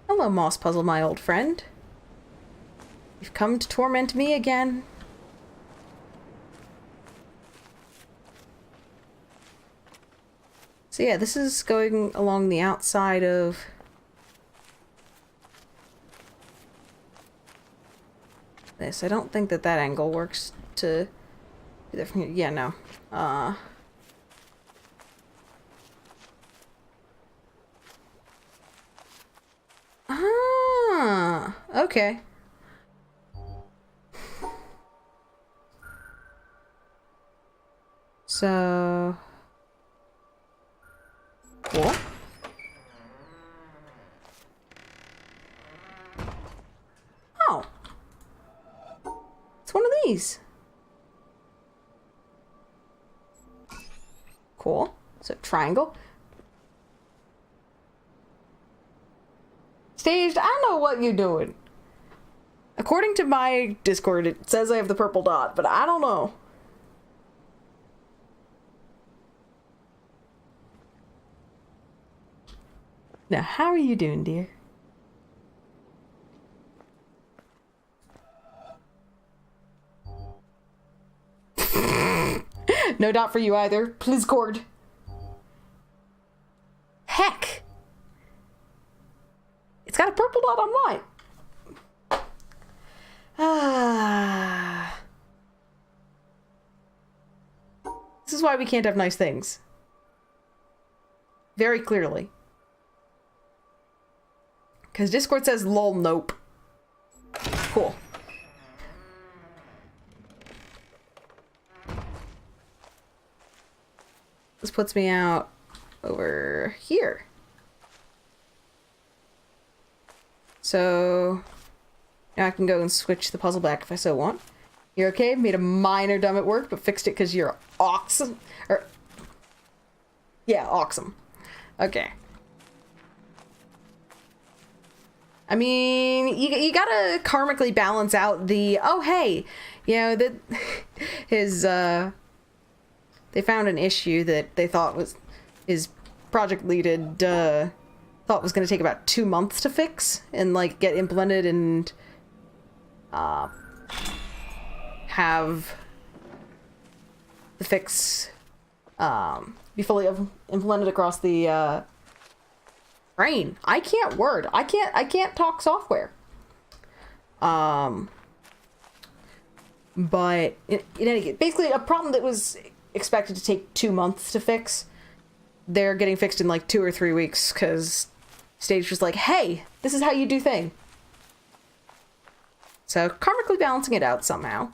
Hello, Moss Puzzle, my old friend. You've come to torment me again. So yeah, this is going along the outside of... this. I don't think that that angle works to... do that from here. Yeah, no. Okay. So... cool. Oh. It's one of these. Cool. So, triangle. Staged, I know what you're doing. According to my Discord, it says I have the purple dot, but I don't know. Now, how are you doing, dear? No dot for you either. Please, Cord. Heck! It's got a purple dot on mine. This is why we can't have nice things. Very clearly. Because Discord says lol nope. Cool. This puts me out over here. So now I can go and switch the puzzle back if I so want. You're okay? Made a minor dumb at work, but fixed it because you're awesome. Yeah, awesome. Okay. I mean, you gotta karmically balance out the, oh hey, you know, that his, they found an issue that they thought was, his project lead had, thought was gonna take about 2 months to fix and, like, get implemented and, have the fix, be fully implemented across the, brain. I can't word. I can't talk software. But in any case, basically a problem that was expected to take 2 months to fix, they're getting fixed in like 2 or 3 weeks because Stage was like, hey, this is how you do thing. So karmically balancing it out somehow.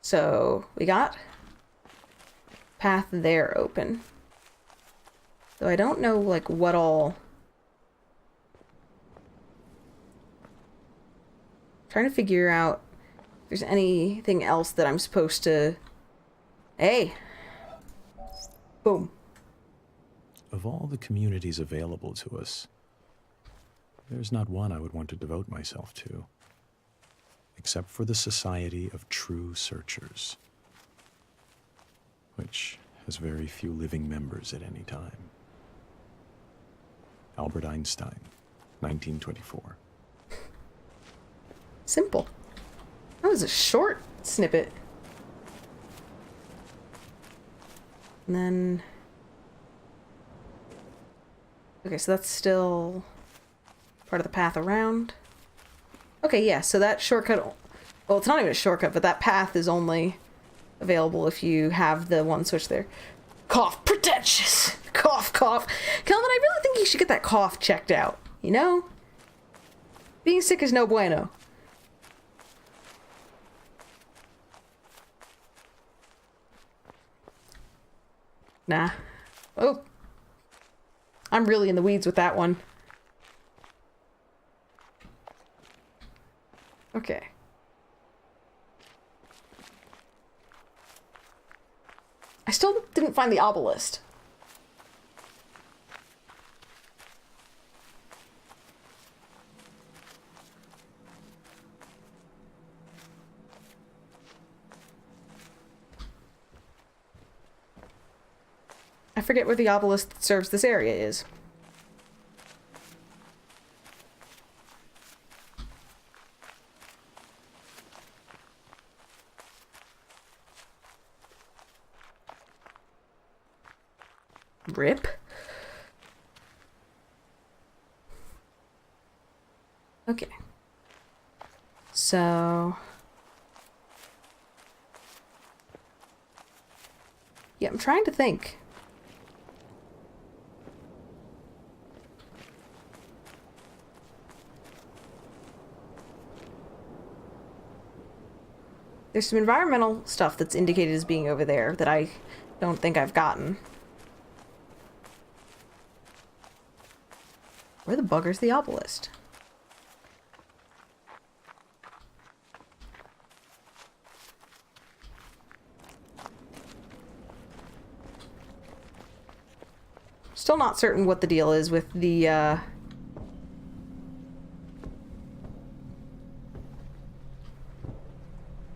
So we got path there open. Though I don't know, like, what all... trying to figure out if there's anything else that I'm supposed to... Hey! Boom. Of all the communities available to us, there's not one I would want to devote myself to, except for the Society of True Searchers, which has very few living members at any time. Albert Einstein, 1924. Simple. That was a short snippet. And then... Okay, so that's still part of the path around. Okay, yeah, so that shortcut... Well, it's not even a shortcut, but that path is only available if you have the one switch there. Cough, pretentious! Cough, cough. Kelvin, I really think you should get that cough checked out, you know? Being sick is no bueno. Nah. Oh. I'm really in the weeds with that one. Okay. I still didn't find the obelisk. I forget where the obelisk that serves this area is. Rip. Okay. So... yeah, I'm trying to think. There's some environmental stuff that's indicated as being over there that I don't think I've gotten. Where the bugger's the obelisk? Still not certain what the deal is with the,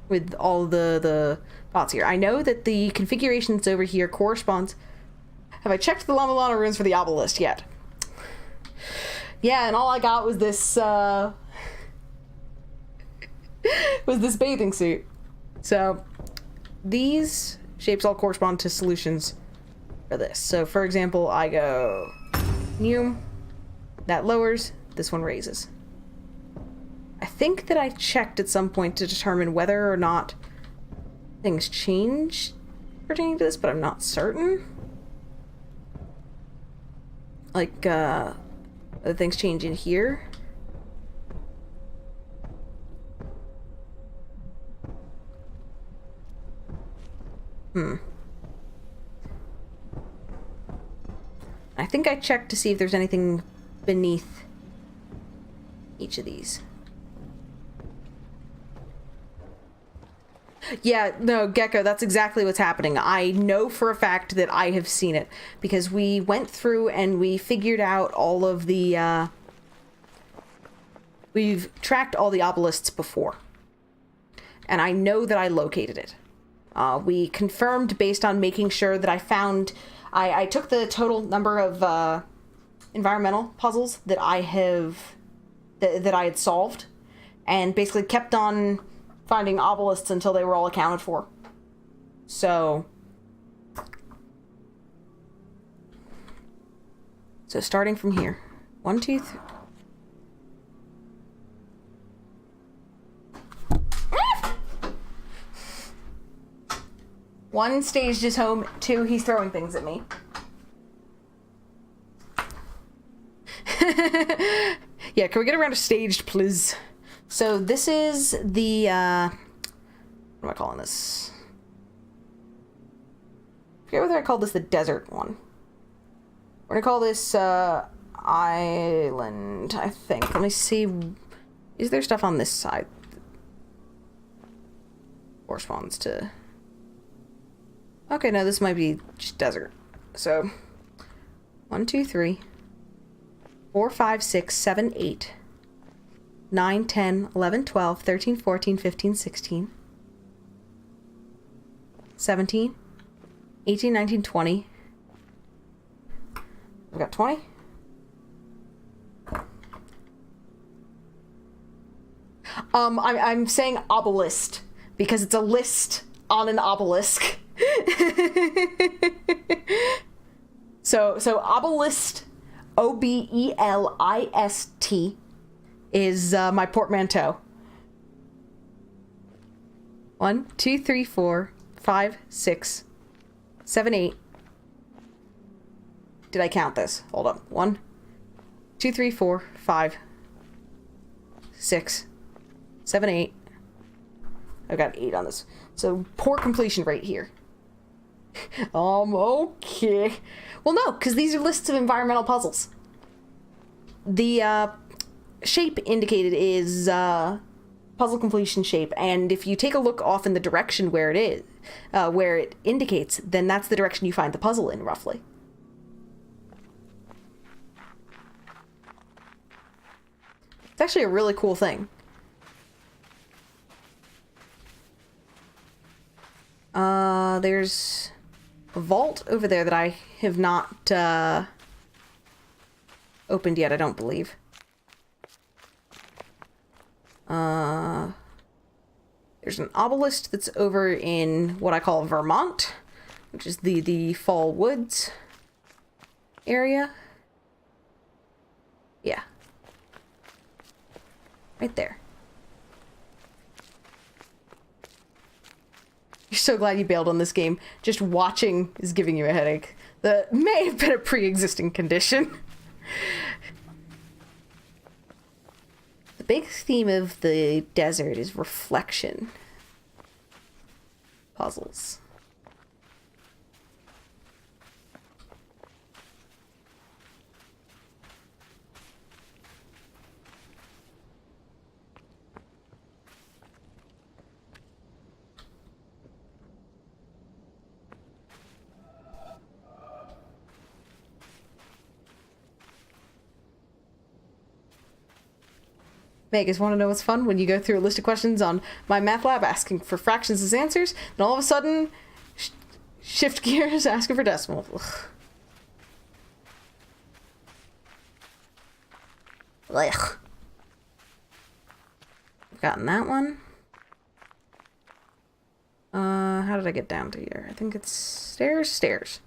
with all the pots here. I know that the configuration that's over here corresponds... Have I checked the Lama Lana runes for the obelisk yet? Yeah, and all I got was this, was this bathing suit. So, these shapes all correspond to solutions for this. So, for example, I go... Neum. That lowers. This one raises. I think that I checked at some point to determine whether or not things change pertaining to this, but I'm not certain. Like, other things change in here. I think I checked to see if there's anything beneath each of these. Yeah, no, Gecko, that's exactly what's happening. I know for a fact that I have seen it, because we went through and we figured out all of the, we've tracked all the obelisks before. And I know that I located it. We confirmed based on making sure that I found... I took the total number of, environmental puzzles that I have... that I had solved, and basically kept on finding obelisks until they were all accounted for. So starting from here. 1, 2, 3. One, staged his home. 2, he's throwing things at me. Yeah, can we get around to staged, please? So this is the, what am I calling this? I forget whether I called this the desert one. We're gonna call this, island, I think. Let me see. Is there stuff on this side that corresponds to... Okay, no, this might be just desert. So, 1, 2, 3, 4, 5, 6, 7, 8, 9, 10, 11, 12, 13, 14, 15, 16, 17, 18, 19, 20. We've got 20. I'm saying obelisk because it's a list on an obelisk. So obelisk, Obelist, is my portmanteau. 1, 2, 3, 4, 5, 6, 7, 8. Did I count this? Hold up. 1, 2, 3, 4, 5, 6, 7, 8. I've got 8 on this. So poor completion rate here. Okay. Well, no, because these are lists of environmental puzzles. The shape indicated is puzzle completion shape, and if you take a look off in the direction where it is, where it indicates, then that's the direction you find the puzzle in, roughly. It's actually a really cool thing. There's a vault over there that I have not opened yet, I don't believe. There's an obelisk that's over in what I call Vermont, which is the Fall Woods area. Yeah. Right there. You're so glad you bailed on this game. Just watching is giving you a headache. That may have been a pre-existing condition. The big theme of the desert is reflection puzzles. Vegas, want to know what's fun? When you go through a list of questions on my math lab asking for fractions as answers, then all of a sudden, shift gears asking for decimals. Ugh. I've gotten that one. How did I get down to here? I think it's stairs.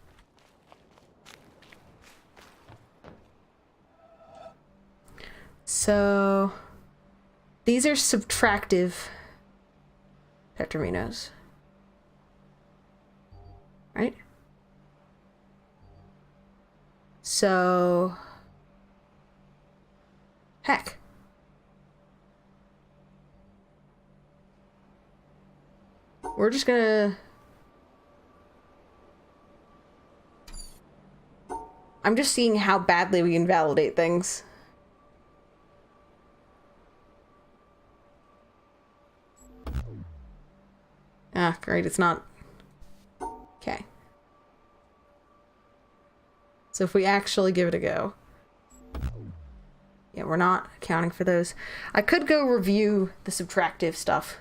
So... these are subtractive tetraminos. Right? So... heck. We're just gonna... I'm just seeing how badly we can validate things. Ah, great, it's not. Okay. So if we actually give it a go. Yeah, we're not accounting for those. I could go review the subtractive stuff.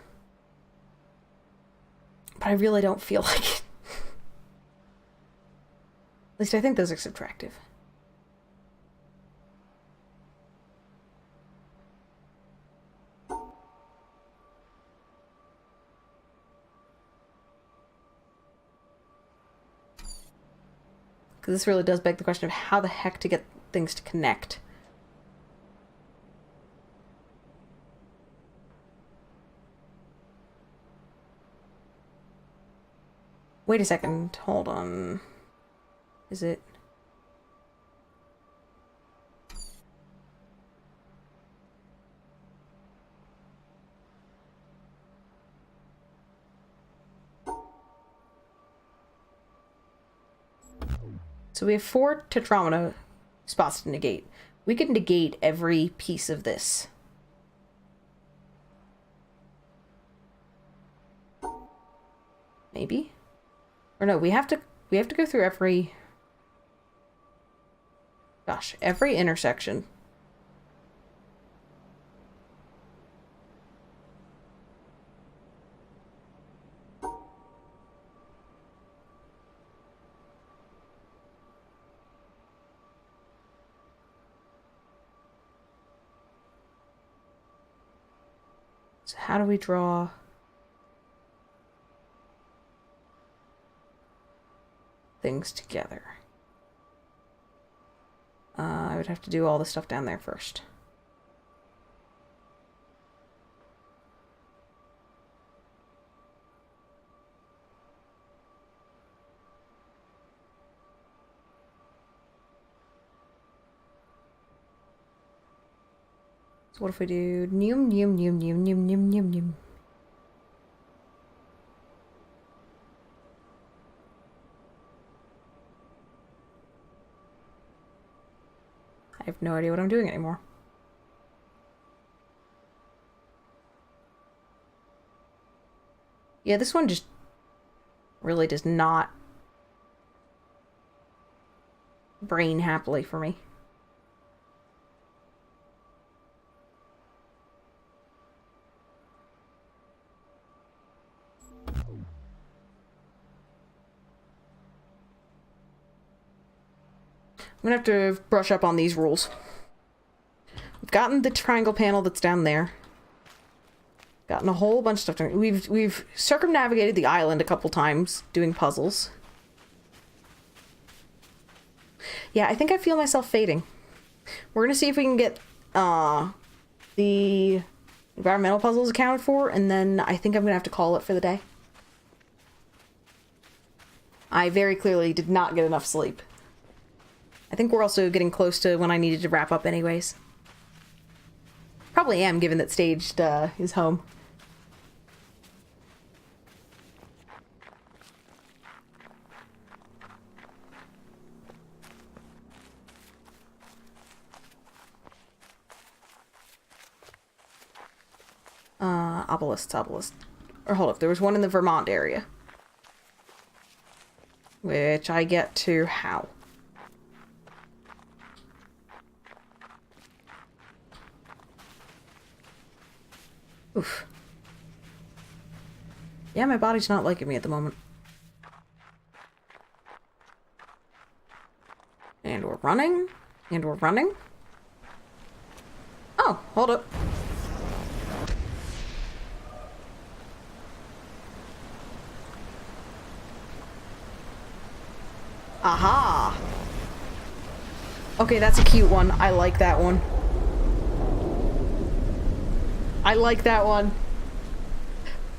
But I really don't feel like it. At least I think those are subtractive. Because this really does beg the question of how the heck to get things to connect. Wait a second, hold on. Is it? So we have 4 tetramino spots to negate. We could negate every piece of this. Maybe? Or no, we have to go through every... gosh, every intersection. So how do we draw... things together? I would have to do all the stuff down there first. So what if we do neum neum neum neum neum neum neum neum? I have no idea what I'm doing anymore. Yeah, this one just really does not brain happily for me. I'm gonna have to brush up on these rules. We've gotten the triangle panel that's down there. Gotten a whole bunch of stuff done. We've circumnavigated the island a couple times doing puzzles. Yeah, I think I feel myself fading. We're gonna see if we can get the environmental puzzles accounted for, and then I think I'm gonna have to call it for the day. I very clearly did not get enough sleep. I think we're also getting close to when I needed to wrap up anyways. Probably am, given that Staged is home. Obelisk. Or hold up, there was one in the Vermont area. Which I get to how? Oof. Yeah, my body's not liking me at the moment. And we're running. And we're running. Oh, hold up. Aha! Okay, that's a cute one. I like that one. I like that one.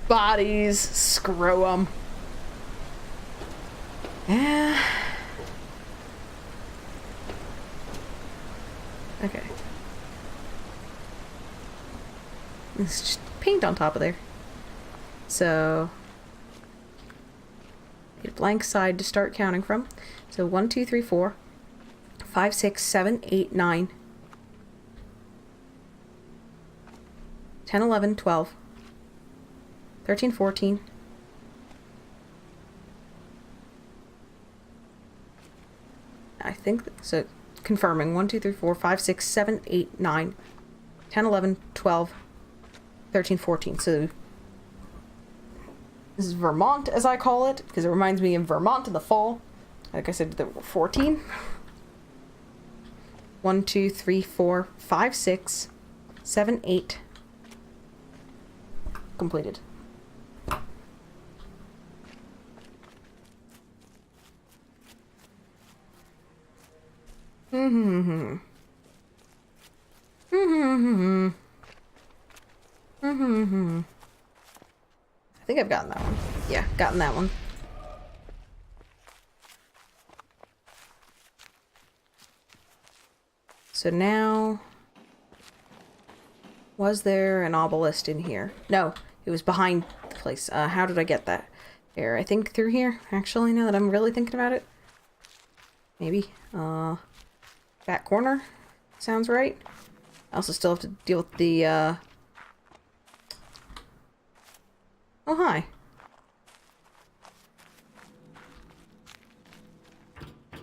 Bodies. Screw 'em. Yeah. Okay. It's just paint on top of there. So... a blank side to start counting from. So 1, 2, 3, 4, 5, 6, 7, 8, 9, 10, 11, 12, 13, 14. I think so. Confirming 1, 2, 3, 4, 5, 6, 7, 8, 9, 10, 11, 12, 13, 14. So this is Vermont, as I call it, because it reminds me of Vermont in the fall. Like I said, there were 14. 1, 2, 3, 4, 5, 6, 7, 8. Completed. I think I've gotten that one. Yeah, gotten that one. So now... was there an obelisk in here? No, it was behind the place. How did I get that? Here, I think through here, actually, now that I'm really thinking about it. Maybe. Back corner? Sounds right. I also still have to deal with the, oh, hi.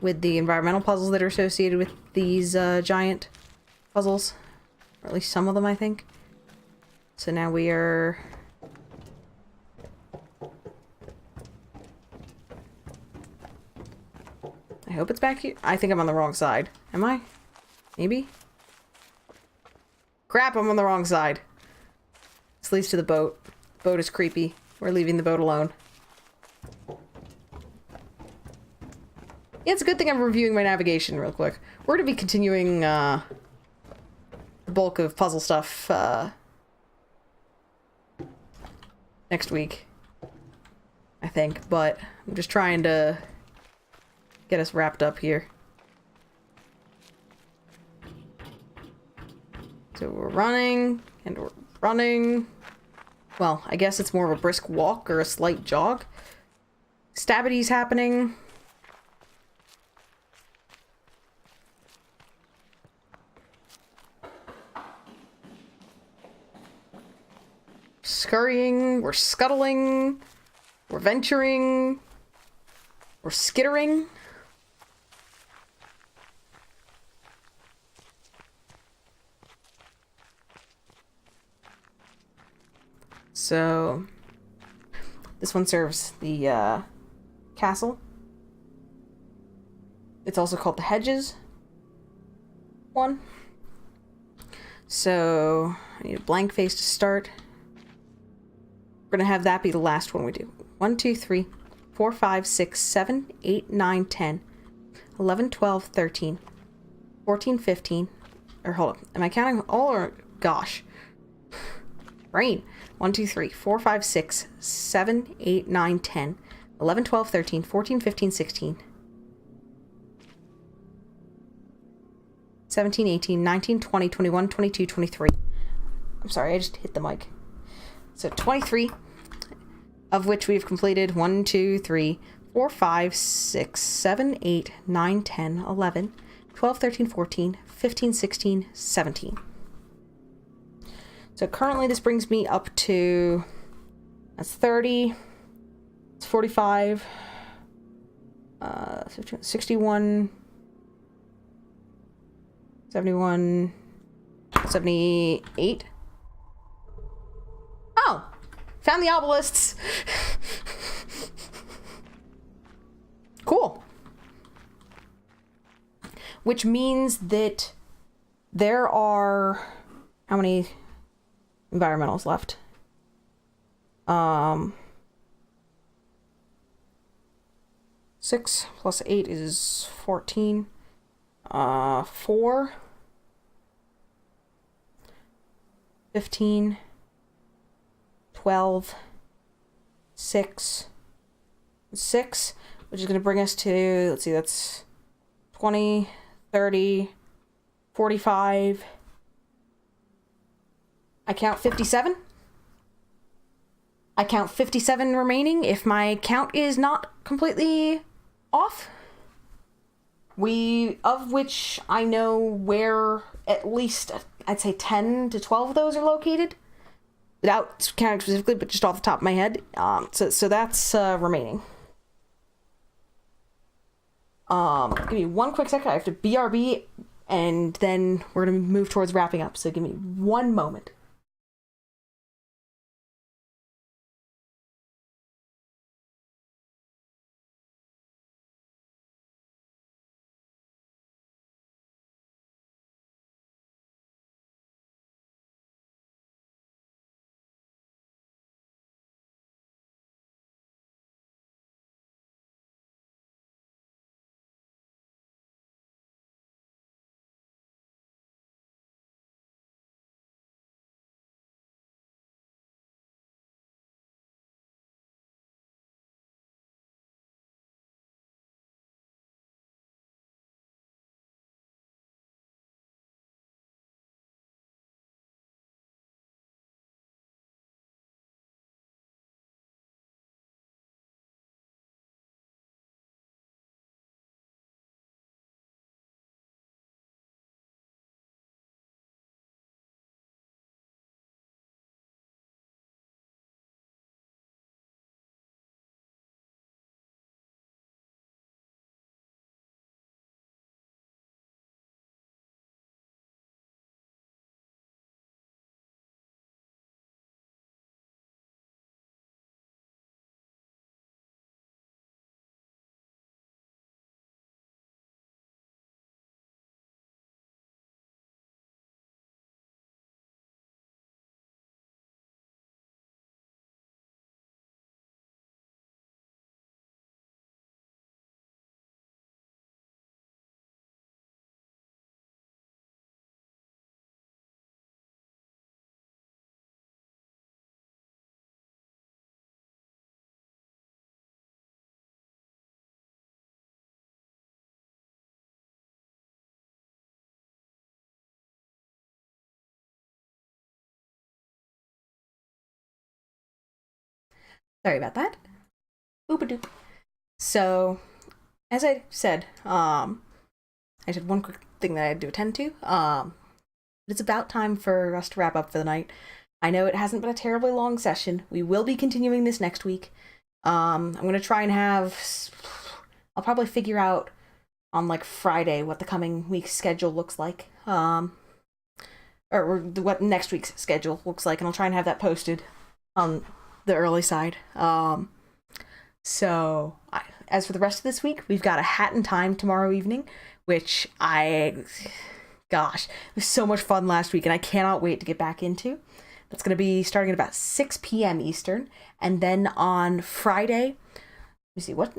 With the environmental puzzles that are associated with these, giant puzzles. Or at least some of them, I think. So now we are... I hope it's back here. I think I'm on the wrong side. Am I? Maybe? Crap, I'm on the wrong side. It's leads to the boat. Boat is creepy. We're leaving the boat alone. Yeah, it's a good thing I'm reviewing my navigation real quick. We're going to be continuing the bulk of puzzle stuff next week, I think, but I'm just trying to get us wrapped up here. So we're running, and we're running. Well, I guess it's more of a brisk walk or a slight jog. Stabbity's happening. Scurrying, we're scuttling, we're venturing, we're skittering. So, this one serves the castle. It's also called the Hedges one. So, I need a blank face to start. We're gonna have that be the last one we do. 1, 2, 3, 4, 5, 6, 7, 8, 9, 10, 11, 12, 13, 14, 15. Or hold up. Am I counting all or gosh? Brain. 1, 2, 3, 4, 5, 6, 7, 8, 9, 10, 11, 12, 13, 14, 15, 16, 17, 18, 19, 20, 21, 22, 23. I'm sorry, I just hit the mic. So 23, of which we've completed 1, 2, 3, 4, 5, 6, 7, 8, 9, 10, 11, 12, 13, 14, 15, 16, 17. So currently this brings me up to, that's 30, it's 45, 50, 61, 71, 78. Oh, found the obelisks. Cool. Which means that there are, how many environmentals left? 6 plus 8 is 14. 4, 15, 12, 6, which is going to bring us to, let's see, that's 20, 30, 45. I count 57. I count 57 remaining if my count is not completely off. Of which I know where at least, I'd say 10 to 12 of those are located. Without counting specifically, but just off the top of my head. So that's remaining. Give me one quick second. I have to BRB, and then we're going to move towards wrapping up. So give me one moment. Sorry about that. Oop-a-doop. So, as I said, I just had one quick thing that I had to attend to. It's about time for us to wrap up for the night. I know it hasn't been a terribly long session. We will be continuing this next week. I'm going to try and I'll probably figure out on like Friday what the coming week's schedule looks like. Or what next week's schedule looks like, and I'll try and have that posted on the early side. As for the rest of this week, we've got a Hat in Time tomorrow evening, which gosh, it was so much fun last week, and I cannot wait to get back into. That's going to be starting at about 6 p.m. Eastern, and then on Friday, let me see, what's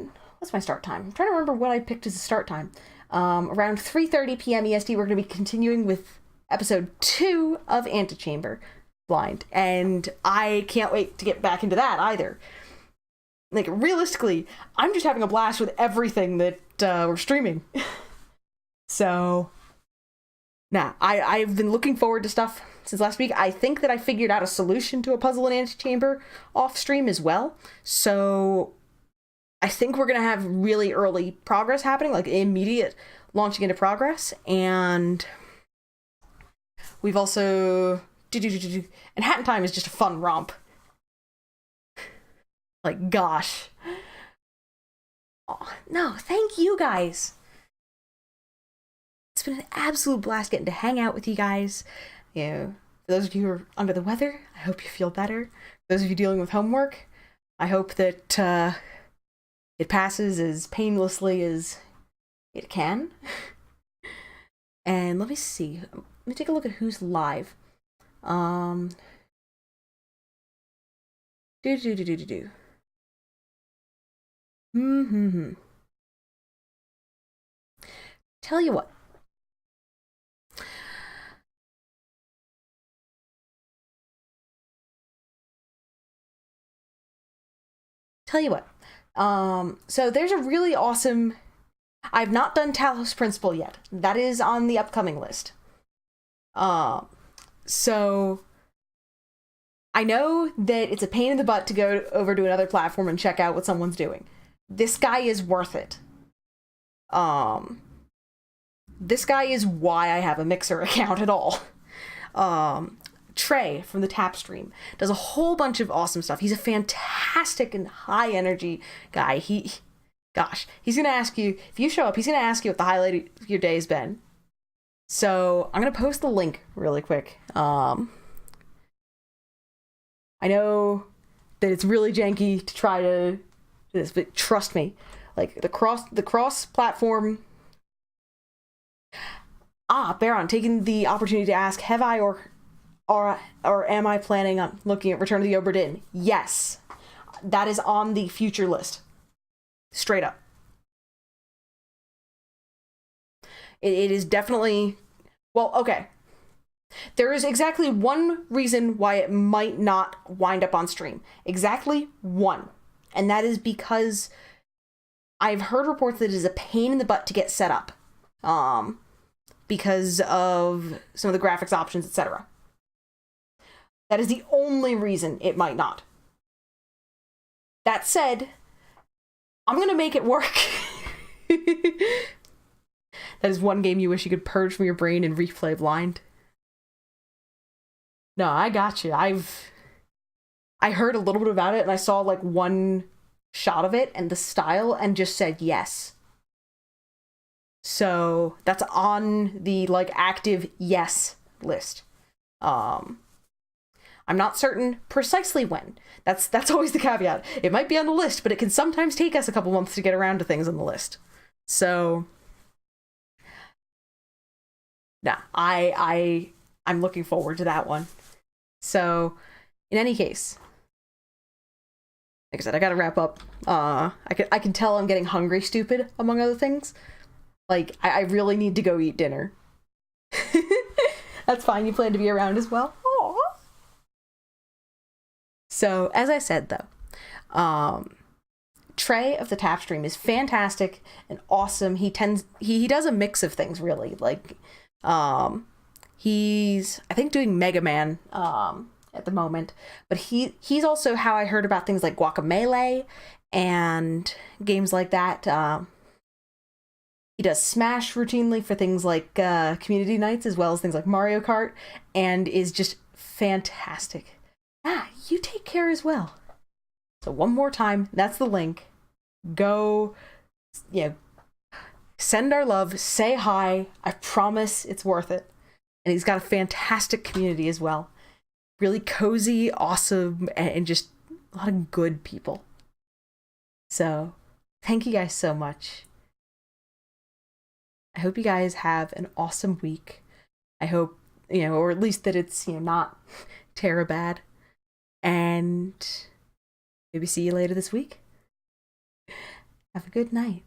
my start time? I'm trying to remember what I picked as a start time. Around 3:30 p.m. EST, we're going to be continuing with episode 2 of Antechamber Blind, and I can't wait to get back into that either. Like, realistically, I'm just having a blast with everything that we're streaming. So, I've been looking forward to stuff since last week. I think that I figured out a solution to a puzzle in Antechamber off stream as well. So, I think we're going to have really early progress happening, like immediate launching into progress. And we've also... And Hat in Time is just a fun romp. Like, gosh. Oh, no, thank you guys. It's been an absolute blast getting to hang out with you guys. You know, for those of you who are under the weather, I hope you feel better. For those of you dealing with homework, I hope that it passes as painlessly as it can. And let me see. Let me take a look at who's live. Tell you what. So there's a really awesome... I've not done Talos Principle yet. That is on the upcoming list. So I know that it's a pain in the butt to go over to another platform and check out what someone's doing. This guy is worth it. This guy is why I have a Mixer account at all. Trey from the Tap Stream does a whole bunch of awesome stuff. He's a fantastic and high energy guy. He's gonna ask you, if you show up, he's gonna ask you what the highlight of your day has been. So I'm gonna post the link really quick. I know that it's really janky to try to do this, but trust me, like the cross platform. Baron, taking the opportunity to ask, have I or am I planning on looking at Return of the Obra Dinn? Yes. That is on the future list. Straight up. It is definitely... Well, okay. There is exactly one reason why it might not wind up on stream. Exactly one. And that is because I've heard reports that it is a pain in the butt to get set up. Because of some of the graphics options, etc. That is the only reason it might not. That said, I'm gonna make it work. That is one game you wish you could purge from your brain and replay blind. No, I got you. I heard a little bit about it and I saw like one shot of it and the style and just said yes. So that's on the like active yes list. I'm not certain precisely when. That's always the caveat. It might be on the list, but it can sometimes take us a couple months to get around to things on the list. So I'm looking forward to that one. So in any case, like I said, I gotta wrap up. I can tell I'm getting hungry stupid, among other things. Like, I really need to go eat dinner. That's fine, you plan to be around as well? Aww. So, as I said, though, Trey of the Tap Stream is fantastic and awesome. He does a mix of things, really. Like, he's, I think, doing Mega Man, and at the moment. But he's also how I heard about things like Guacamelee and games like that. He does Smash routinely for things like community nights, as well as things like Mario Kart, and is just fantastic. You take care as well. So one more time, that's the link. Go, send our love, say hi. I promise it's worth it. And he's got a fantastic community as well. Really cozy, awesome, and just a lot of good people. So, thank you guys so much. I hope you guys have an awesome week. I hope, or at least that it's, not terror bad. And maybe see you later this week. Have a good night.